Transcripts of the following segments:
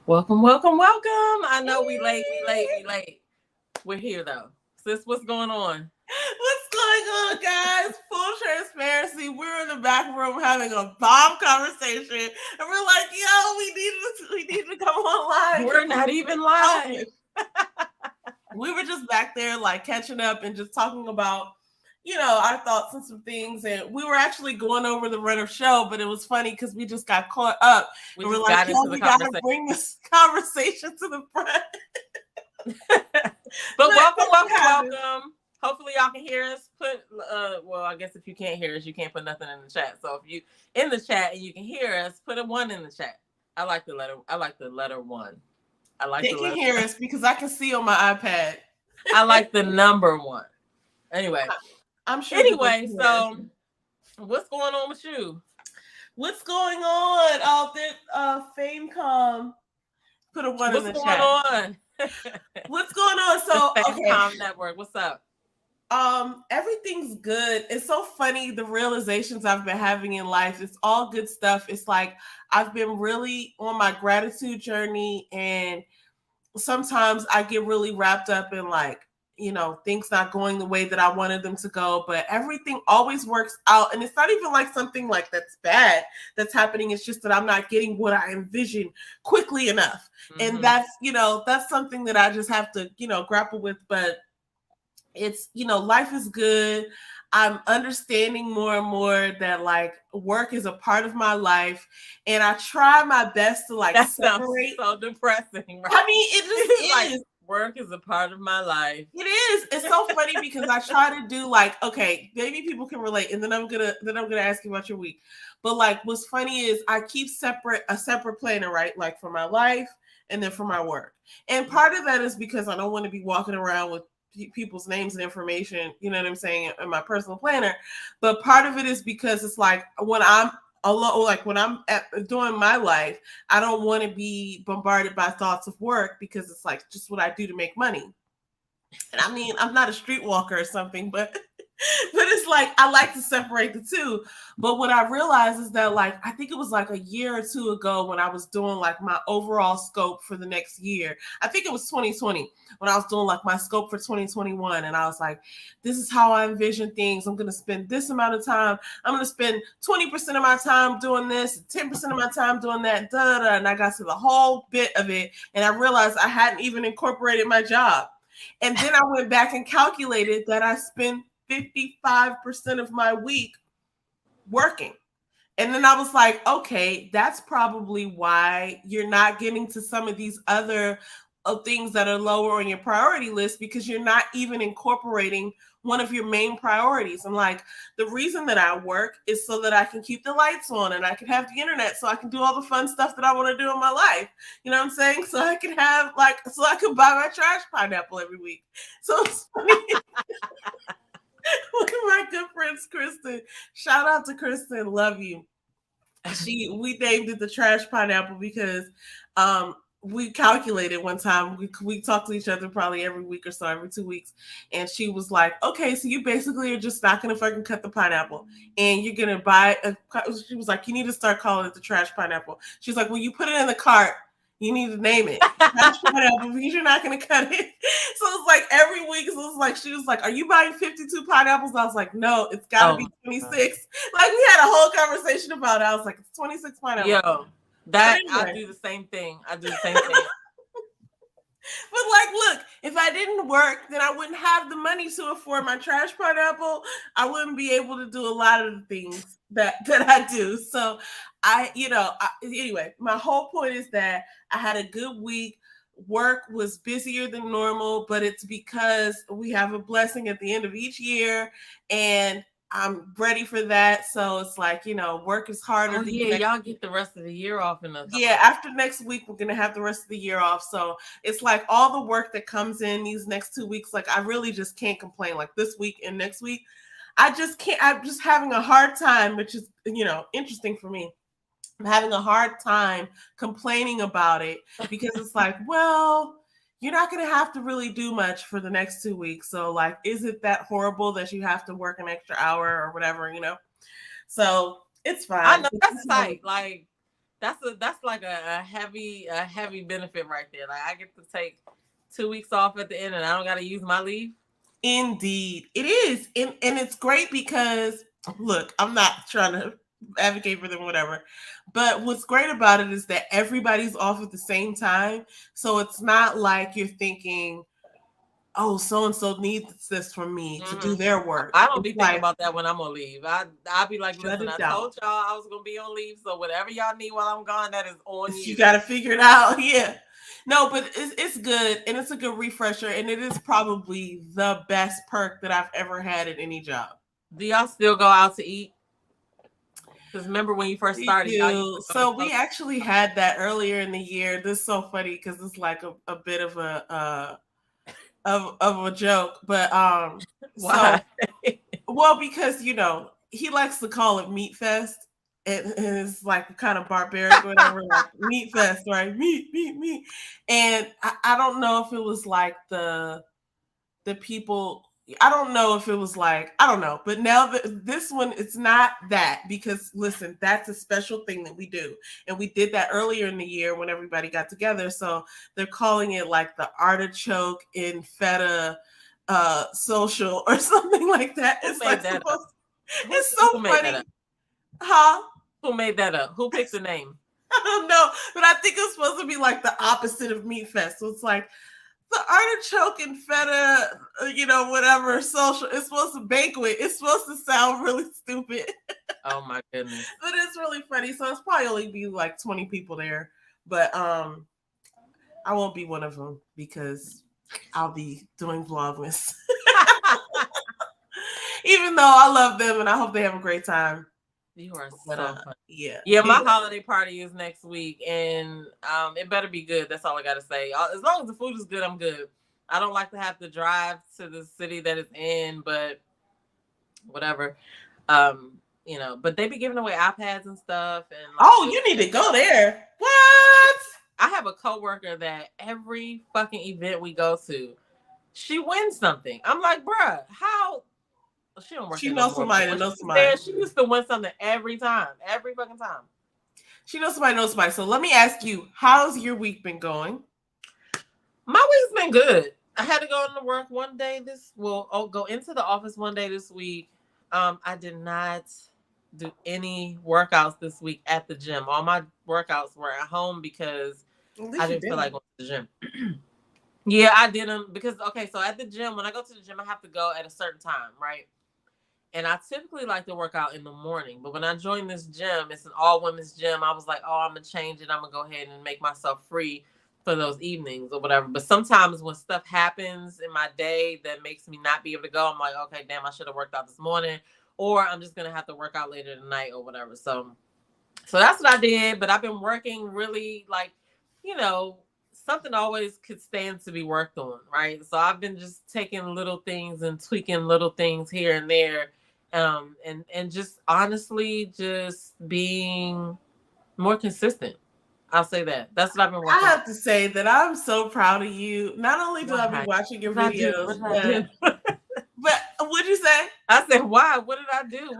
Welcome, welcome, welcome. I know we late. We're here though. Sis, what's going on? What's going on, guys? Full transparency. We're in the back room having a bomb conversation, and we're like, "Yo, we need to come online." We're not even live. We were just back there, like catching up and just talking about, our thoughts and some things. And we were actually going over the run of show, but it was funny because we just got caught up. We and just we're like, got into "Yo, the we gotta conversation. bring this conversation to the front." But welcome. happened? Hopefully y'all can hear us. Well, I guess if you can't hear us, you can't put nothing in the chat. So if you in the chat and you can hear us, put a 1 in the chat. I like the letter 1. I like They the can letter. hear us because I can see on my iPad. I like the number 1. Anyway. I'm sure. Anyway, so what's going on with you? What's going on? Famecom. Put a 1 in the chat. What's going on? What's going on? So, Famecom Network. What's up? Everything's good. It's so funny, the realizations I've been having in life. It's all good stuff. It's like I've been really on my gratitude journey, and sometimes I get really wrapped up in like, things not going the way that I wanted them to go, but everything always works out. And it's not even like something like that's bad that's happening. It's just that I'm not getting what I envisioned quickly enough. Mm-hmm. And that's something that I just have to, grapple with. But it's, life is good. I'm understanding more and more that like work is a part of my life, and I try my best to like separate. So depressing, right? I mean, it just is. Like, work is a part of my life. It is. It's so funny because I try to do like, okay, maybe people can relate, and then I'm gonna ask you about your week. But like, what's funny is I keep a separate planner, right? Like for my life and then for my work. And part of that is because I don't want to be walking around with people's names and information, you know what I'm saying, in my personal planner. But part of it is because it's like when I'm alone, like when I'm doing my life, I don't want to be bombarded by thoughts of work because it's like just what I do to make money. And I mean, I'm not a streetwalker or something, but it's like I like to separate the two. But what I realized is that like I think it was like a year or two ago when I was doing like my overall scope for the next year. I think it was 2020 when I was doing like my scope for 2021, and I was like, this is how I envision things. I'm going to spend this amount of time. I'm going to spend 20% of my time doing this, 10% of my time doing that, and I got to the whole bit of it, and I realized I hadn't even incorporated my job. And then I went back and calculated that I spent 55% of my week working. And then I was like, okay, that's probably why you're not getting to some of these other things that are lower on your priority list, because you're not even incorporating one of your main priorities. And like, the reason that I work is so that I can keep the lights on and I can have the internet so I can do all the fun stuff that I want to do in my life. You know what I'm saying? So I can have so I can buy my trash pineapple every week. So it's funny. One of my good friends, Kristen, shout out to Kristen, love you. We named it the trash pineapple because we calculated one time, we talk to each other probably every week or so, every 2 weeks, and she was like, okay, so you basically are just not gonna fucking cut the pineapple and you're gonna buy she was like, you need to start calling it the trash pineapple. She's like, when you put it in the cart, you need to name it trash pineapple because you're not gonna cut it. So it's like every week, so it's like she was like, are you buying 52 pineapples? I was like, no, it's gotta be 26. Like we had a whole conversation about it. I was like, it's 26 pineapples. Yo, that anyway. I do the same thing. But like, look, if I didn't work, then I wouldn't have the money to afford my trash pineapple. I wouldn't be able to do a lot of the things that I do. So anyway, my whole point is that I had a good week. Work was busier than normal, but it's because we have a blessing at the end of each year, and I'm ready for that. So it's like, work is harder. Oh, yeah, y'all get the rest of the year off. After next week, we're going to have the rest of the year off. So it's like all the work that comes in these next 2 weeks, like I really just can't complain. Like this week and next week, I just can't. I'm just having a hard time, which is, interesting for me. I'm having a hard time complaining about it because it's like, well, you're not going to have to really do much for the next 2 weeks. So like, is it that horrible that you have to work an extra hour or whatever, So it's fine. I know that's tight. Like That's like a heavy benefit right there. Like I get to take 2 weeks off at the end, and I don't got to use my leave. Indeed, it is, and it's great because look, I'm not trying to advocate for them, whatever. But what's great about it is that everybody's off at the same time, so it's not like you're thinking, "Oh, so and so needs this from me to do their work." I don't It's be thinking like, about that when I'm on leave. I'll be like, shut listen, it I down. told y'all I was gonna be on leave, so whatever y'all need while I'm gone, that is on you. You got to figure it out. Yeah. No, but it's good, and it's a good refresher, and it is probably the best perk that I've ever had at any job. Do y'all still go out to eat? Because remember when you first We started, y'all used do. to go to So we actually had that earlier in the year. This is so funny because it's like a bit of of a joke, but why? so well because he likes to call it Meat Fest. And it's like kind of barbaric, whatever, like Meat Fest, right? Meat. And I don't know if it was like the people. I don't know if it was like, I don't know, but now that this one, it's not that, because listen, that's a special thing that we do, and we did that earlier in the year when everybody got together. So they're calling it like the artichoke in feta social or something like that. Who It's made like that up? it's so Who made that funny, up? huh? Who made that up? Who picked the name? I don't know, but I think it's supposed to be like the opposite of Meat Fest. So it's like the artichoke and feta, whatever social. It's supposed to banquet. It's supposed to sound really stupid, Oh my goodness. but it's really funny. So it's probably only be like 20 people there, but I won't be one of them because I'll be doing Vlogmas. Even though I love them and I hope they have a great time. You are But, so funny. yeah. Yeah, my holiday party is next week, and it better be good. That's all I gotta say. As long as the food is good, I'm good. I don't like to have to drive to the city that it's in, but whatever. But they be giving away iPads and stuff. And oh, you need to go there. What? I have a coworker that every fucking event we go to, she wins something. I'm like, bruh, how? She don't work. She knows somebody that knows somebody. There, she used to win something every fucking time. She knows somebody. So let me ask you, how's your week been going? My week's been good. I had to go into work one day go into the office one day this week. I did not do any workouts this week at the gym. All my workouts were at home because I didn't feel like going to the gym. Yeah, I did them because, so at the gym, when I go to the gym, I have to go at a certain time, right? And I typically like to work out in the morning. But when I joined this gym, it's an all-women's gym. I was like, oh, I'm going to change it. I'm going to go ahead and make myself free for those evenings or whatever. But sometimes when stuff happens in my day that makes me not be able to go, I'm like, okay, damn, I should have worked out this morning. Or I'm just going to have to work out later tonight or whatever. So that's what I did. But I've been working really something always could stand to be worked on, right? So I've been just taking little things and tweaking little things here and there. And just honestly just being more consistent. I'll say that. That's what I've been working on. I have to say that I'm so proud of you. Not only do I be watching your videos, but what'd you say? I said, why? What did I do?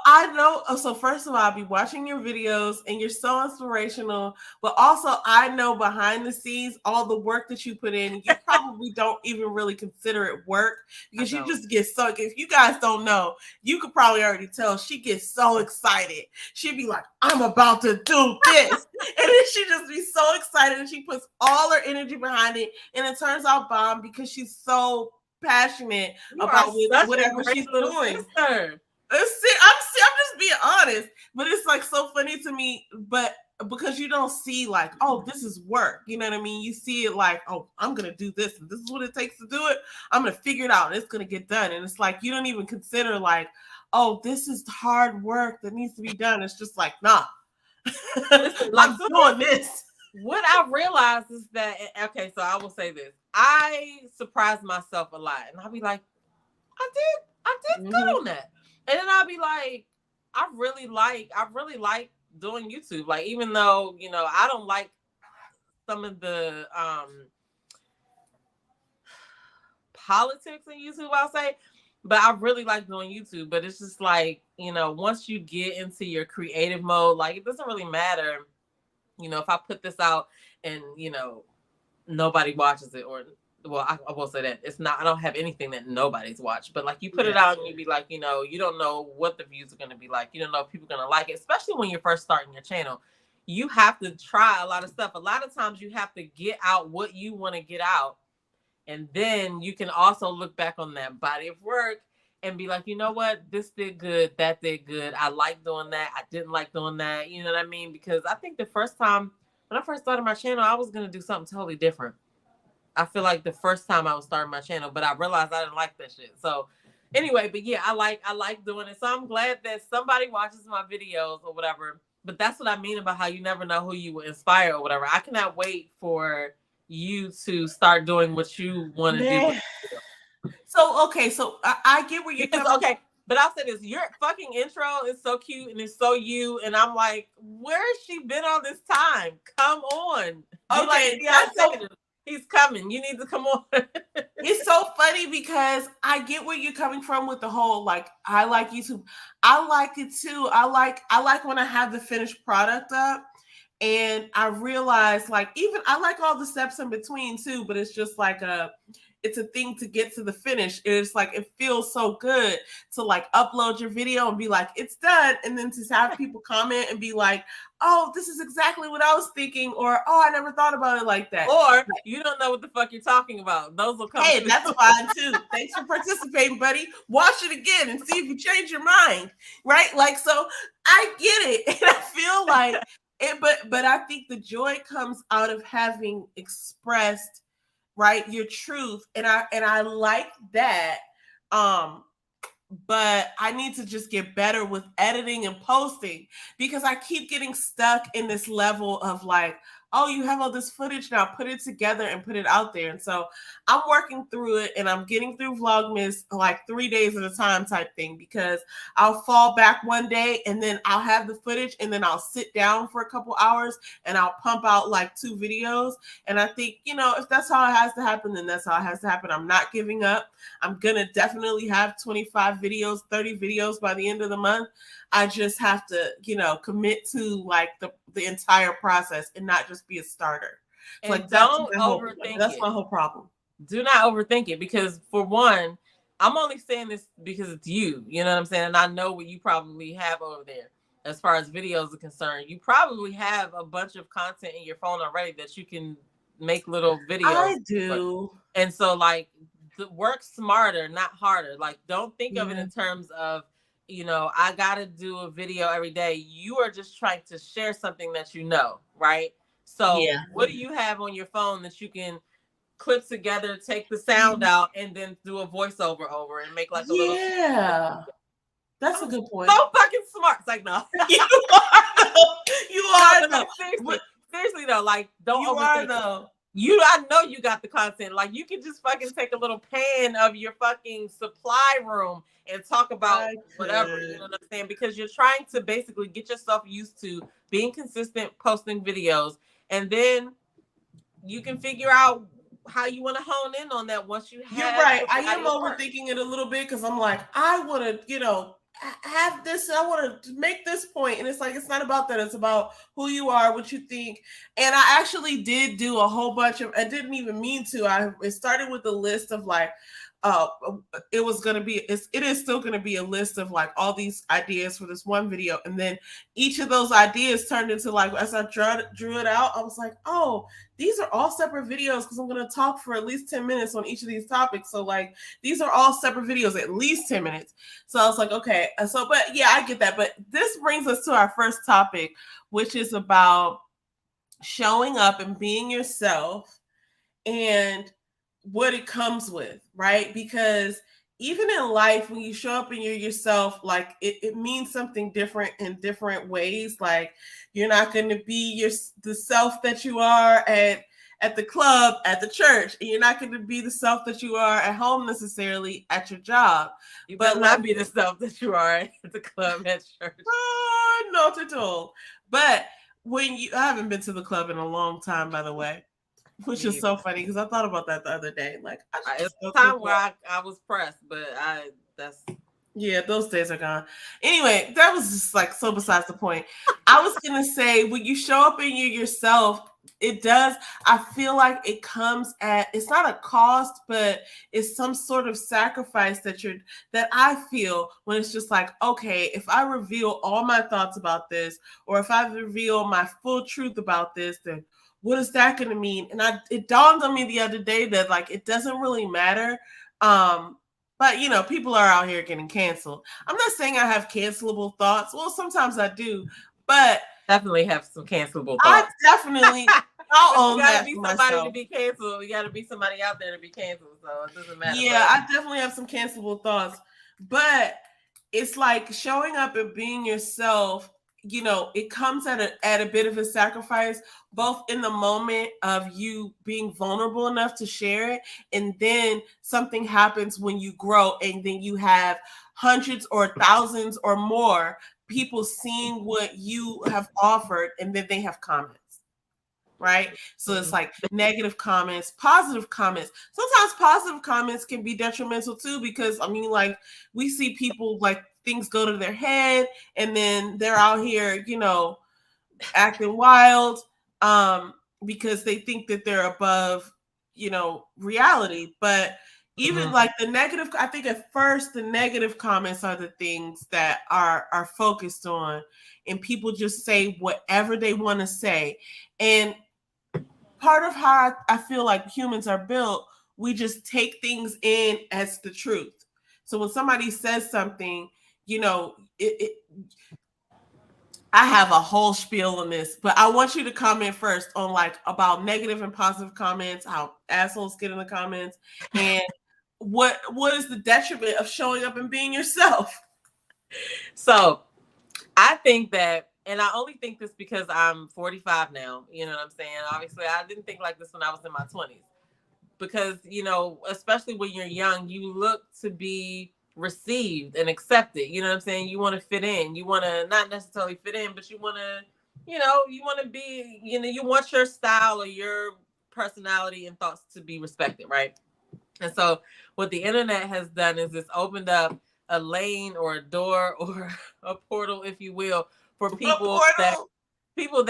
I know. So first of all, I'll be watching your videos and you're so inspirational, but also I know behind the scenes, all the work that you put in, you probably don't even really consider it work because you just get so, if you guys don't know, you could probably already tell she gets so excited. She'd be like, I'm about to do this. And then she just be so excited and she puts all her energy behind it. And it turns out bomb because she's so passionate about whatever she's doing. I'm just being honest, but it's like so funny to me, but because you don't see like, oh, this is work, you know what I mean? You see it like, oh, I'm gonna do this and this is what it takes to do it. I'm gonna figure it out and it's gonna get done. And it's like you don't even consider like, oh, this is hard work that needs to be done. It's just like, nah. I'm doing this. What I realized is that, so I will say this. I surprise myself a lot. And I'll be like, I did good on that. And then I'll be like, I really like doing YouTube. Like, even though, I don't like some of the politics in YouTube, I'll say, but I really like doing YouTube. But it's just like, once you get into your creative mode, like, it doesn't really matter if I put this out and, nobody watches it, or, well, I will say that it's not, I don't have anything that nobody's watched, but like you put it out and you be like, you don't know what the views are going to be like. You don't know if people are going to like it, especially when you're first starting your channel. You have to try a lot of stuff. A lot of times you have to get out what you want to get out. And then you can also look back on that body of work and be like, you know what? This did good. That did good. I like doing that. I didn't like doing that. You know what I mean? Because I think the first time, when I first started my channel, I was going to do something totally different. I feel like the first time I was starting my channel, but I realized I didn't like that shit. So anyway, but yeah, I like doing it. So I'm glad that somebody watches my videos or whatever. But that's what I mean about how you never know who you will inspire or whatever. I cannot wait for you to start doing what you want to do. So okay, so I get where you're coming. Okay, but I'll say this: your fucking intro is so cute and it's so you, and I'm like, where has she been all this time? Come on! Okay, he's coming. You need to come on. It's so funny because I get where you're coming from with the whole like I like YouTube. I like it too. I like when I have the finished product up. And I realized like even I like all the steps in between too, but it's just like it's a thing to get to the finish. It's like it feels so good to like upload your video and be like, it's done. And then to have people comment and be like, oh, this is exactly what I was thinking, or oh, I never thought about it like that. Or you don't know what the fuck you're talking about. Those will come. Hey, that's fine too. Thanks for participating, buddy. Watch it again and see if you change your mind. Right? Like, so I get it. And I feel like but I think the joy comes out of having expressed, right, your truth, and I like that. But I need to just get better with editing and posting because I keep getting stuck in this level of like, oh, you have all this footage now, put it together and put it out there. And so I'm working through it and I'm getting through Vlogmas like 3 days at a time type thing, because I'll fall back one day and then I'll have the footage and then I'll sit down for a couple hours and I'll pump out like 2 videos. And I think, if that's how it has to happen, then that's how it has to happen. I'm not giving up. I'm going to definitely have 25 videos, 30 videos by the end of the month. I just have to, commit to like the entire process and not just be a starter. And like don't overthink it. That's my whole problem. Do not overthink it, because for one, I'm only saying this because it's you. You know what I'm saying? And I know what you probably have over there as far as videos are concerned. You probably have a bunch of content in your phone already that you can make little videos. I do. And so like work smarter, not harder. Like don't think of it in terms of, I got to do a video every day. You are just trying to share something that right? So what do you have on your phone that you can clip together, take the sound out, and then do a voiceover over and make like a little... Yeah. That's a good point. So fucking smart. It's like, no. You are though. Seriously though, like don't overthink though. I know you got the content. Like you can just fucking take a little pan of your fucking supply room and talk about whatever, you know what I'm saying? Because you're trying to basically get yourself used to being consistent, posting videos, and then you can figure out how you want to hone in on that once you have... You're right. I am overthinking it a little bit because I'm like, I want to, have this, I want to make this point. And it's like, it's not about that. It's about who you are, what you think. And I actually did do a whole bunch of, I didn't even mean to. It started with a list of like, it is still going to be a list of like all these ideas for this one video. And then each of those ideas turned into like, as I drew it out, I was like, oh, these are all separate videos because I'm going to talk for at least 10 minutes on each of these topics. So like, these are all separate videos, at least 10 minutes. So I was like, okay. So, but yeah, I get that. But this brings us to our first topic, which is about showing up and being yourself and what it comes with, right? Because even in life, when you show up and you're yourself, like it means something different in different ways. Like you're not going to be the self that you are at the club, at the church, and you're not going to be the self that you are at home necessarily at your job. You better not be the self that you are at the club, at church. Not at all. But I haven't been to the club in a long time, by the way. Which is so funny because I thought about that the other day. Like, it's the time where I was pressed, but Yeah, those days are gone. Anyway, that was just like so besides the point. I was gonna say when you show up in you yourself, it does. I feel like it comes at it's not a cost, but it's some sort of sacrifice that I feel when it's just like, okay, if I reveal all my thoughts about this, or if I reveal my full truth about this, then what is that gonna mean? And it dawned on me the other day that like it doesn't really matter. But people are out here getting canceled. I'm not saying I have cancelable thoughts. Well, sometimes I do, but Definitely have some cancelable I thoughts. definitely I'll But you own got to that be for somebody to myself. be canceled. You got to be somebody out there to be canceled. So it doesn't matter. Yeah, But I definitely have some cancelable thoughts, but it's like showing up and being yourself. It comes at a bit of a sacrifice, both in the moment of you being vulnerable enough to share it, and then something happens when you grow, and then you have hundreds or thousands or more people seeing what you have offered, and then they have comments. Right? So it's like negative comments, positive comments. Sometimes positive comments can be detrimental too, because I mean, like we see people like things go to their head and then they're out here, acting wild because they think that they're above, reality. But even like the negative, I think at first the negative comments are the things that are focused on, and people just say whatever they want to say. And part of how I feel like humans are built, we just take things in as the truth. So when somebody says something, I have a whole spiel on this, but I want you to comment first on like about negative and positive comments, how assholes get in the comments, and what is the detriment of showing up and being yourself. so I think that, and I only think this because I'm 45 now. You know what I'm saying? Obviously, I didn't think like this when I was in my 20s. Because, especially when you're young, you look to be received and accepted. You know what I'm saying? You want to fit in. You want to not necessarily fit in, but you want to, you want to be, you want your style or your personality and thoughts to be respected, right? And so what the internet has done is it's opened up a lane or a door or a portal, if you will, for people that people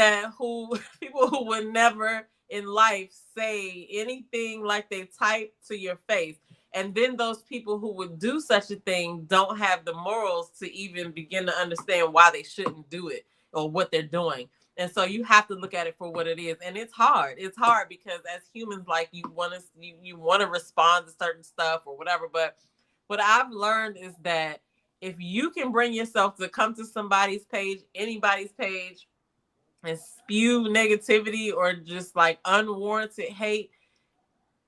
who would never in life say anything like they type to your face. And then those people who would do such a thing don't have the morals to even begin to understand why they shouldn't do it or what they're doing. And so you have to look at it for what it is. And it's hard. It's hard because as humans, like you want to respond to certain stuff or whatever. But what I've learned is that if you can bring yourself to come to somebody's page, anybody's page, and spew negativity or just like unwarranted hate,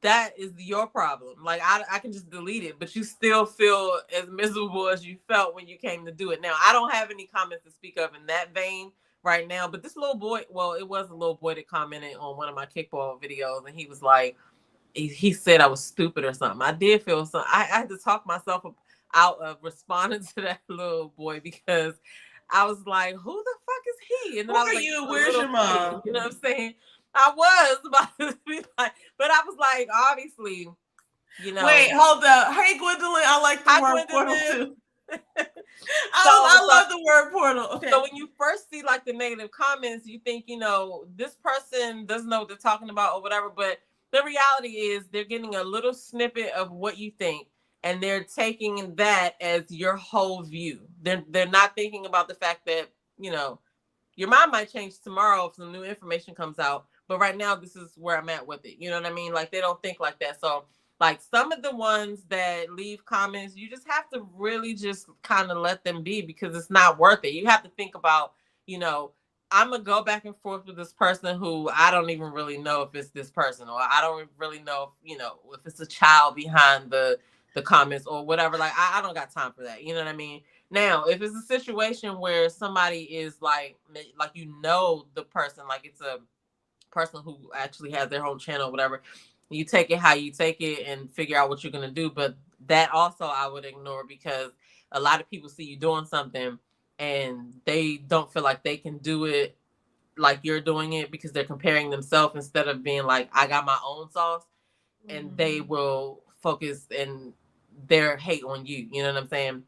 that is your problem. Like I can just delete it, but you still feel as miserable as you felt when you came to do it. Now, I don't have any comments to speak of in that vein right now, but this little boy, well, it was a little boy that commented on one of my kickball videos, and he was like, he said I was stupid or something. I did feel something. I had to talk myself out of responding to that little boy because I was like, who the fuck is he? And then Who I was are like, you? Where's your mom? You know what I'm saying? I was about to be like, but I was like, obviously, Wait, hold up. Hey, Gwendolyn, I like the word portal too. I love the word portal. Okay. So when you first see like the negative comments, you think, this person doesn't know what they're talking about or whatever. But the reality is they're getting a little snippet of what you think, and they're taking that as your whole view. They're not thinking about the fact that, your mind might change tomorrow if some new information comes out. But right now, this is where I'm at with it. You know what I mean? Like, they don't think like that. So, like, some of the ones that leave comments, you just have to really just kind of let them be because it's not worth it. You have to think about, I'm going to go back and forth with this person who I don't even really know if it's this person, or I don't really know if, if it's a child behind the comments or whatever. Like, I don't got time for that. You know what I mean? Now, if it's a situation where somebody is like the person, like it's a person who actually has their own channel, whatever, you take it how you take it and figure out what you're going to do. But that also I would ignore because a lot of people see you doing something and they don't feel like they can do it like you're doing it because they're comparing themselves instead of being like, I got my own sauce, and they will focus and their hate on you. You know what I'm saying?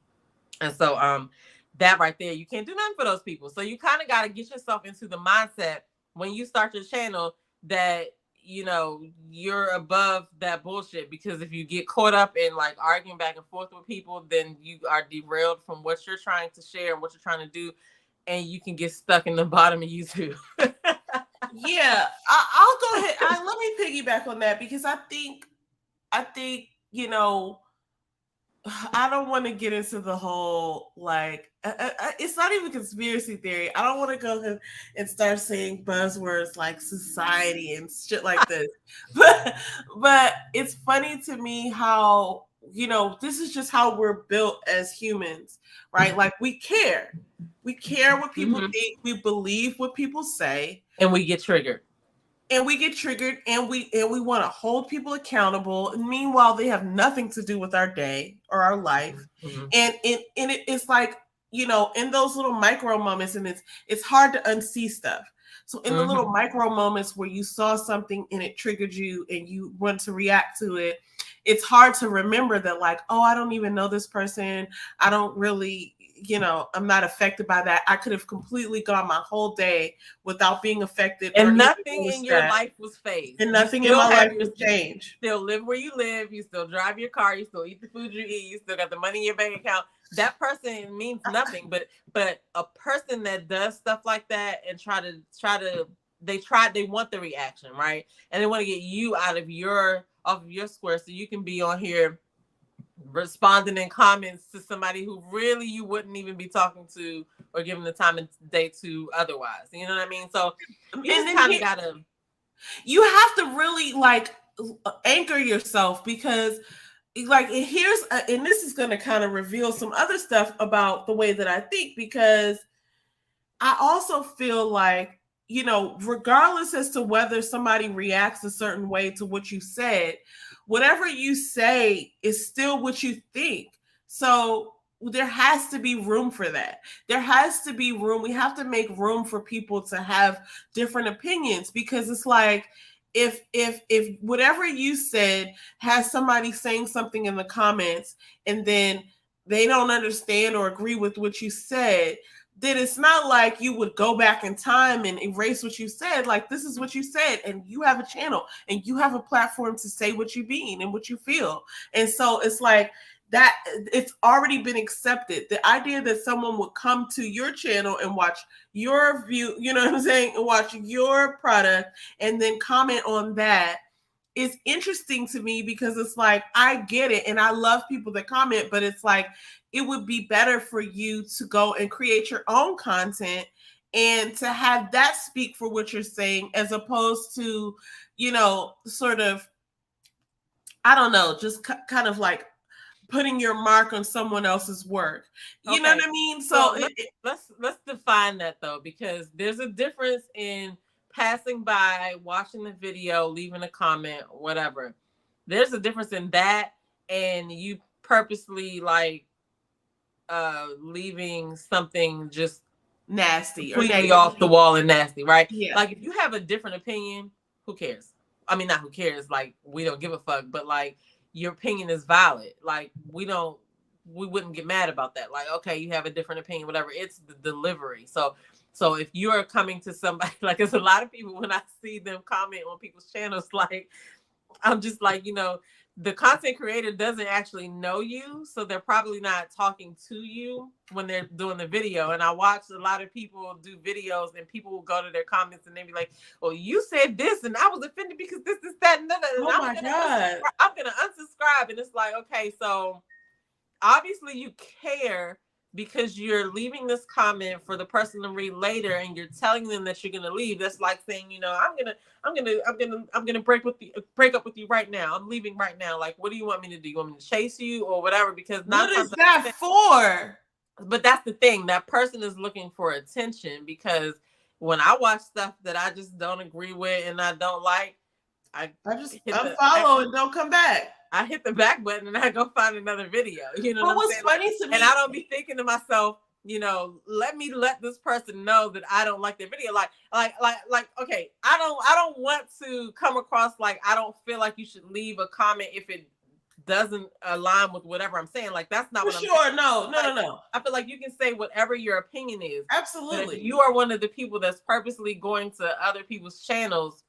And so that right there, you can't do nothing for those people. So you kind of got to get yourself into the mindset when you start your channel that you're above that bullshit, because if you get caught up in like arguing back and forth with people, then you are derailed from what you're trying to share and what you're trying to do, and you can get stuck in the bottom of YouTube. Yeah, I'll go ahead. Let me piggyback on that because I think I don't want to get into the whole like it's not even conspiracy theory. I don't want to go and start saying buzzwords like society and shit like this. But it's funny to me how this is just how we're built as humans, right? Like we care what people think, we believe what people say, and we get triggered. And we want to hold people accountable. And meanwhile, they have nothing to do with our day or our life. And it's like, in those little micro moments, and it's hard to unsee stuff. So in the little micro moments where you saw something and it triggered you and you want to react to it, it's hard to remember that, like, oh, I don't even know this person. I don't really, I'm not affected by that. I could have completely gone my whole day without being affected. And nothing in your life was phased. And nothing in my life was changed. You still live where you live. You still drive your car. You still eat the food you eat. You still got the money in your bank account. That person means nothing. But a person that does stuff like that and they want the reaction, right? And they want to get you off of your square so you can be on here responding in comments to somebody who really you wouldn't even be talking to or giving the time of day to otherwise. You know what I mean? So you just kind of gotta. You have to really like anchor yourself because, like, and this is going to kind of reveal some other stuff about the way that I think, because I also feel like, regardless as to whether somebody reacts a certain way to what you said, whatever you say is still what you think. So there has to be room for that. There has to be room. We have to make room for people to have different opinions, because it's like, if whatever you said has somebody saying something in the comments and then they don't understand or agree with what you said, then it's not like you would go back in time and erase what you said. Like, this is what you said, and you have a channel and you have a platform to say what you mean and what you feel. And so it's like that, it's already been accepted. The idea that someone would come to your channel and watch your view, you know what I'm saying, and watch your product and then comment on that is interesting to me, because it's like, I get it. And I love people that comment, but it's like, it would be better for you to go and create your own content and to have that speak for what you're saying, as opposed to, sort of, I don't know, just kind of like putting your mark on someone else's work. You know what I mean? So let's define that, though, because there's a difference in passing by, watching the video, leaving a comment, whatever. There's a difference in that and you purposely like leaving something just nasty or completely off the wall and nasty, right? Yeah. Like, if you have a different opinion, who cares? I mean, not who cares, like, we don't give a fuck, but like, your opinion is valid. Like, we wouldn't get mad about that. Like, okay, you have a different opinion, whatever. It's the delivery. So if you are coming to somebody, like, there's a lot of people, when I see them comment on people's channels, like, I'm just like, the content creator doesn't actually know you, so they're probably not talking to you when they're doing the video. And I watch a lot of people do videos, and people will go to their comments and they be like, "Well, you said this, and I was offended because this, that, and that." And oh my God! I'm gonna unsubscribe, and it's like, okay, so obviously you care, because you're leaving this comment for the person to read later, and you're telling them that you're gonna leave. That's like saying, I'm gonna break up with you right now. I'm leaving right now. Like, what do you want me to do? You want me to chase you or whatever? Because what is that for? But that's the thing. That person is looking for attention, because when I watch stuff that I just don't agree with and I don't like, I just unfollow and don't come back. I hit the back button and I go find another video. You know, but what's funny to me, and I don't be thinking to myself, let this person know that I don't like their video. Like, okay, I don't want to come across like I don't feel like you should leave a comment if it doesn't align with whatever I'm saying. Like, that's not For what I'm sure. saying. No. I feel like you can say whatever your opinion is. Absolutely. But if you are one of the people that's purposely going to other people's channels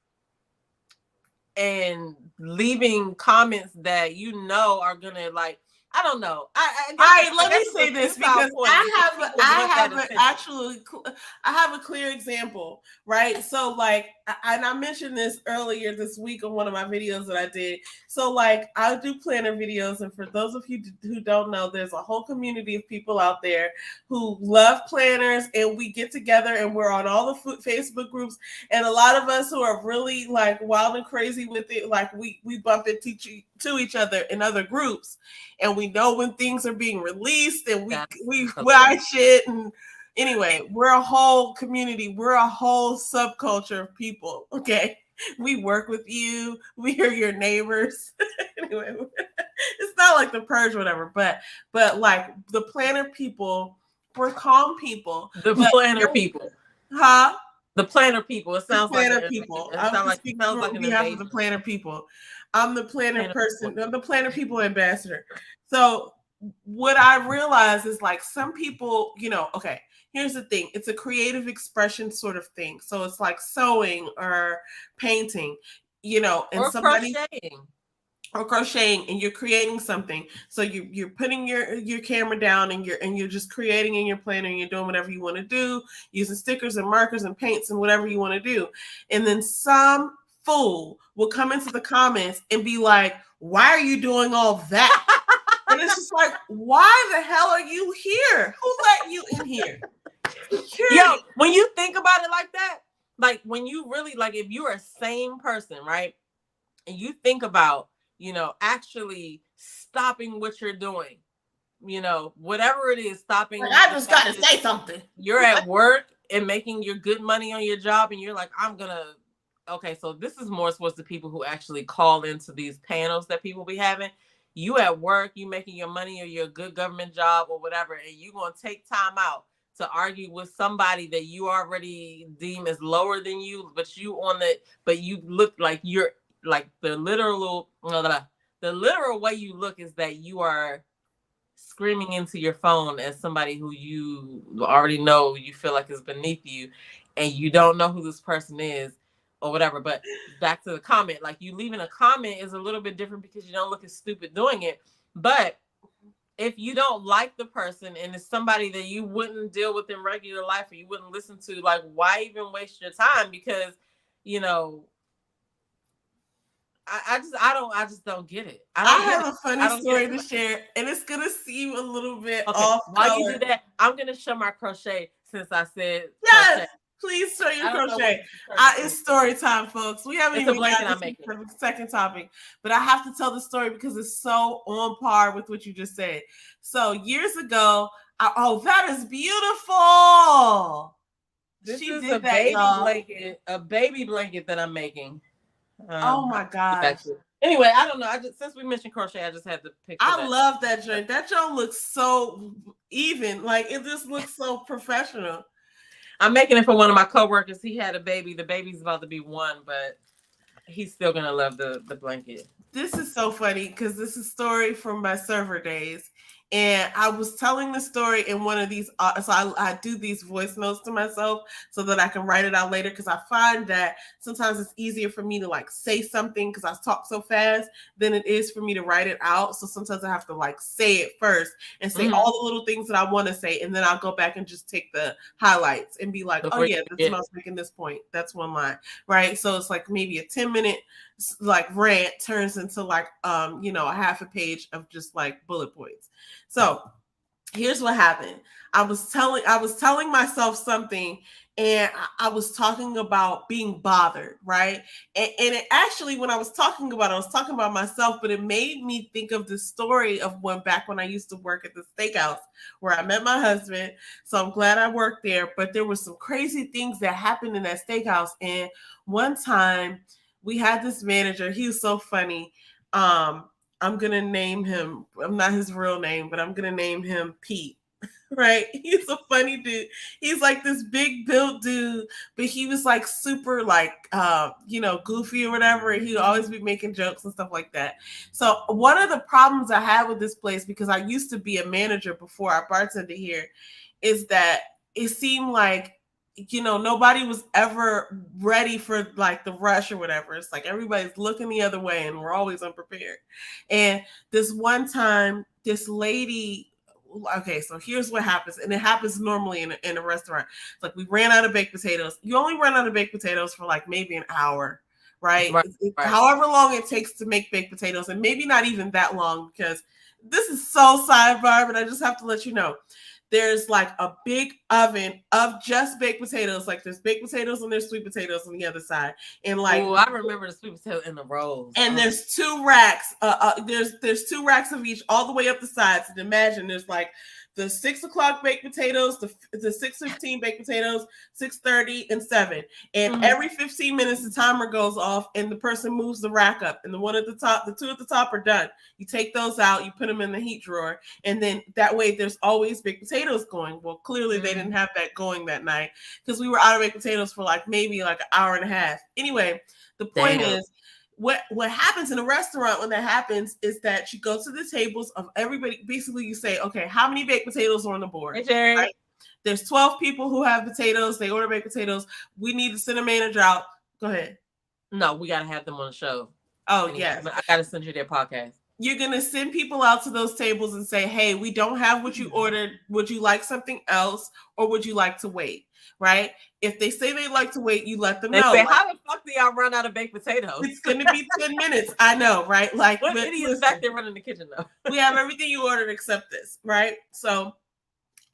and leaving comments that you know are gonna, like, I don't know. Let me say this, because I have a clear example, right? So like, and I mentioned this earlier this week on one of my videos that I did. So like, I do planner videos, and for those of you who don't know, there's a whole community of people out there who love planners, and we get together and we're on all the Facebook groups, and a lot of us who are really like wild and crazy with it, like we bump into each other in other groups, and we know when things are being released, and we buy shit. And anyway, we're a whole community, we're a whole subculture of people. Okay, we work with you, we are your neighbors. Anyway, it's not like the purge or whatever, but like the planner people, we're calm people. The planner people. Huh? The planner people. It sounds like planner people. I'm speaking on behalf of the planner people. I'm the planner person. I'm the planner people ambassador. So what I realize is, like, some people, you know, okay, here's the thing. It's a creative expression sort of thing. So it's like sewing or painting, you know, and or crocheting, and you're creating something. So you're putting your camera down, and you're just creating in your planner, and you're doing whatever you want to do, using stickers and markers and paints and whatever you want to do. And then some fool will come into the comments and be like, why are you doing all that? And it's just like, why the hell are you here? Who let you in here? Yo, when you think about it like that, like when you really, like, if you're a sane person, right? And you think about, you know, actually stopping what you're doing, you know, whatever it is, stopping. Like, I just got to say something. You're at work and making your good money on your job, and you're like, okay, so this is more towards the people who actually call into these panels that people be having. You at work, you making your money or your good government job or whatever, and you going to take time out to argue with somebody that you already deem as lower than you, but you look like you're like the literal way you look is that you are screaming into your phone as somebody who you already know you feel like is beneath you, and you don't know who this person is or whatever. But back to the comment, like, you leaving a comment is a little bit different because you don't look as stupid doing it. But if you don't like the person and it's somebody that you wouldn't deal with in regular life or you wouldn't listen to, like, why even waste your time? Because, you know, I just don't get it. I have a funny story to share, and it's gonna seem a little bit off. While you do that, I'm gonna show my crochet, since I said yes. Crochet. Please show your crochet. It's story time, folks. We haven't even got to the second topic, but I have to tell the story because it's so on par with what you just said. So years ago, that is beautiful. This is a baby blanket that I'm making. Oh my gosh. Anyway, I don't know. Since we mentioned crochet, I just had to pick. I love that joint. That joint looks so even. Like, it just looks so professional. I'm making it for one of my coworkers. He had a baby. The baby's about to be 1, but he's still gonna love the blanket. This is so funny because this is a story from my server days. And I was telling the story in one of these, so I do these voice notes to myself so that I can write it out later, because I find that sometimes it's easier for me to like say something because I talk so fast than it is for me to write it out. So sometimes I have to like say it first and say all the little things that I want to say, and then I'll go back and just take the highlights and be like, oh yeah, that's when I was making this point. That's one line, right? So it's like maybe a 10-minute like rant turns into like a half a page of just like bullet points. So here's what happened. I was telling myself something, and I was talking about being bothered, right? And it actually, when I was talking about it, I was talking about myself, but it made me think of the story of back when I used to work at the steakhouse where I met my husband. So I'm glad I worked there, but there were some crazy things that happened in that steakhouse. And one time we had this manager. He was so funny. I'm going to name him. I'm not his real name, but I'm going to name him Pete. right? He's a funny dude. He's like this big built dude, but he was like super like goofy or whatever. And he'd always be making jokes and stuff like that. So one of the problems I had with this place, because I used to be a manager before I bartended here, is that it seemed like nobody was ever ready for like the rush or whatever. It's like everybody's looking the other way and we're always unprepared. And this one time, this lady, okay, so here's what happens, and it happens normally in a restaurant. It's like we ran out of baked potatoes. You only run out of baked potatoes for like maybe an hour, right? Right. However long it takes to make baked potatoes, and maybe not even that long, because this is so sidebar, but I just have to let you know. There's like a big oven of just baked potatoes. Like there's baked potatoes and there's sweet potatoes on the other side. And like, I remember the sweet potato in the rolls. And there's two racks. There's two racks of each all the way up the sides. And imagine there's like the 6 o'clock baked potatoes, the 6:15 baked potatoes, 6:30 and 7. And every 15 minutes the timer goes off and the person moves the rack up. And the one at the top, the two at the top are done. You take those out, you put them in the heat drawer, and then that way there's always baked potatoes going. Well, clearly they didn't have that going that night because we were out of baked potatoes for like maybe like an hour and a half. Anyway, the point is, what happens in a restaurant when that happens is that you go to the tables of everybody. Basically, you say, okay, how many baked potatoes are on the board? Hey, Jerry. Right? There's 12 people who have potatoes. They order baked potatoes. We need to send a manager out. Go ahead. No, we got to have them on the show. Oh, yes. I got to send you their podcast. You're going to send people out to those tables and say, hey, we don't have what you ordered. Would you like something else, or would you like to wait? Right? If they say they like to wait, you let them know. Say, how the fuck do y'all run out of baked potatoes? It's going to be 10 minutes. I know, right? Like, what idiots back there running the kitchen, though? We have everything you ordered except this, right? So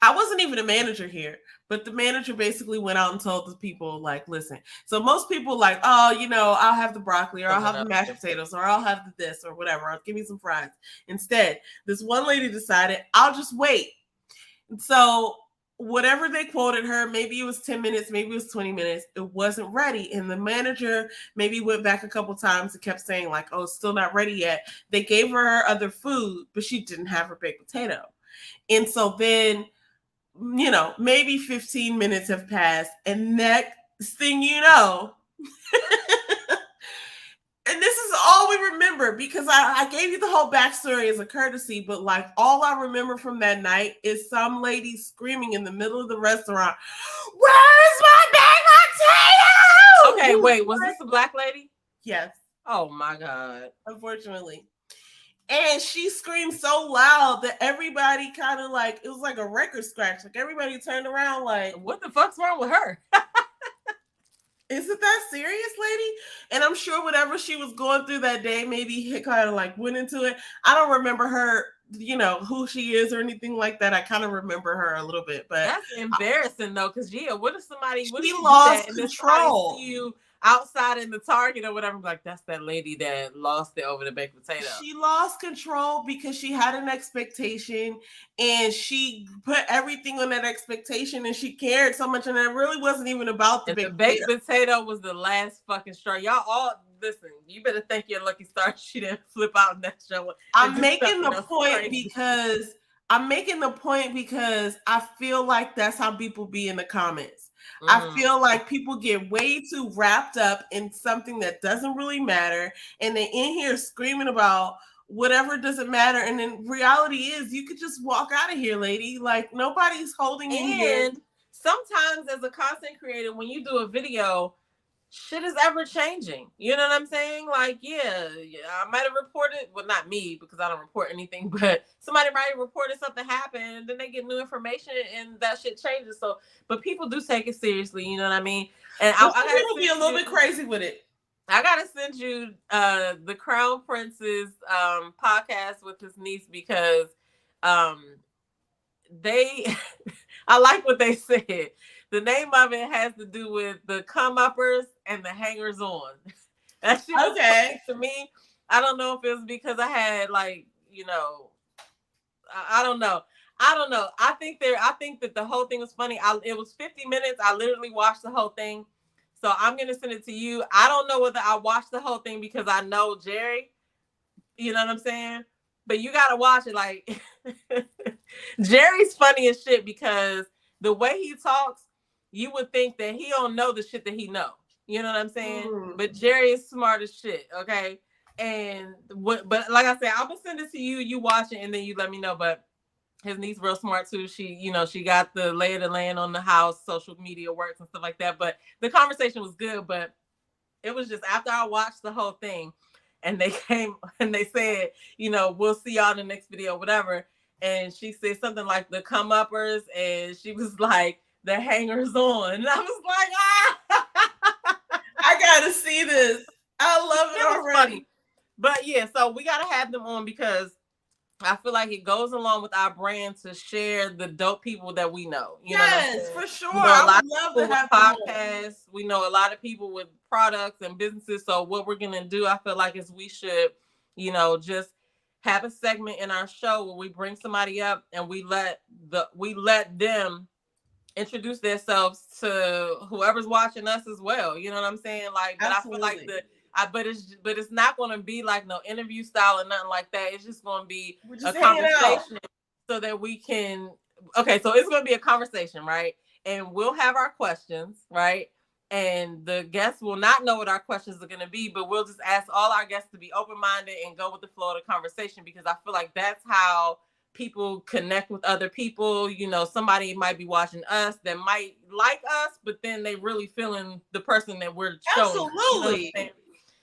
I wasn't even a manager here, but the manager basically went out and told the people, like, listen. So most people like, oh, I'll have the broccoli, or I'll have the mashed potatoes, or I'll have the this, or whatever. I'll give me some fries. Instead, this one lady decided, I'll just wait. And so whatever they quoted her, maybe it was 10 minutes, maybe it was 20 minutes, it wasn't ready. And the manager maybe went back a couple times and kept saying like, oh, it's still not ready yet. They gave her other food, but she didn't have her baked potato. And so then, maybe 15 minutes have passed, and next thing you know, and this is all we remember, because I gave you the whole backstory as a courtesy, but like all I remember from that night is some lady screaming in the middle of the restaurant, "Where's my baked potato?" Okay, wait, was this a black lady? Yes. Oh my God. Unfortunately. And she screamed so loud that everybody kind of like, it was like a record scratch. Like everybody turned around like, what the fuck's wrong with her? Is it that serious, lady? And I'm sure whatever she was going through that day, maybe he kind of like went into it. I don't remember her, who she is or anything like that. I kind of remember her a little bit, but that's embarrassing though. Because what if somebody lost control? See you outside in the Target or whatever, like that's that lady that lost it over the baked potato. She lost control because she had an expectation and she put everything on that expectation, and she cared so much, and it really wasn't even about the baked potato was the last fucking straw. Y'all all listen, you better thank your lucky star she didn't flip out in that show. I'm making the point because I feel like that's how people be in the comments. I feel like people get way too wrapped up in something that doesn't really matter, and they're in here screaming about whatever doesn't matter. And then reality is, you could just walk out of here, lady. Like nobody's holding you here. And sometimes, as a content creator, when you do a video, shit is ever changing. You know what I'm saying? Like, yeah, I might have reported, well, not me because I don't report anything, but somebody might have reported something happened, and then they get new information and that shit changes. So, but people do take it seriously. You know what I mean? And I gotta be a little bit crazy with it. I gotta send you the Crown Prince's podcast with his niece, because they I like what they said. The name of it has to do with the come-uppers and the hangers-on. That shit was funny to me. I don't know if it was because I had like, I don't know. I think that the whole thing was funny. It was 50 minutes. I literally watched the whole thing. So I'm gonna send it to you. I don't know whether I watched the whole thing because I know Jerry. You know what I'm saying? but you gotta watch it. Like Jerry's funny as shit because the way he talks, you would think that he don't know the shit that he know. You know what I'm saying? But Jerry is smart as shit. Okay. And what? But like I said, I'm gonna send it to you. You watch it and then you let me know. But his niece real smart too. She got the lay of the land on the house, social media works and stuff like that. But the conversation was good. But it was just after I watched the whole thing, and they came and they said, we'll see y'all in the next video, whatever. And she said something like the come uppers, and she was like the hangers on. And I was like, I gotta see this. I love it already. Funny. But yeah, so we gotta have them on because I feel like it goes along with our brand to share the dope people that we know. Yes, for sure. I would love to have podcasts. We know a lot of people with products and businesses. So what we're gonna do, I feel like, is we should, just have a segment in our show where we bring somebody up and we let them introduce themselves to whoever's watching us as well. You know what I'm saying? Like, but absolutely. I feel like but it's not going to be like no interview style or nothing like that. It's just going to be a conversation so that we can. Okay, so it's going to be a conversation, right? And we'll have our questions, right? And the guests will not know what our questions are going to be, but we'll just ask all our guests to be open-minded and go with the flow of the conversation because I feel like that's how people connect with other people. Somebody might be watching us that might like us, but then they really feeling the person that we're showing. Absolutely.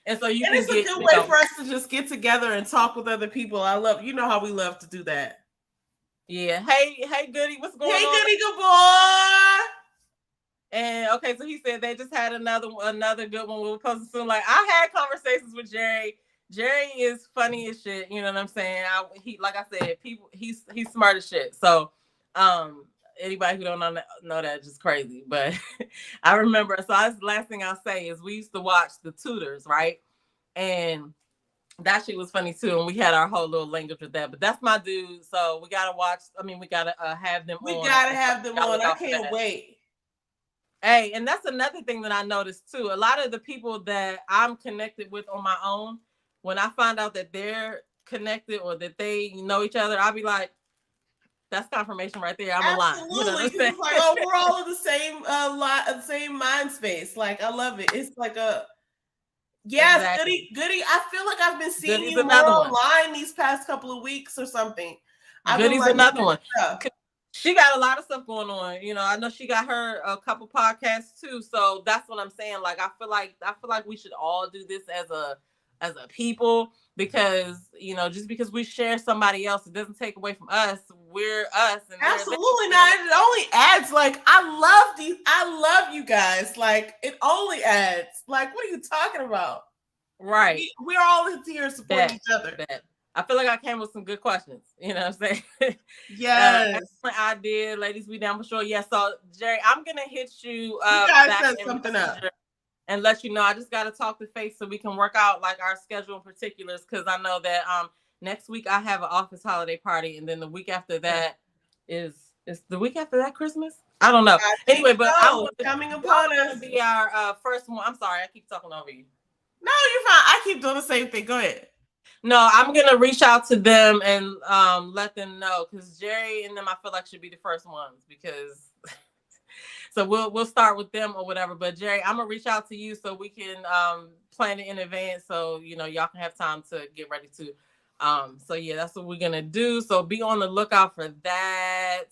And so it's a good way for us to just get together and talk with other people. I love, how we love to do that. Yeah. Hey, Goody, what's going on? Hey, Goody, good boy. And okay, so he said they just had another good one. We'll post it soon. Like I had conversations with Jerry. Jerry is funny as shit. You know what I'm saying? Like I said, he's smart as shit. So, anybody who don't know that just crazy. But I remember. So that's the last thing I'll say is we used to watch The Tudors, right? And that shit was funny too. And we had our whole little language with that. But that's my dude. So we gotta watch. I mean, we gotta have them. We gotta have them on. I can't wait. Hey, and that's another thing that I noticed too. A lot of the people that I'm connected with on my own, when I find out that they're connected or that they know each other, I'll be like, that's confirmation right there. I'm aligned. Absolutely. It's like, oh, we're all in the same mind space. Like, I love it. It's like yes, exactly. Goody. I feel like I've been seeing Goody's you more online these past couple of weeks or something. Goody's another one. She got a lot of stuff going on. I know she got her a couple podcasts too. So that's what I'm saying. Like, I feel like we should all do this as a people because, just because we share somebody else, it doesn't take away from us. We're us. And absolutely not. It only adds. Like, I love you guys. Like, it only adds. Like, what are you talking about? Right. We're all here supporting each other. I feel like I came with some good questions. You know what I'm saying? Yes. Excellent idea. Ladies, we down for sure. Yes. Yeah, so, Jerry, I'm going to hit you back set something up and let you know. I just got to talk to Faith so we can work out like our schedule in particulars because I know that next week I have an office holiday party and then the week after that is the week after that Christmas? I don't know. Anyway, but coming upon us. Be our first one. I'm sorry. I keep talking over you. No, you're fine. I keep doing the same thing. Go ahead. No, I'm gonna reach out to them and let them know because Jerry and them I feel like should be the first ones because so we'll start with them or whatever. But Jerry, I'm gonna reach out to you so we can plan it in advance so y'all can have time to get ready to. So yeah, that's what we're gonna do. So be on the lookout for that.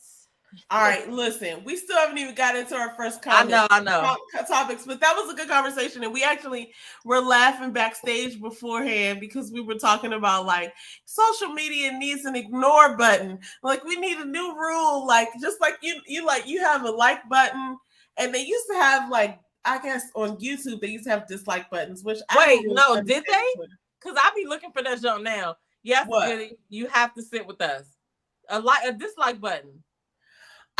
All right, listen, we still haven't even got into our first comment. I know. Topics, but that was a good conversation. And we actually were laughing backstage beforehand because we were talking about like social media needs an ignore button. Like we need a new rule, like just like you have a like button and they used to have like, I guess on YouTube, they used to have dislike buttons, which no, did they? Because I be looking for that jump now. Yes, Goody, you have to sit with us. A dislike button.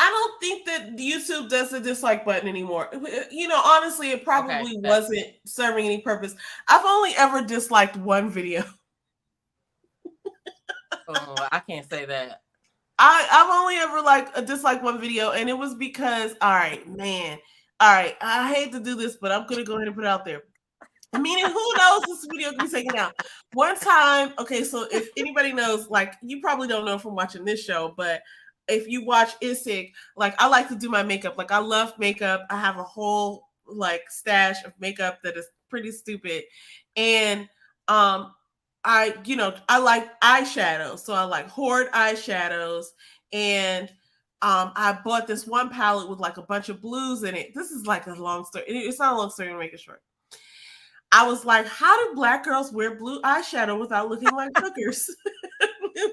I don't think that YouTube does a dislike button anymore. Honestly, it probably wasn't serving any purpose. I've only ever disliked one video. Oh, I can't say that. I've only ever disliked one video, and it was because, I hate to do this, but I'm gonna go ahead and put it out there. I mean, and who knows this video can be taken out. One time, okay, so if anybody knows, like, you probably don't know from watching this show, but if you watch Isig, like, I like to do my makeup. Like, I love makeup. I have a whole, like, stash of makeup that is pretty stupid. And I like eyeshadows. So I like hoard eyeshadows. And I bought this one palette with like a bunch of blues in it. This is like a long story. It's not a long story, to make it short. I was like, how do Black girls wear blue eyeshadow without looking like hookers?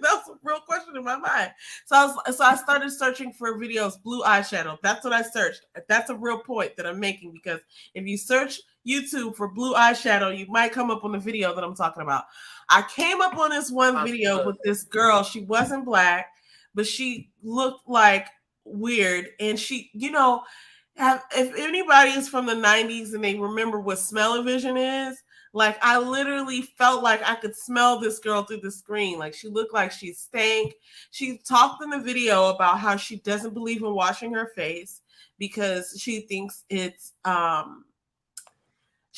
That's a real question in my mind. So I started searching for videos, blue eyeshadow. That's what I searched. That's a real point that I'm making, because if you search YouTube for blue eyeshadow, you might come up on the video that I'm talking about. I came up on this one video with this girl. She wasn't Black, but she looked like weird. And she, if anybody is from the 90s and they remember what smell-o-vision is, like, I literally felt like I could smell this girl through the screen. Like, she looked like she stank. She talked in the video about how she doesn't believe in washing her face because she thinks it's a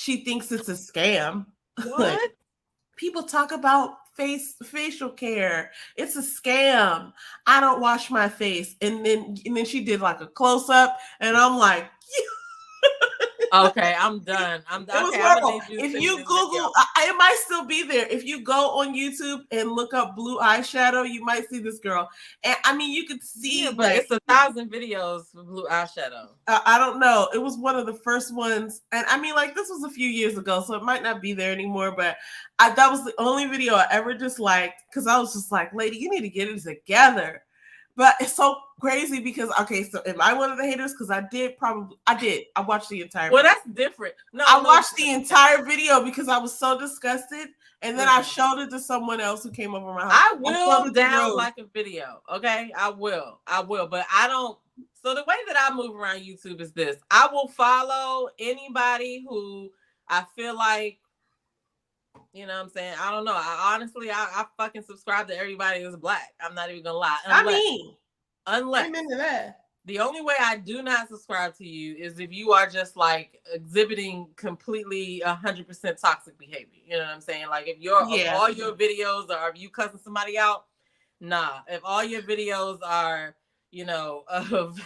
scam. What? People talk about facial care. It's a scam. I don't wash my face. And then she did like a close-up, and I'm like, okay, I'm done. It was horrible. If you Google, it might still be there. If you go on YouTube and look up blue eyeshadow, you might see this girl. And I mean, you could see, but like, it's 1,000 videos for blue eyeshadow. I don't know. It was one of the first ones, and I mean, like, this was a few years ago, so it might not be there anymore. But that was the only video I ever disliked, because I was just like, lady, you need to get it together. But it's so crazy because, okay, so am I one of the haters? Because I did. I watched the entire video. That's different. No, I watched the entire video because I was so disgusted. And then I showed it to someone else who came over my house. I will down like a video. Okay, I will. But I don't. So the way that I move around YouTube is this. I will follow anybody who I feel like, you know what I'm saying? I don't know. I fucking subscribe to everybody that's Black. I'm not even gonna lie. Unless I'm into that. The only way I do not subscribe to you is if you are just like exhibiting completely 100% toxic behavior. You know what I'm saying? Like if all your videos are of you cussing somebody out, nah. If all your videos are, of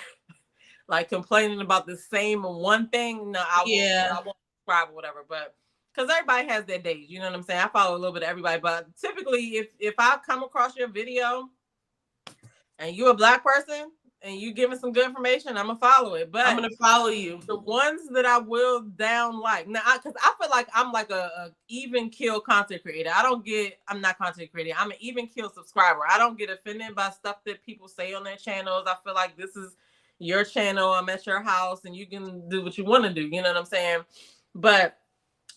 like complaining about the same one thing, no, I won't subscribe or whatever. But because everybody has their days, you know what I'm saying? I follow a little bit of everybody, but typically if I come across your video and you're a Black person and you giving some good information, I'm gonna follow it. But I'm gonna follow you. The ones that I will down like now, because I feel like I'm like a even kill content creator. I'm not content creator. I'm an even kill subscriber. I don't get offended by stuff that people say on their channels. I feel like this is your channel. I'm at your house and you can do what you want to do. You know what I'm saying? But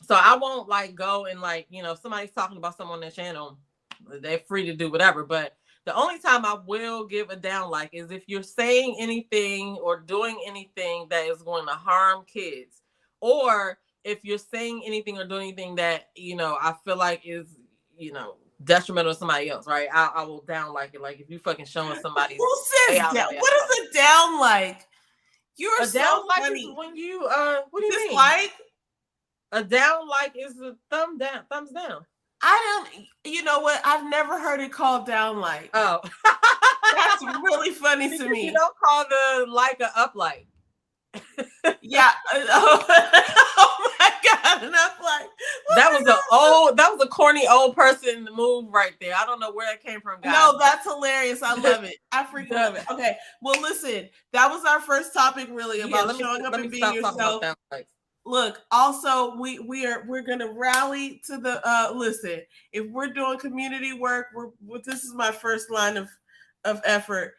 so I won't like go and like, if somebody's talking about someone on their channel, they're free to do whatever. But the only time I will give a down like is if you're saying anything or doing anything that is going to harm kids, or if you're saying anything or doing anything that, I feel like is, detrimental to somebody else, right? I will down like it. Like if you fucking showing somebody. Who says that? What is a down like? You're a so down like funny. Is when you what do you mean? Dislike? A down like is a thumbs down. I don't, you know what? I've never heard it called down like. Oh. That's really funny to me. You don't call the like a up like. Yeah. Oh my God, an up like. That was a corny old person move right there. I don't know where it came from, guys. No, that's hilarious. I love it. I freaking love it. Okay. Well, listen, that was our first topic really about showing up and being yourself. Look, also we're gonna rally to the listen, if we're doing community work, this is my first line of effort.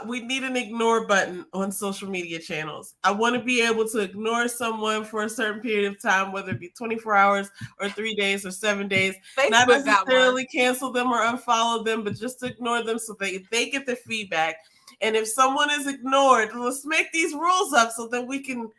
We need an ignore button on social media channels. I want to be able to ignore someone for a certain period of time, whether it be 24 hours or 3 days or 7 days. Facebook not necessarily cancel them or unfollow them, but just to ignore them so they get their feedback. And if someone is ignored, let's make these rules up so that we can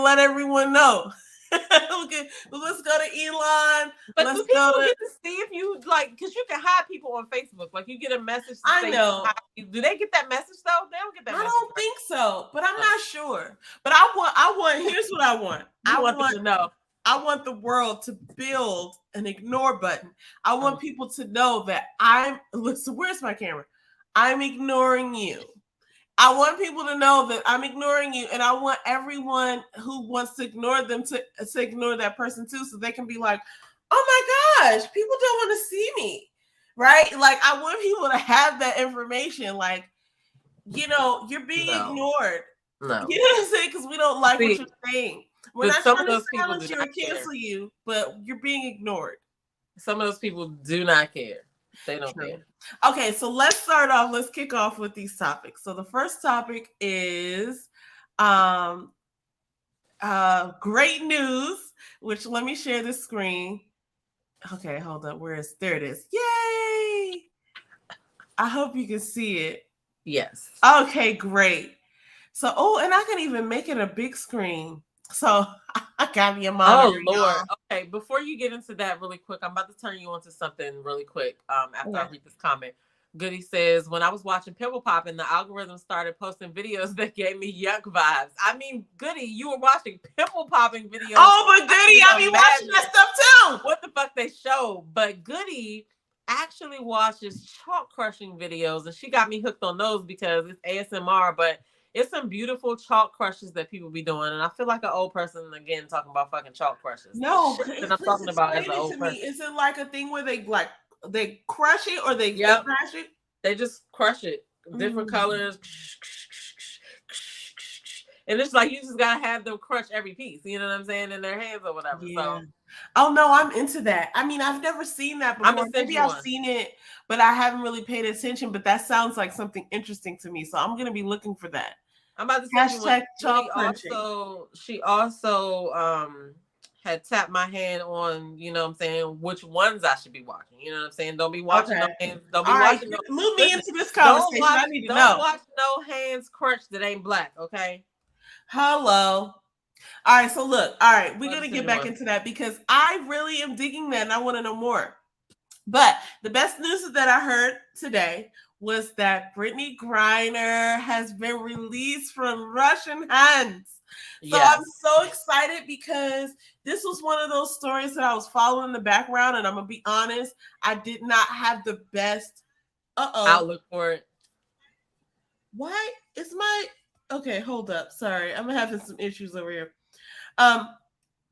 let everyone know. Okay, well, let's go to Elon. But do people get to see if you like? Because you can hide people on Facebook. Like you get a message. I know. Do they get that message though? They don't get that. I don't think so, but I'm not sure. But I want. Here's what I want. I want them to know. I want the world to build an ignore button. I want people to know that listen, where's my camera? I'm ignoring you. I want people to know that I'm ignoring you, and I want everyone who wants to ignore them to ignore that person too, so they can be like, oh my gosh, people don't want to see me, right? Like, I want people to have that information. Like, you're being ignored. No. You know what I'm saying? Because we don't like what you're saying. We're not trying to silence you or cancel you, but you're being ignored. Some of those people do not care. They don't care. Okay, so let's kick off with these topics. So the first topic is great news, which let me share the screen. Okay, hold up. There it is. Yay! I hope you can see it. Yes. Okay, great. So, and I can even make it a big screen. So I got me a monitor. Oh Lord. Okay, before you get into that really quick, I'm about to turn you on to something really quick. After I read this comment. Goody says, when I was watching Pimple Poppin', the algorithm started posting videos that gave me yuck vibes. I mean, Goody, you were watching Pimple Popping videos. Oh, but Goody, I be watching that stuff too. What the fuck they show? But Goody actually watches chalk crushing videos, and she got me hooked on those because it's ASMR, but it's some beautiful chalk crushes that people be doing, and I feel like an old person again talking about fucking chalk crushes. No, and I'm talking about as an old person. Is it like a thing where they crush it or they crush it? They just crush it, different colors, and it's like you just gotta have them crush every piece. You know what I'm saying, in their hands or whatever. Yeah. So. Oh no, I'm into that. I mean, I've never seen that before. Maybe I've seen it, but I haven't really paid attention. But that sounds like something interesting to me, so I'm gonna be looking for that. I'm about to say she also had tapped my hand on, you know what I'm saying, which ones I should be watching. You know what I'm saying? Don't be watching no hands. Don't be watching no. Move me into this conversation. I need to know. Don't watch no hands crushed that ain't black, okay? Hello. All right, so look, we're going to get back into that because I really am digging that and I want to know more. But the best news that I heard today was that Brittany Griner has been released from Russian hands. So I'm so excited because this was one of those stories that I was following in the background, and I'm going to be honest, I did not have the best outlook for it. Why is okay, hold up. Sorry, I'm having some issues over here.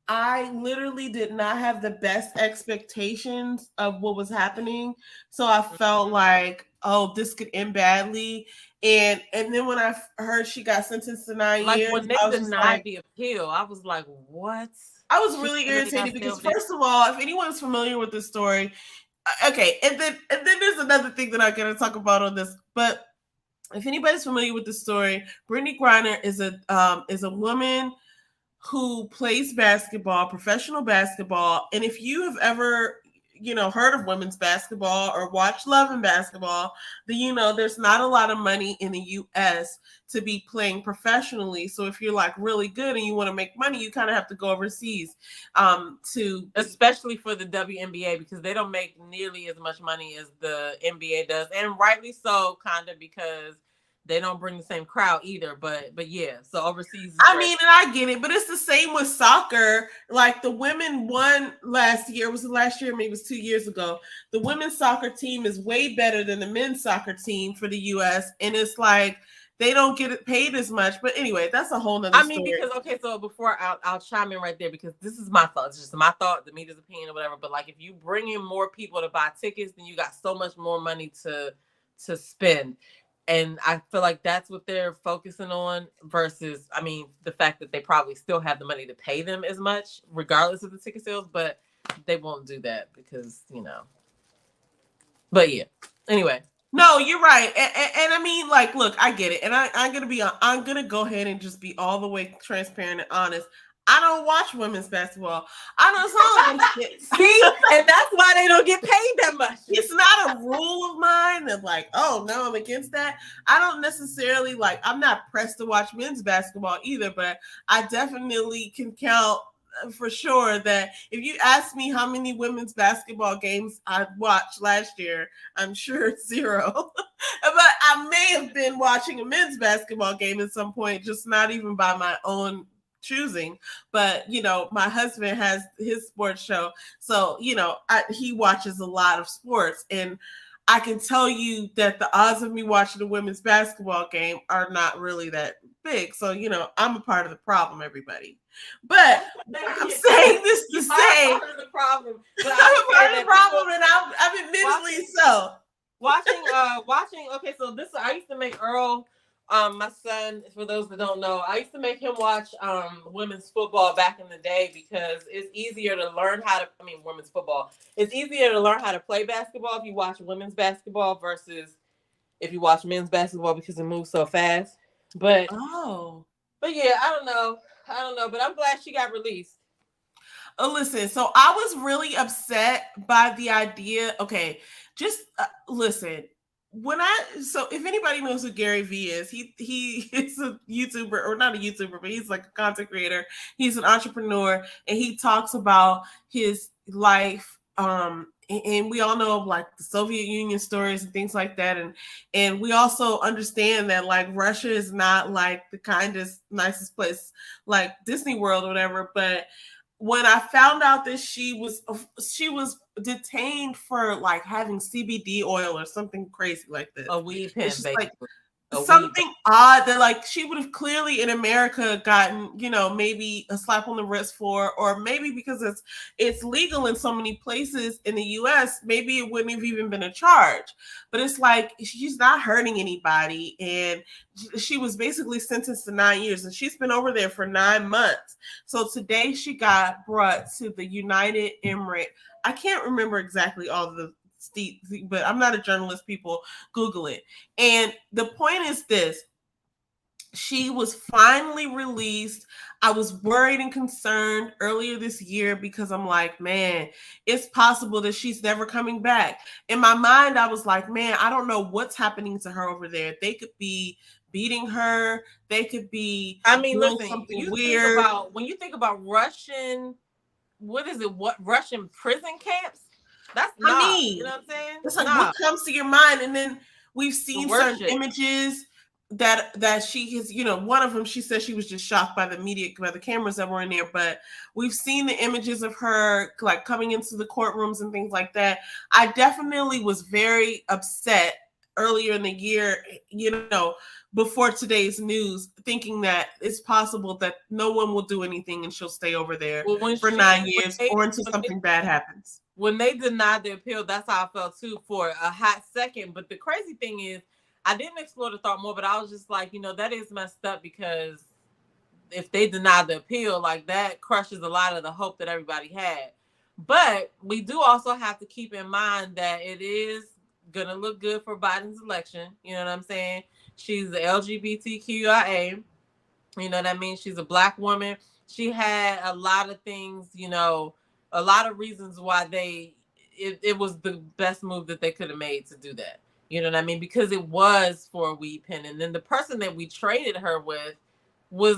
I literally did not have the best expectations of what was happening. So I felt like, oh, this could end badly. And then when I heard she got sentenced to 9 years, when they denied the appeal, I was like, what? I was really irritated because first of all, if anyone's familiar with this story, okay, and then there's another thing that I'm gonna talk about on this, but if anybody's familiar with the story, Brittany Griner is a woman who plays basketball, professional basketball. And if you have ever, heard of women's basketball or watched Love and Basketball, then there's not a lot of money in the US to be playing professionally. So if you're like really good and you want to make money, you kind of have to go overseas especially for the WNBA, because they don't make nearly as much money as the NBA does. And rightly so, kind of, because they don't bring the same crowd either, but yeah. So overseas. I mean, and I get it, but it's the same with soccer. Like the women won last year. Was it last year? Maybe it was 2 years ago. The women's soccer team is way better than the men's soccer team for the U.S. And it's like they don't get paid as much. But anyway, that's a whole nother story. Because so before I'll chime in right there because this is my thought. It's just my thought, the media's opinion or whatever. But like if you bring in more people to buy tickets, then you got so much more money to spend. And I feel like that's what they're focusing on versus, the fact that they probably still have the money to pay them as much, regardless of the ticket sales, but they won't do that because, But yeah, anyway. No, you're right. And I mean, like, look, I get it. And I'm going to go ahead and just be all the way transparent and honest. I don't watch women's basketball. I don't See, and that's why they don't get paid that much. It's not a rule of mine that like, oh no, I'm against that. I don't necessarily I'm not pressed to watch men's basketball either, but I definitely can count for sure that if you ask me how many women's basketball games I watched last year, I'm sure it's 0. But I may have been watching a men's basketball game at some point, just not even by my own choosing. But my husband has his sports show, so he watches a lot of sports, and I can tell you that the odds of me watching a women's basketball game are not really that big. So I'm a part of the problem, everybody. But I'm saying this to say, part of the problem. But I'm a part of the problem, and I'm admittedly so. Watching. Okay, so this I used to make Earl, my son. For those that don't know, I used to make him watch women's football back in the day because it's easier to learn how to. I mean, women's football. It's easier to learn how to play basketball if you watch women's basketball versus if you watch men's basketball because it moves so fast. But yeah, I don't know. But I'm glad she got released. Listen, so I was really upset by the idea. Okay, just listen. So if anybody knows who Gary Vee is, he is a YouTuber, or not a YouTuber, but he's like a content creator. He's an entrepreneur, and he talks about his life. And we all know of like the Soviet Union stories and things like that, and we also understand that like Russia is not like the kindest, nicest place like Disney World or whatever. But when I found out that she was detained for like having CBD oil or something crazy like this, a weed pen, basically. Like something odd that like she would have clearly in America gotten, maybe a slap on the wrist for, or maybe because it's legal in so many places in the US, maybe it wouldn't have even been a charge. But it's like she's not hurting anybody, and she was basically sentenced to 9 years, and she's been over there for 9 months. So today she got brought to the United Emirates. I can't remember exactly all the but I'm not a journalist, people Google it. And the point is this: she was finally released. I was worried and concerned earlier this year because I'm like, man, it's possible that she's never coming back. In my mind, I was like, man, I don't know what's happening to her over there. They could be beating her. They could be doing something weird. When you think about Russian, what Russian prison camps? That's not, you know what I'm saying? It's like what comes to your mind, and then we've seen certain images that she has, one of them, she said she was just shocked by the media, by the cameras that were in there, but we've seen the images of her like coming into the courtrooms and things like that. I definitely was very upset earlier in the year, before today's news, thinking that it's possible that no one will do anything and she'll stay over there for 9 years or until something bad happens. When they denied the appeal, that's how I felt too for a hot second. But the crazy thing is, I didn't explore the thought more, but I was just like, that is messed up, because if they deny the appeal, like that crushes a lot of the hope that everybody had. But we do also have to keep in mind that it is going to look good for Biden's election. You know what I'm saying? She's the LGBTQIA. You know what I mean? She's a Black woman. She had a lot of things, a lot of reasons why it was the best move that they could have made to do that. You know what I mean? Because it was for a weed pen. And then the person that we traded her with was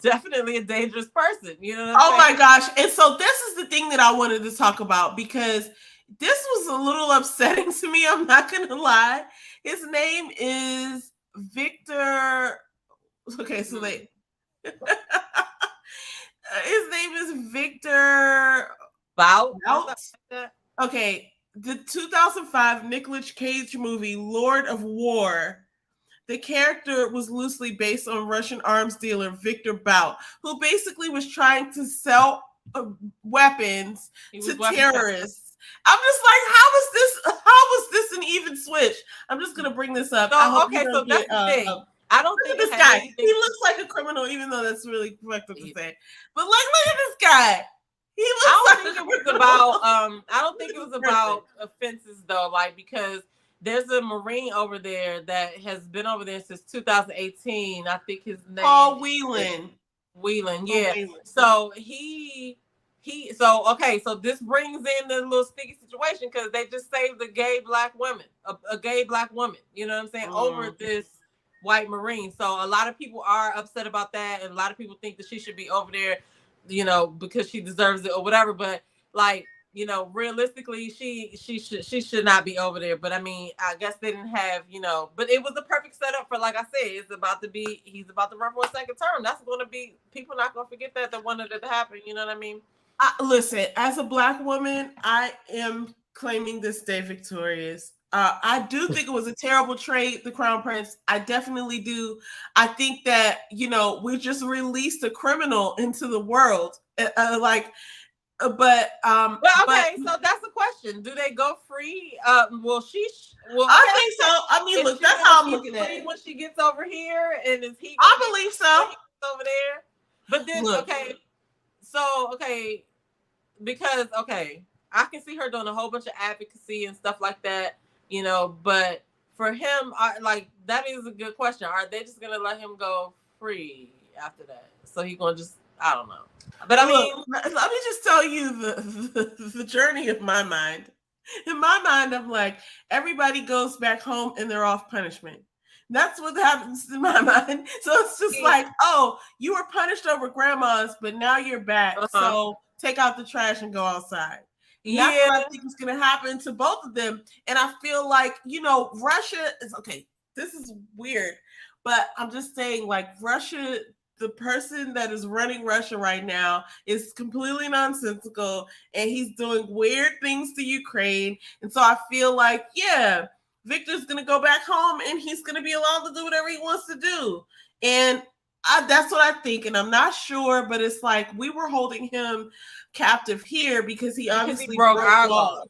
definitely a dangerous person. You know what I'm saying? My gosh. And so this is the thing that I wanted to talk about, because this was a little upsetting to me. I'm not going to lie. His name is Victor. Okay, so his name is Victor Bout. Okay, the 2005 Nicolas Cage movie Lord of War. The character was loosely based on Russian arms dealer Victor Bout, who basically was trying to sell weapons to terrorists. I'm just like, how was this an even switch? I'm just gonna bring this up. So that's the thing. I don't think this guy. He looks like a criminal, even though that's really correct to say. But like, look at this guy. He looks I don't think it was about offenses though, like, because there's a Marine over there that has been over there since 2018. I think his name Whelan. Whelan, yeah. Whelan. So so this brings in the little sticky situation, because they just saved a gay Black woman, a gay Black woman, you know what I'm saying, over this white Marine. So a lot of people are upset about that, and a lot of people think that she should be over there, because she deserves it or whatever. But like, you know, realistically, she should not be over there. But I mean, I guess they didn't have, you know, but it was the perfect setup for, like I said, he's about to run for a second term. That's going to be, people not going to forget that, they wanted it to happen. You know what I mean? Listen, as a Black woman, I am claiming this day victorious. I do think it was a terrible trade, the Crown Prince. I definitely do. I think that, we just released a criminal into the world. But Well, but okay, so that's the question. Do they go free? Well, I think so. I mean, look, that's how I'm looking at it. When she gets over here, and is he? I believe so. Over there, but then look. Okay, because I can see her doing a whole bunch of advocacy and stuff like that, But for him, that is a good question. Are they just gonna let him go free after that? So he's gonna just, I don't know. But I mean, let me just tell you the journey of my mind. In my mind, I'm like, everybody goes back home and they're off punishment. That's what happens in my mind. So it's just like, oh, you were punished over grandma's, but now you're back. So take out the trash and go outside. That's what I think is going to happen to both of them. And I feel like, Russia is, okay, this is weird, but I'm just saying, like, Russia, the person that is running Russia right now is completely nonsensical, and he's doing weird things to Ukraine. And so I feel like, yeah, Victor's going to go back home and he's going to be allowed to do whatever he wants to do. And that's what I think. And I'm not sure, but it's like we were holding him captive here because he obviously broke our laws.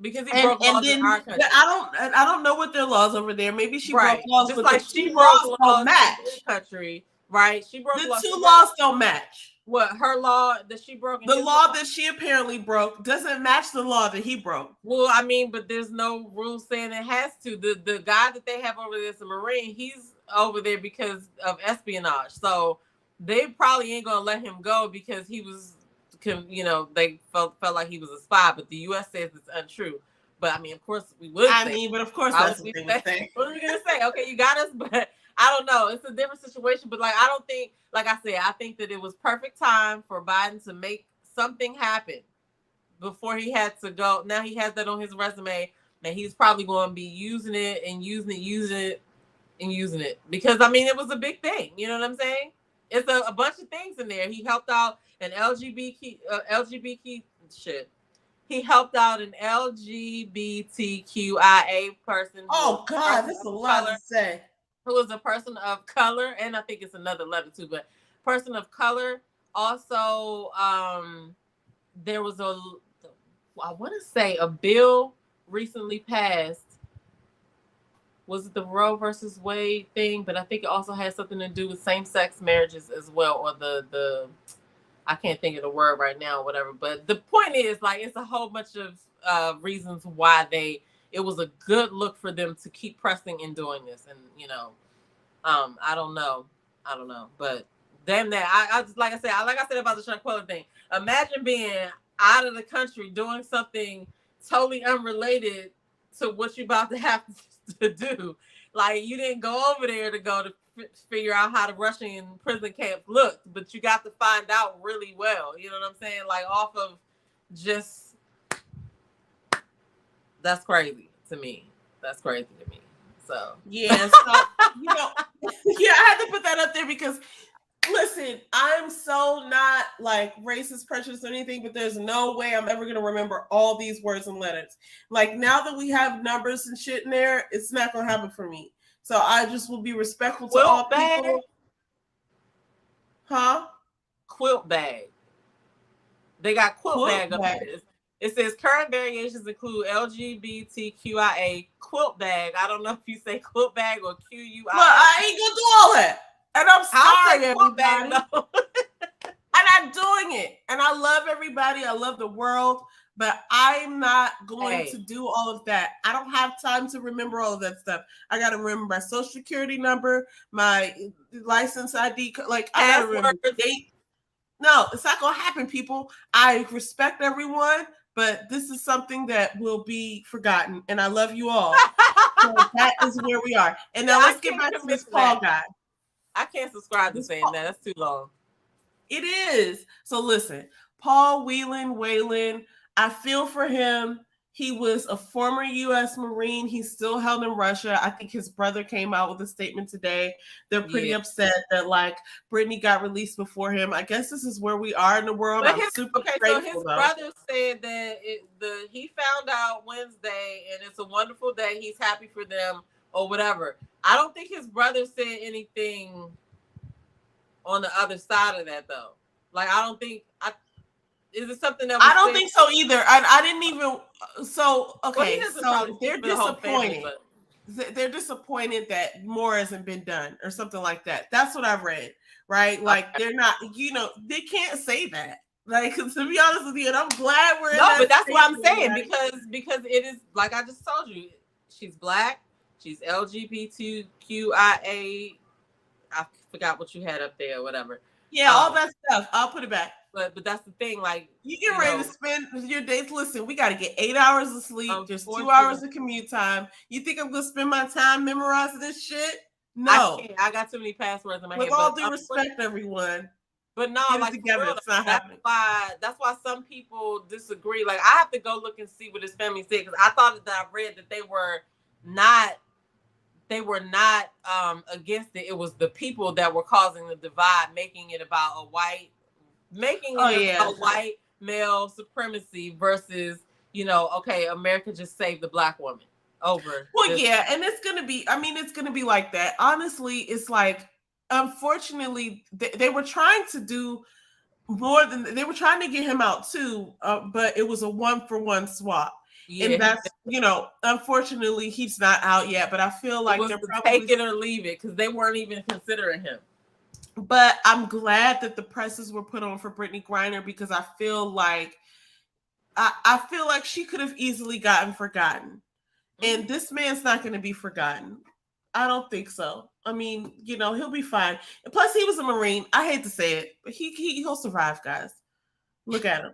Because he broke laws in our country. I don't know what their laws over there. Maybe she broke laws, just like she broke laws in this country, right? She broke the two laws don't match. What, her law that she broke? The law that she apparently broke doesn't match the law that he broke. Well, I mean, but there's no rule saying it has to. The guy that they have over there is a Marine. He's over there because of espionage. So they probably ain't gonna let him go because he was, they felt like he was a spy. But the U.S. says it's untrue. But I mean, of course we would. But of course that's what they would say. What are we gonna say? Okay, you got us, but I don't know. It's a different situation. But I don't think, like I said, I think that it was perfect time for Biden to make something happen before he had to go. Now he has that on his resume, and he's probably going to be using it because I mean it was a big thing. You know what I'm saying? It's a bunch of things in there. He helped out an LGBT shit. He helped out an LGBTQIA person. Oh God, that's a lot to say. Who is a person of color, and I think it's another letter too, but person of color. Also, there was I want to say a bill recently passed. Was it the Roe versus Wade thing? But I think it also has something to do with same-sex marriages as well, or the I can't think of the word right now, or whatever. But the point is, it's a whole bunch of reasons why it was a good look for them to keep pressing and doing this. And, I don't know, but damn that. I just, like I said about the Shanquella thing, imagine being out of the country doing something totally unrelated to what you're about to have to do. Like, you didn't go over there to figure out how the Russian prison camp looked, but you got to find out really well. You know what I'm saying? Like, off of just, that's crazy to me. So yeah, I had to put that up there because, listen, I'm so not like racist, prejudiced, or anything, but there's no way I'm ever gonna remember all these words and letters. Like, now that we have numbers and shit in there, it's not gonna happen for me. So I just will be respectful to all people. Huh? Quilt bag. They got quilt bag up there. It says current variations include LGBTQIA quilt bag. I don't know if you say quilt bag or QUI. Well, I ain't gonna do all that. And I'm sorry, everybody. I'm not doing it. And I love everybody. I love the world. But I'm not going to do all of that. I don't have time to remember all of that stuff. I got to remember my social security number, my license ID. Like, I got to remember the date. No, it's not going to happen, people. I respect everyone, but this is something that will be forgotten. And I love you all. So that is where we are. And now let's get back to this Paul guy. I can't subscribe to saying that. That's too long. It is. So listen, Paul Whelan, I feel for him. He was a former U.S. Marine. He's still held in Russia. I think his brother came out with a statement today. They're pretty upset that like Brittany got released before him. I guess this is where we are in the world. But I'm super grateful. So his brother said that he found out Wednesday, and it's a wonderful day. He's happy for them or whatever. I don't think his brother said anything on the other side of that though. Like I don't think is it something that I don't think so either. I didn't even. So okay, so they're disappointed. Family, they're disappointed that more hasn't been done or something like that. That's what I've read. Right? Like they're not. They can't say that. Like to be honest with you, and I'm glad we're. No, but that's what I'm saying because it is like I just told you. She's black. She's LGBTQIA. I forgot what you had up there or whatever. Yeah, all that stuff. I'll put it back. But that's the thing, like you get ready to spend your days. Listen, we got to get 8 hours of sleep. Just 2 hours of commute time. You think I'm gonna spend my time memorizing this shit? No, I got too many passwords in my head. With all due respect, everyone. But no, like together, it's not happening. That's why some people disagree. Like I have to go look and see what his family said because I thought that I read that they were not against it. It was the people that were causing the divide, making it about a white male supremacy versus, okay, America just saved the black woman over. Well, yeah, and it's gonna be like that. Honestly, it's like, unfortunately, they were trying to do more than they were trying to get him out too, but it was a 1-for-1 swap. Yeah. And that's, unfortunately, he's not out yet. But I feel like they're probably take it or leave it because they weren't even considering him. But I'm glad that the presses were put on for Brittany Griner because I feel like she could have easily gotten forgotten, and this man's not going to be forgotten. I don't think so. I mean, he'll be fine. And plus, he was a Marine. I hate to say it, but he'll survive, guys. Look at him.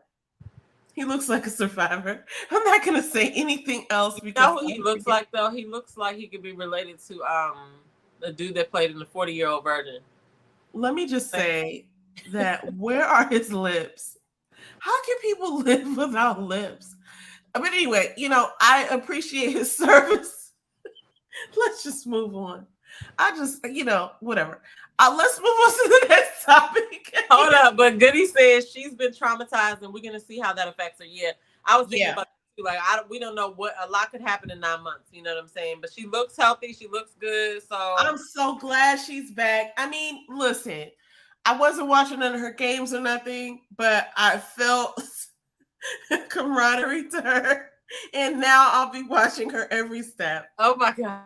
He looks like a survivor. I'm not going to say anything else because he looks like though. He looks like he could be related to the dude that played in the 40-Year-Old Virgin. Let me just say that where are his lips? How can people live without lips? But anyway, I appreciate his service. Let's just move on. Whatever. Let's move on to the next topic. Hold up, but Goody says she's been traumatized, and we're gonna see how that affects her. Yeah, I was thinking about we don't know what a lot could happen in 9 months. You know what I'm saying? But she looks healthy. She looks good. So I'm so glad she's back. I mean, listen, I wasn't watching none of her games or nothing, but I felt camaraderie to her, and now I'll be watching her every step. Oh my God.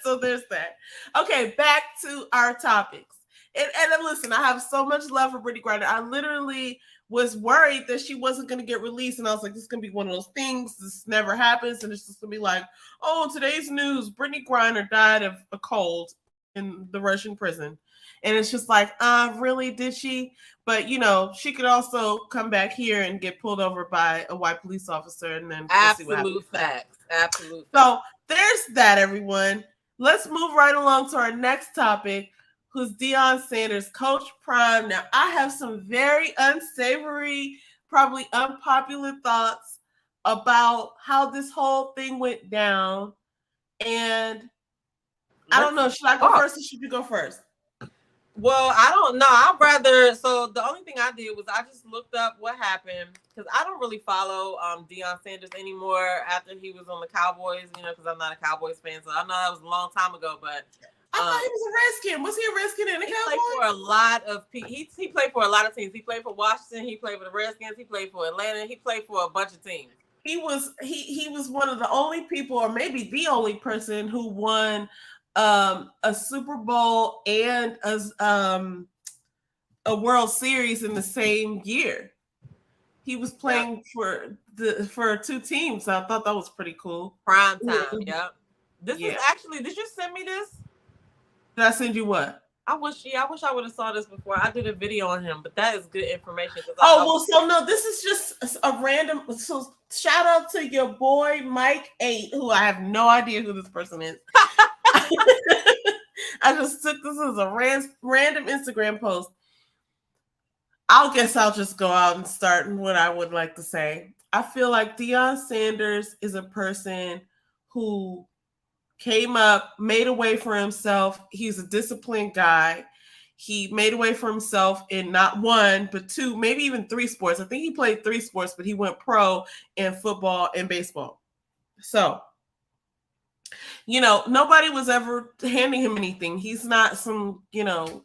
So there's that. Okay, back to our topics. And listen, I have so much love for Brittany Griner. I literally was worried that she wasn't going to get released. And I was like, this is going to be one of those things. This never happens. And it's just going to be like, oh, today's news, Brittany Griner died of a cold in the Russian prison. And it's just like, really, did she? But, she could also come back here and get pulled over by a white police officer. And then absolute facts. Absolute facts. So there's that, everyone. Let's move right along to our next topic, who's Deion Sanders, Coach Prime. Now, I have some very unsavory, probably unpopular thoughts about how this whole thing went down. And I don't know, should I go first or should you go first? Well, I don't know. So the only thing I did was I just looked up what happened because I don't really follow Deion Sanders anymore after he was on the Cowboys, because I'm not a Cowboys fan. So I know that was a long time ago, but I thought he was a Redskin. Was he a Redskin in the Cowboys? He played for a lot of he played for a lot of teams. He played for Washington. He played for the Redskins. He played for Atlanta. He played for a bunch of teams. He was one of the only people, or maybe the only person, who won a Super Bowl and a World Series in the same year. He was playing for two teams. So I thought that was pretty cool. Prime time, yep. This is actually. Did you send me this? Did I send you what? I wish I would have saw this before. I did a video on him, but that is good information. This is just a random. So shout out to your boy Mike 8, who I have no idea who this person is. I just took this as a random Instagram post. I'll just go out and start what I would like to say. I feel like Deion Sanders is a person who came up, made a way for himself. He's a disciplined guy. He made a way for himself in not one, but two, maybe even three sports. I think he played three sports, but he went pro in football and baseball. So, nobody was ever handing him anything. He's not some,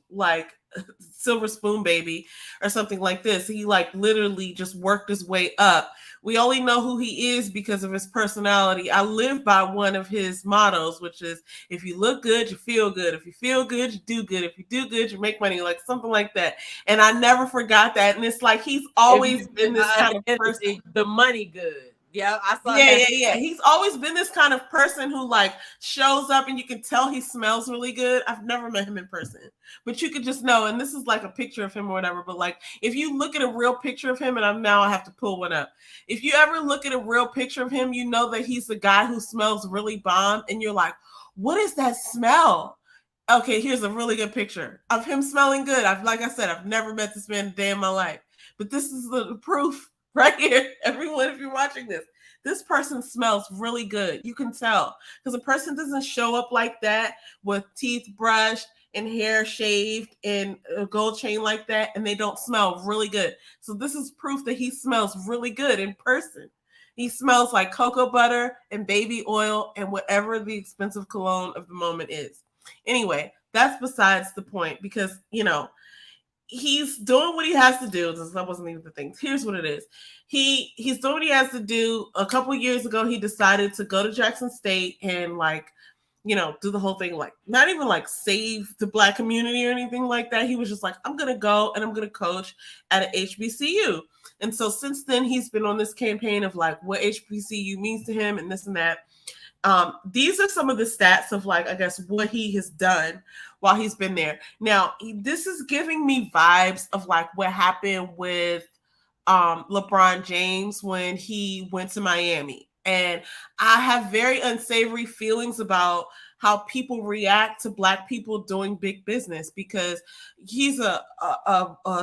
like silver spoon baby or something like this. He like literally just worked his way up. We only know who he is because of his personality. I live by one of his mottos, which is if you look good, you feel good. If you feel good, you do good. If you do good, you make money, like something like that. And I never forgot that. And it's like he's always been this kind of person. The money good. Yeah, I saw Yeah, that. yeah. He's always been this kind of person who like shows up and you can tell he smells really good. I've never met him in person, but you could just know. And this is like a picture of him or whatever. But like, if you look at a real picture of him, and I have to pull one up. If you ever look at a real picture of him, you know that he's the guy who smells really bomb, and you're like, what is that smell? Okay, here's a really good picture of him smelling good. Like I said, I've never met this man a day in my life, but this is the proof right here. Everyone, if you're watching this person smells really good. You can tell because a person doesn't show up like that with teeth brushed and hair shaved and a gold chain like that, and they don't smell really good. So this is proof that he smells really good in person. He smells like cocoa butter and baby oil and whatever the expensive cologne of the moment is. Anyway, that's besides the point because, he's doing what he has to do. That wasn't even the thing. Here's what it is. He's doing what he has to do. A couple of years ago, he decided to go to Jackson State and do the whole thing, like not even like save the Black community or anything like that. He was just like, I'm gonna go and I'm gonna coach at an HBCU. And so since then, he's been on this campaign of like what HBCU means to him and this and that. These are some of the stats of like, I guess, what he has done while he's been there. Now, this is giving me vibes of like what happened with LeBron James when he went to Miami. And I have very unsavory feelings about how people react to Black people doing big business because he's a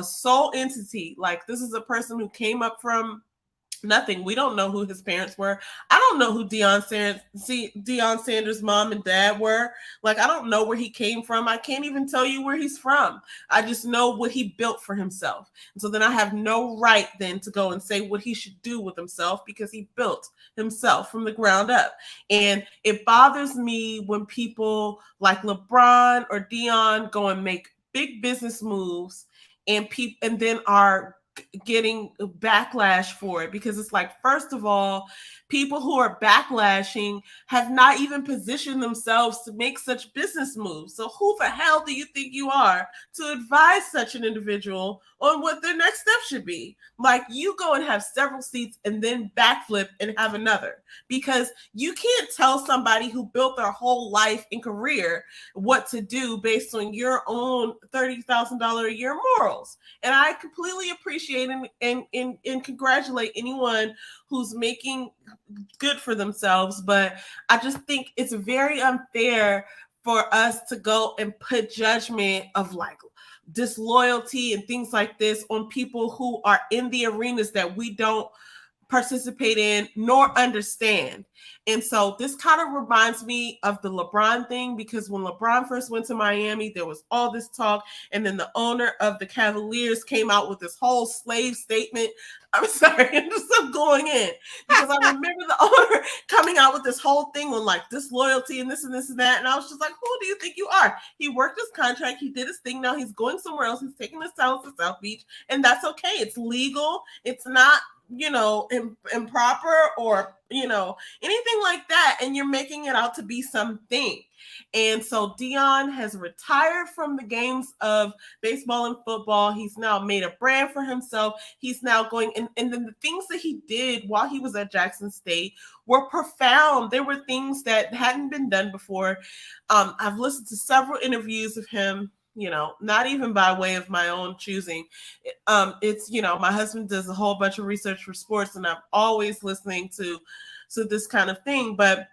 sole entity. Like this is a person who came up from nothing. We don't know who his parents were. I don't know who Deion Sanders' mom and dad were. Like, I don't know where he came from. I can't even tell you where he's from. I just know what he built for himself. And so then I have no right then to go and say what he should do with himself because he built himself from the ground up. And it bothers me when people like LeBron or Deion go and make big business moves and then are getting backlash for it because it's like, first of all, people who are backlashing have not even positioned themselves to make such business moves. So who the hell do you think you are to advise such an individual on what their next step should be? Like, you go and have several seats and then backflip and have another, because you can't tell somebody who built their whole life and career what to do based on your own $30,000 a year morals. And I completely appreciate and congratulate anyone who's making good for themselves. But I just think it's very unfair for us to go and put judgment of like disloyalty and things like this on people who are in the arenas that we don't participate in nor understand. And so this kind of reminds me of the LeBron thing, because when LeBron first went to Miami, there was all this talk, and then the owner of the Cavaliers came out with this whole slave statement. I'm sorry, I'm just going in because I remember the owner coming out with this whole thing on like disloyalty and this and this and that, and I was just like, who do you think you are? He worked his contract, he did his thing, now he's going somewhere else, he's taking his talents to South Beach, and that's okay. It's legal, it's not improper or anything like that, and you're making it out to be something. And so Deion has retired from the games of baseball and football. He's now made a brand for himself. He's now going and then the things that he did while he was at Jackson State were profound. There were things that hadn't been done before. I've listened to several interviews of him, not even by way of my own choosing. It's, my husband does a whole bunch of research for sports, and I'm always listening to this kind of thing. But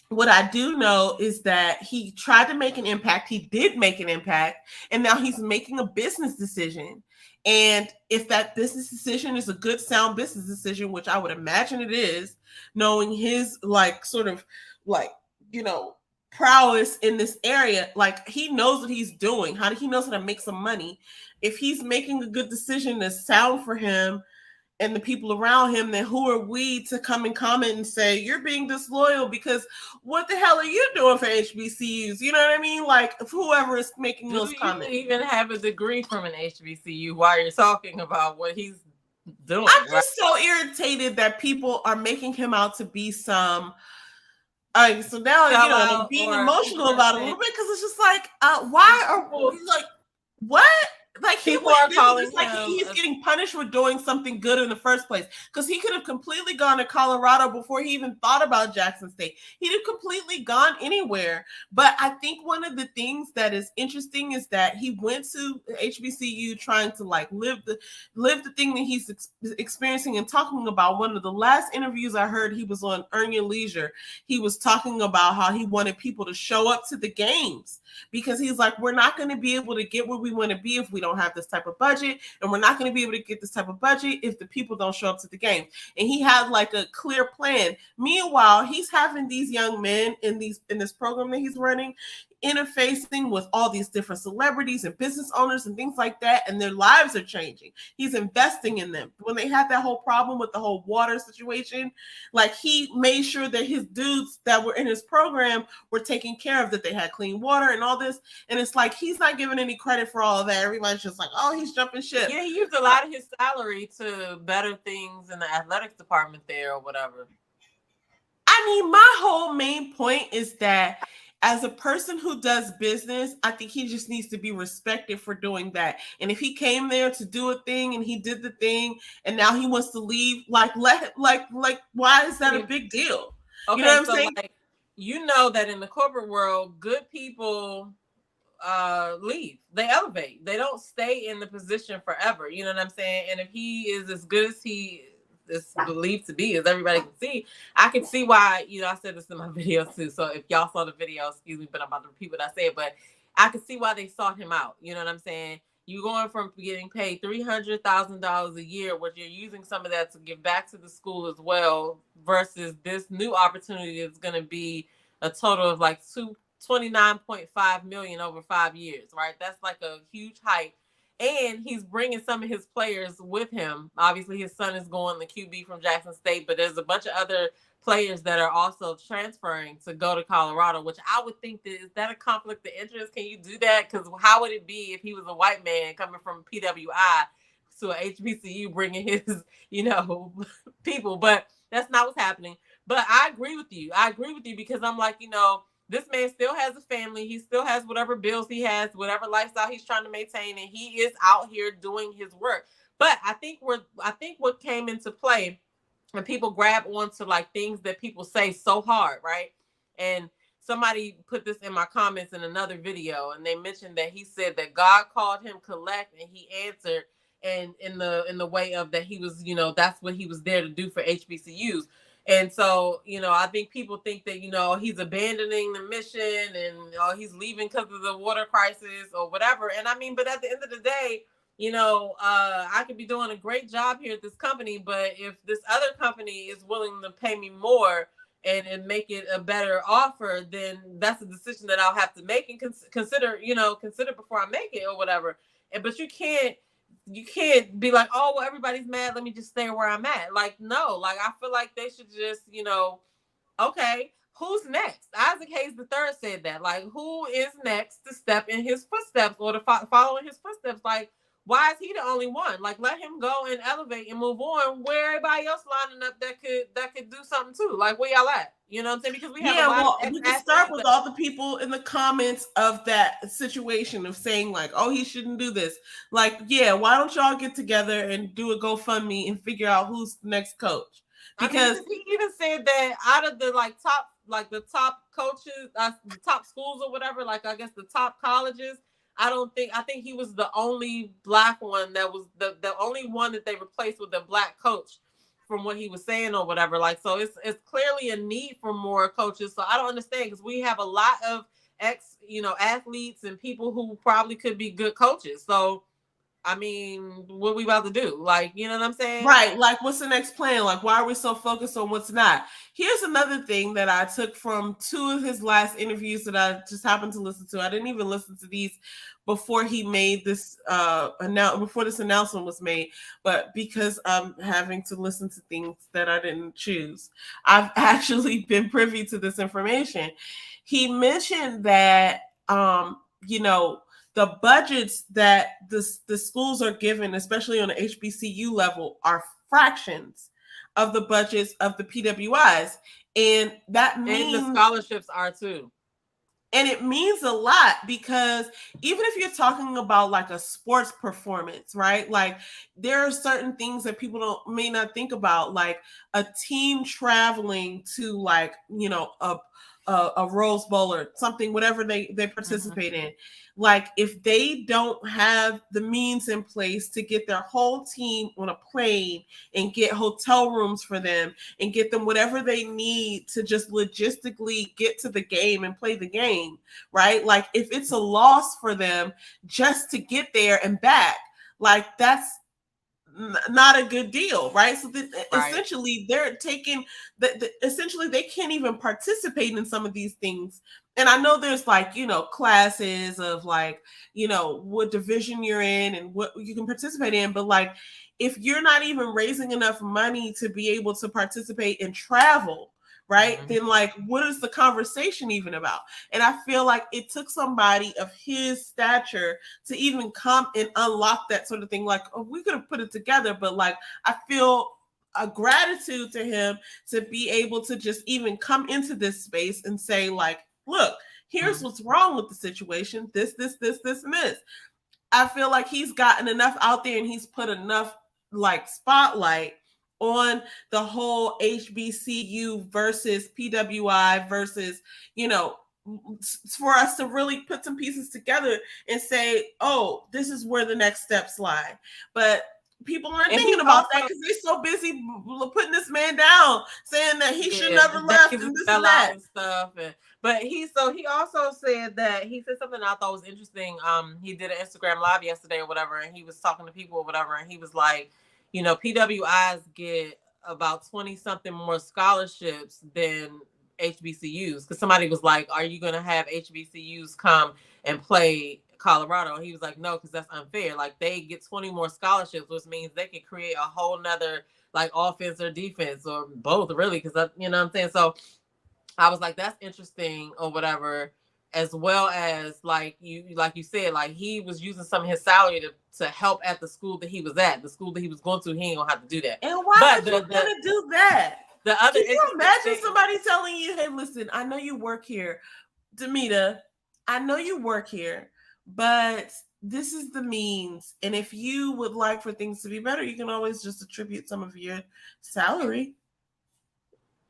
what I do know is that he tried to make an impact. He did make an impact, and now he's making a business decision. And if that business decision is a good, sound business decision, which I would imagine it is, knowing his like sort of like, you know, prowess in this area, like he knows what he's doing. He knows how to make some money. If he's making a good decision that's sound for him and the people around him, then who are we to come and comment and say you're being disloyal because what the hell are you doing for HBCUs? You know what I mean? Like whoever is making those comments. Do you even have a degree from an HBCU while you're talking about what he's doing? I'm just so irritated that people are making him out to be some. So now you know I'm being emotional about it a little bit because it's just like, why are like what? Like people are calling like he's getting punished for doing something good in the first place, because he could have completely gone to Colorado before he even thought about Jackson State. He'd have completely gone anywhere. But I think one of the things that is interesting is that he went to HBCU trying to like live the thing that he's experiencing and talking about. One of the last interviews I heard, he was on Earn Your Leisure. He was talking about how he wanted people to show up to the games, because he's like, we're not going to be able to get where we want to be if we don't have this type of budget, and we're not going to be able to get this type of budget if the people don't show up to the game. And he had like a clear plan. Meanwhile, he's having these young men in this program that he's running interfacing with all these different celebrities and business owners and things like that, and their lives are changing. He's investing in them. When they had that whole problem with the whole water situation, like he made sure that his dudes that were in his program were taken care of, that they had clean water and all this. And it's like he's not giving any credit for all of that. Everybody's just like, oh, he's jumping ship. Yeah, he used a lot of his salary to better things in the athletics department there or whatever. I mean, my whole main point is that as a person who does business, I think he just needs to be respected for doing that. And if he came there to do a thing and he did the thing and now he wants to leave, like why is that a big deal? Okay, you know what I'm saying? Like, you know that in the corporate world, good people leave. They elevate. They don't stay in the position forever. You know what I'm saying? And if he is as good as he is believed to be, as everybody can see, I can see why, you know, I said this in my video too. So if y'all saw the video, excuse me, but I'm about to repeat what I said, but I can see why they sought him out. You know what I'm saying? You going from getting paid $300,000 a year, which you're using some of that to give back to the school as well, versus this new opportunity that's going to be a total of like $29.5 million over 5 years, right? That's like a huge hike. And he's bringing some of his players with him. Obviously, his son is going the QB from Jackson State, but there's a bunch of other players that are also transferring to go to Colorado, which I would think is that a conflict of interest? Can you do that? Because how would it be if he was a white man coming from PWI to a HBCU bringing his, you know, people? But that's not what's happening. But I agree with you. I agree with you because I'm like, you know, this man still has a family. He still has whatever bills he has, whatever lifestyle he's trying to maintain, and he is out here doing his work. But I think what came into play when people grab onto like things that people say so hard, right? And somebody put this in my comments in another video, and they mentioned that he said that God called him collect, and he answered, and in the way of that he was, you know, that's what he was there to do for HBCUs. And so, you know, I think people think that, you know, he's abandoning the mission and he's leaving because of the water crisis or whatever. And I mean, but at the end of the day, you know, I could be doing a great job here at this company, but if this other company is willing to pay me more and make it a better offer, then that's a decision that I'll have to make and consider before I make it or whatever. But you can't be like, oh, well, everybody's mad, let me just stay where I'm at. Like, no, like, I feel like they should just, you know, okay, who's next? Isaac Hayes III said that. Like, who is next to step in his footsteps or to follow in his footsteps? Like, why is he the only one? Like, let him go and elevate and move on where everybody else lining up that could do something too. Like, where y'all at? You know what I'm saying? Because we have we can start with all the people in the comments of that situation of saying like, oh, he shouldn't do this. Like, yeah, why don't y'all get together and do a GoFundMe and figure out who's the next coach? Because he even said that out of the the top coaches, the top schools or whatever, like I guess the top colleges, I think he was the only black one that was the only one that they replaced with a black coach. from what he was saying or whatever. Like, so it's clearly a need for more coaches. So I don't understand, because we have a lot of athletes and people who probably could be good coaches. So I mean, what we about to do? Like, you know what I'm saying? Right. Like, what's the next plan? Like, why are we so focused on what's not? Here's another thing that I took from 2 of his last interviews that I just happened to listen to. I didn't even listen to these before he made this before this announcement was made, but because I'm having to listen to things that I didn't choose, I've actually been privy to this information. He mentioned that the budgets that the schools are given, especially on the HBCU level, are fractions of the budgets of the PWIs. And that means, and the scholarships are too. And it means a lot, because even if you're talking about like a sports performance, right? Like, there are certain things that people may not think about, like a team traveling to, like, a Rose Bowl or something, whatever they participate in. Like, if they don't have the means in place to get their whole team on a plane and get hotel rooms for them and get them whatever they need to just logistically get to the game and play the game, right? Like, if it's a loss for them just to get there and back, like, that's not a good deal, right? So essentially they're taking essentially they can't even participate in some of these things. And I know there's like, classes of like, what division you're in and what you can participate in, but like, if you're not even raising enough money to be able to participate and travel, right? Then like, what is the conversation even about? And I feel like it took somebody of his stature to even come and unlock that sort of thing. Like, we could have put it together, but like, I feel a gratitude to him to be able to just even come into this space and say like, look, here's what's wrong with the situation. This, and this. I feel like he's gotten enough out there and he's put enough like spotlight on the whole HBCU versus PWI versus, for us to really put some pieces together and say, oh, this is where the next steps lie. But people aren't thinking about that because they're so busy putting this man down, saying that he should never left and this and that and stuff. But he also said that he said something I thought was interesting. He did an Instagram live yesterday or whatever, and he was talking to people or whatever, and he was like, PWIs get about 20 something more scholarships than HBCUs, because somebody was like, are you going to have HBCUs come and play Colorado? And he was like, no, because that's unfair. Like, they get 20 more scholarships, which means they can create a whole nother like offense or defense or both, really, because you know what I'm saying. So I was like, that's interesting or whatever, as well as like you said, like he was using some of his salary to help at the school that he was at. The school that he was going to, he ain't gonna have to do that. And why would you want to do that? The other, can you imagine somebody telling you, hey, listen, I know you work here, Demita, I know you work here, but this is the means. And if you would like for things to be better, you can always just attribute some of your salary.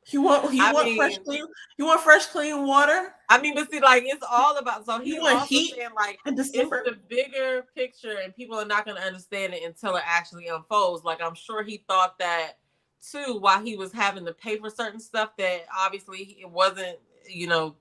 You want fresh, clean water? I mean, but see, like, it's all about, so he want heat saying, like, it's the bigger picture and people are not going to understand it until it actually unfolds. Like, I'm sure he thought that too while he was having to pay for certain stuff that obviously it wasn't,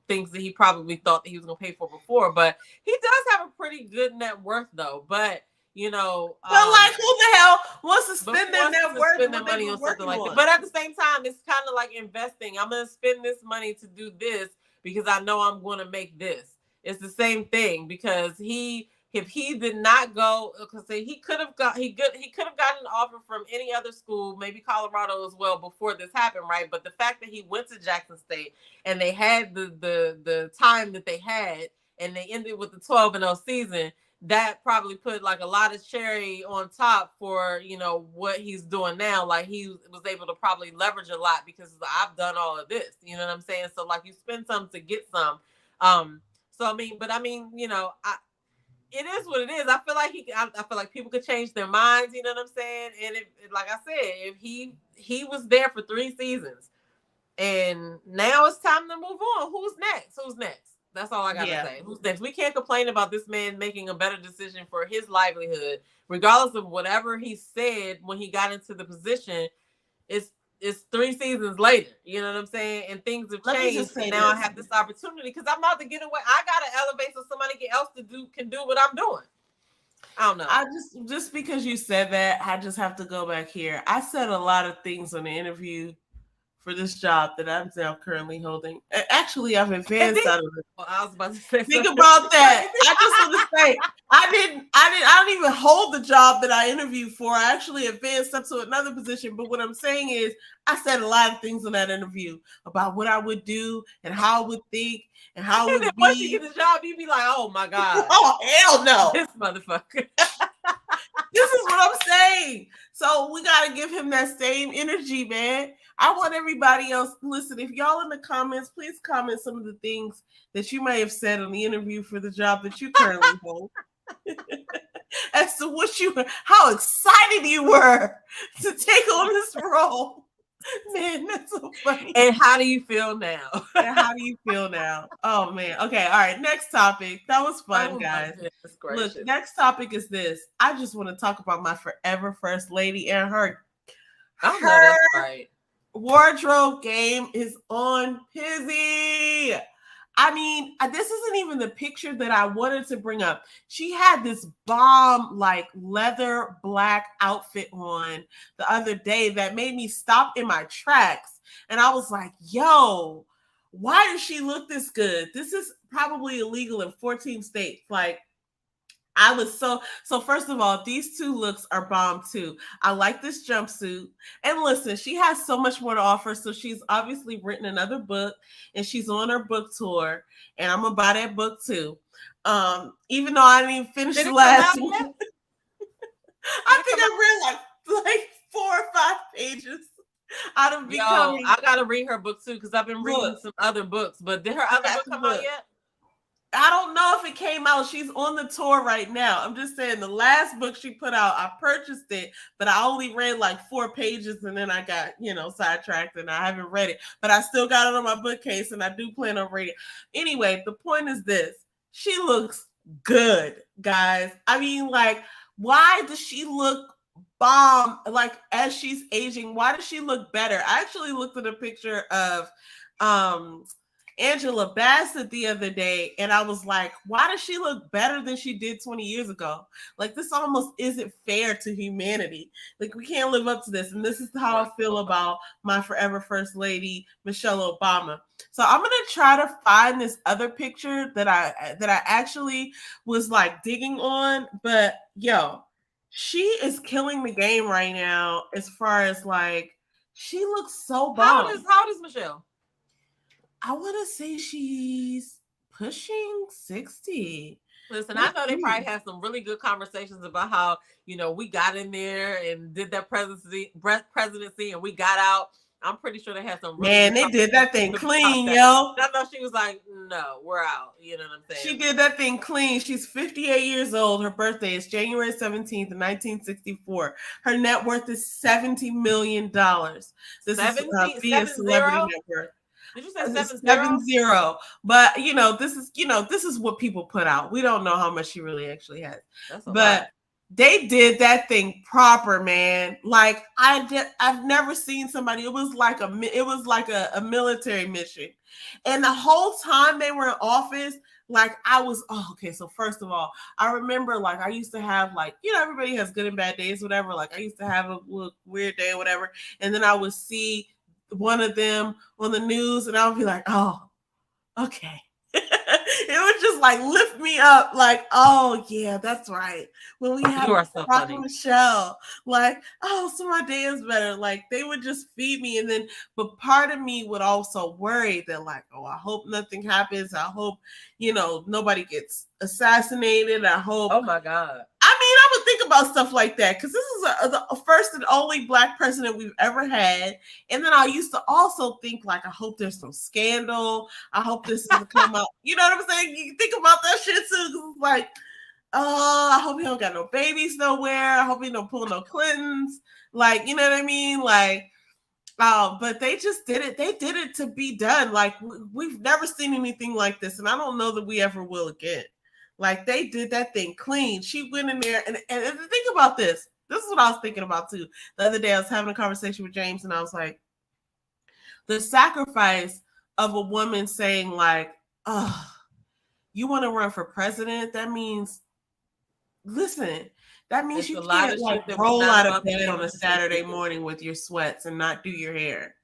things that he probably thought that he was going to pay for before. But he does have a pretty good net worth though. But but like, who the hell wants to spend their net worth spend their money on something like that? But at the same time, it's kind of like investing. I'm going to spend this money to do this because I know I'm going to make this. It's the same thing, because if he did not go, because he could have gotten an offer from any other school, maybe Colorado as well, before this happened, right? But the fact that he went to Jackson State and they had the time that they had, and they ended with the 12-0 season, that probably put like a lot of cherry on top for, what he's doing now. Like, he was able to probably leverage a lot because I've done all of this, you know what I'm saying? So like, you spend some to get some. So I mean, it is what it is. I feel like people could change their minds, you know what I'm saying? And like I said, if he was there for 3 seasons and now it's time to move on. Who's next? That's all I gotta say. Who's next? We can't complain about this man making a better decision for his livelihood, regardless of whatever he said when he got into the position. it's 3 seasons later. You know what I'm saying? And things have Let me changed. just say And now I this. have this opportunity because I'm about to get away. I gotta elevate so somebody else can do what I'm doing. I don't know. I just because you said that, I just have to go back here. I said a lot of things on the interview for this job that I'm now currently holding. Actually, I've advanced out of it. Well, I was about to say Think about that. I just want to say I don't even hold the job that I interviewed for. I actually advanced up to another position. But what I'm saying is I said a lot of things in that interview about what I would do and how I would think and how it would be. Once you get the job, you'd be like, oh my God. Oh, hell no. This motherfucker. This is what I'm saying. So we got to give him that same energy, man. I want everybody else, listen, if y'all in the comments, please comment some of the things that you may have said on the interview for the job that you currently hold. As to how excited you were to take on this role. Man, that's so funny. And how do you feel now? And how do you feel now? Oh, man. Okay, all right. Next topic. That was fun, guys. Look, next topic is this. I just want to talk about my forever first lady and her. I know that's right. Wardrobe game is on Pizzy. I mean, this isn't even the picture that I wanted to bring up. She had this bomb, like leather black outfit on the other day that made me stop in my tracks. And I was like, yo, why does she look this good? This is probably illegal in 14 states. Like, I was so first of all, these two looks are bomb too. I like this jumpsuit. And listen, she has so much more to offer. So she's obviously written another book and she's on her book tour. And I'm gonna buy that book too. Even though I didn't even finish the last one. I think I read like 4 or 5 pages out of Becoming. I gotta read her book too, because I've been reading some other books. But did her other book come out yet? I don't know if it came out. She's on the tour right now. I'm just saying the last book she put out, I purchased it, but I only read like 4 pages and then I got, sidetracked and I haven't read it. But I still got it on my bookcase and I do plan on reading it. Anyway, the point is this. She looks good, guys. I mean, like, why does she look bomb? Like, as she's aging, why does she look better? I actually looked at a picture of Angela Bassett the other day, and I was like, why does she look better than she did 20 years ago? Like, this almost isn't fair to humanity. Like, we can't live up to this. And this is how I feel about my forever first lady, Michelle Obama. So I'm going to try to find this other picture that I actually was like digging on. But yo, she is killing the game right now as far as like, she looks so bomb. How old is Michelle? I want to say she's pushing 60. Listen, I know they probably had some really good conversations about how, we got in there and did that presidency and we got out. I'm pretty sure they had some really they did that thing clean, yo. I know she was like, no, we're out. You know what I'm saying? She did that thing clean. She's 58 years old. Her birthday is January 17th, 1964. Her net worth is $70 million. This is via Celebrity Network. Did you say 7-0? But this is what people put out. We don't know how much she really actually has. But they did that thing proper, man. Like I've never seen somebody. It was like a military mission, and the whole time they were in office, like I was. Oh, okay. So first of all, I remember like I used to have like everybody has good and bad days, whatever. Like I used to have a weird day, whatever, and then I would see one of them on the news and I would be like, oh, okay. It would just like lift me up like, oh yeah, that's right. When we have Michelle, like, oh, so my day is better. Like they would just feed me. And but part of me would also worry that like, oh, I hope nothing happens. I hope, nobody gets assassinated. I hope. Oh my God. I mean, I would think about stuff like that because this is the first and only Black president we've ever had. And then I used to also think like, I hope there's some scandal. I hope this doesn't come out. You know what I'm saying? You think about that shit too. It's like, oh, I hope he don't got no babies nowhere. I hope he don't pull no Clintons. Like, you know what I mean? Like, but they just did it. They did it to be done. Like we've never seen anything like this. And I don't know that we ever will again. Like they did that thing clean. She went in there and think about this. this is what I was thinking about too. The other day I was having a conversation with James and I was like, the sacrifice of a woman saying like, oh, you want to run for president? That means, listen, that means It's you a lot can't of like shit that was roll not out of about bed being on able a to say Saturday shit. morning with your sweats and not do your hair.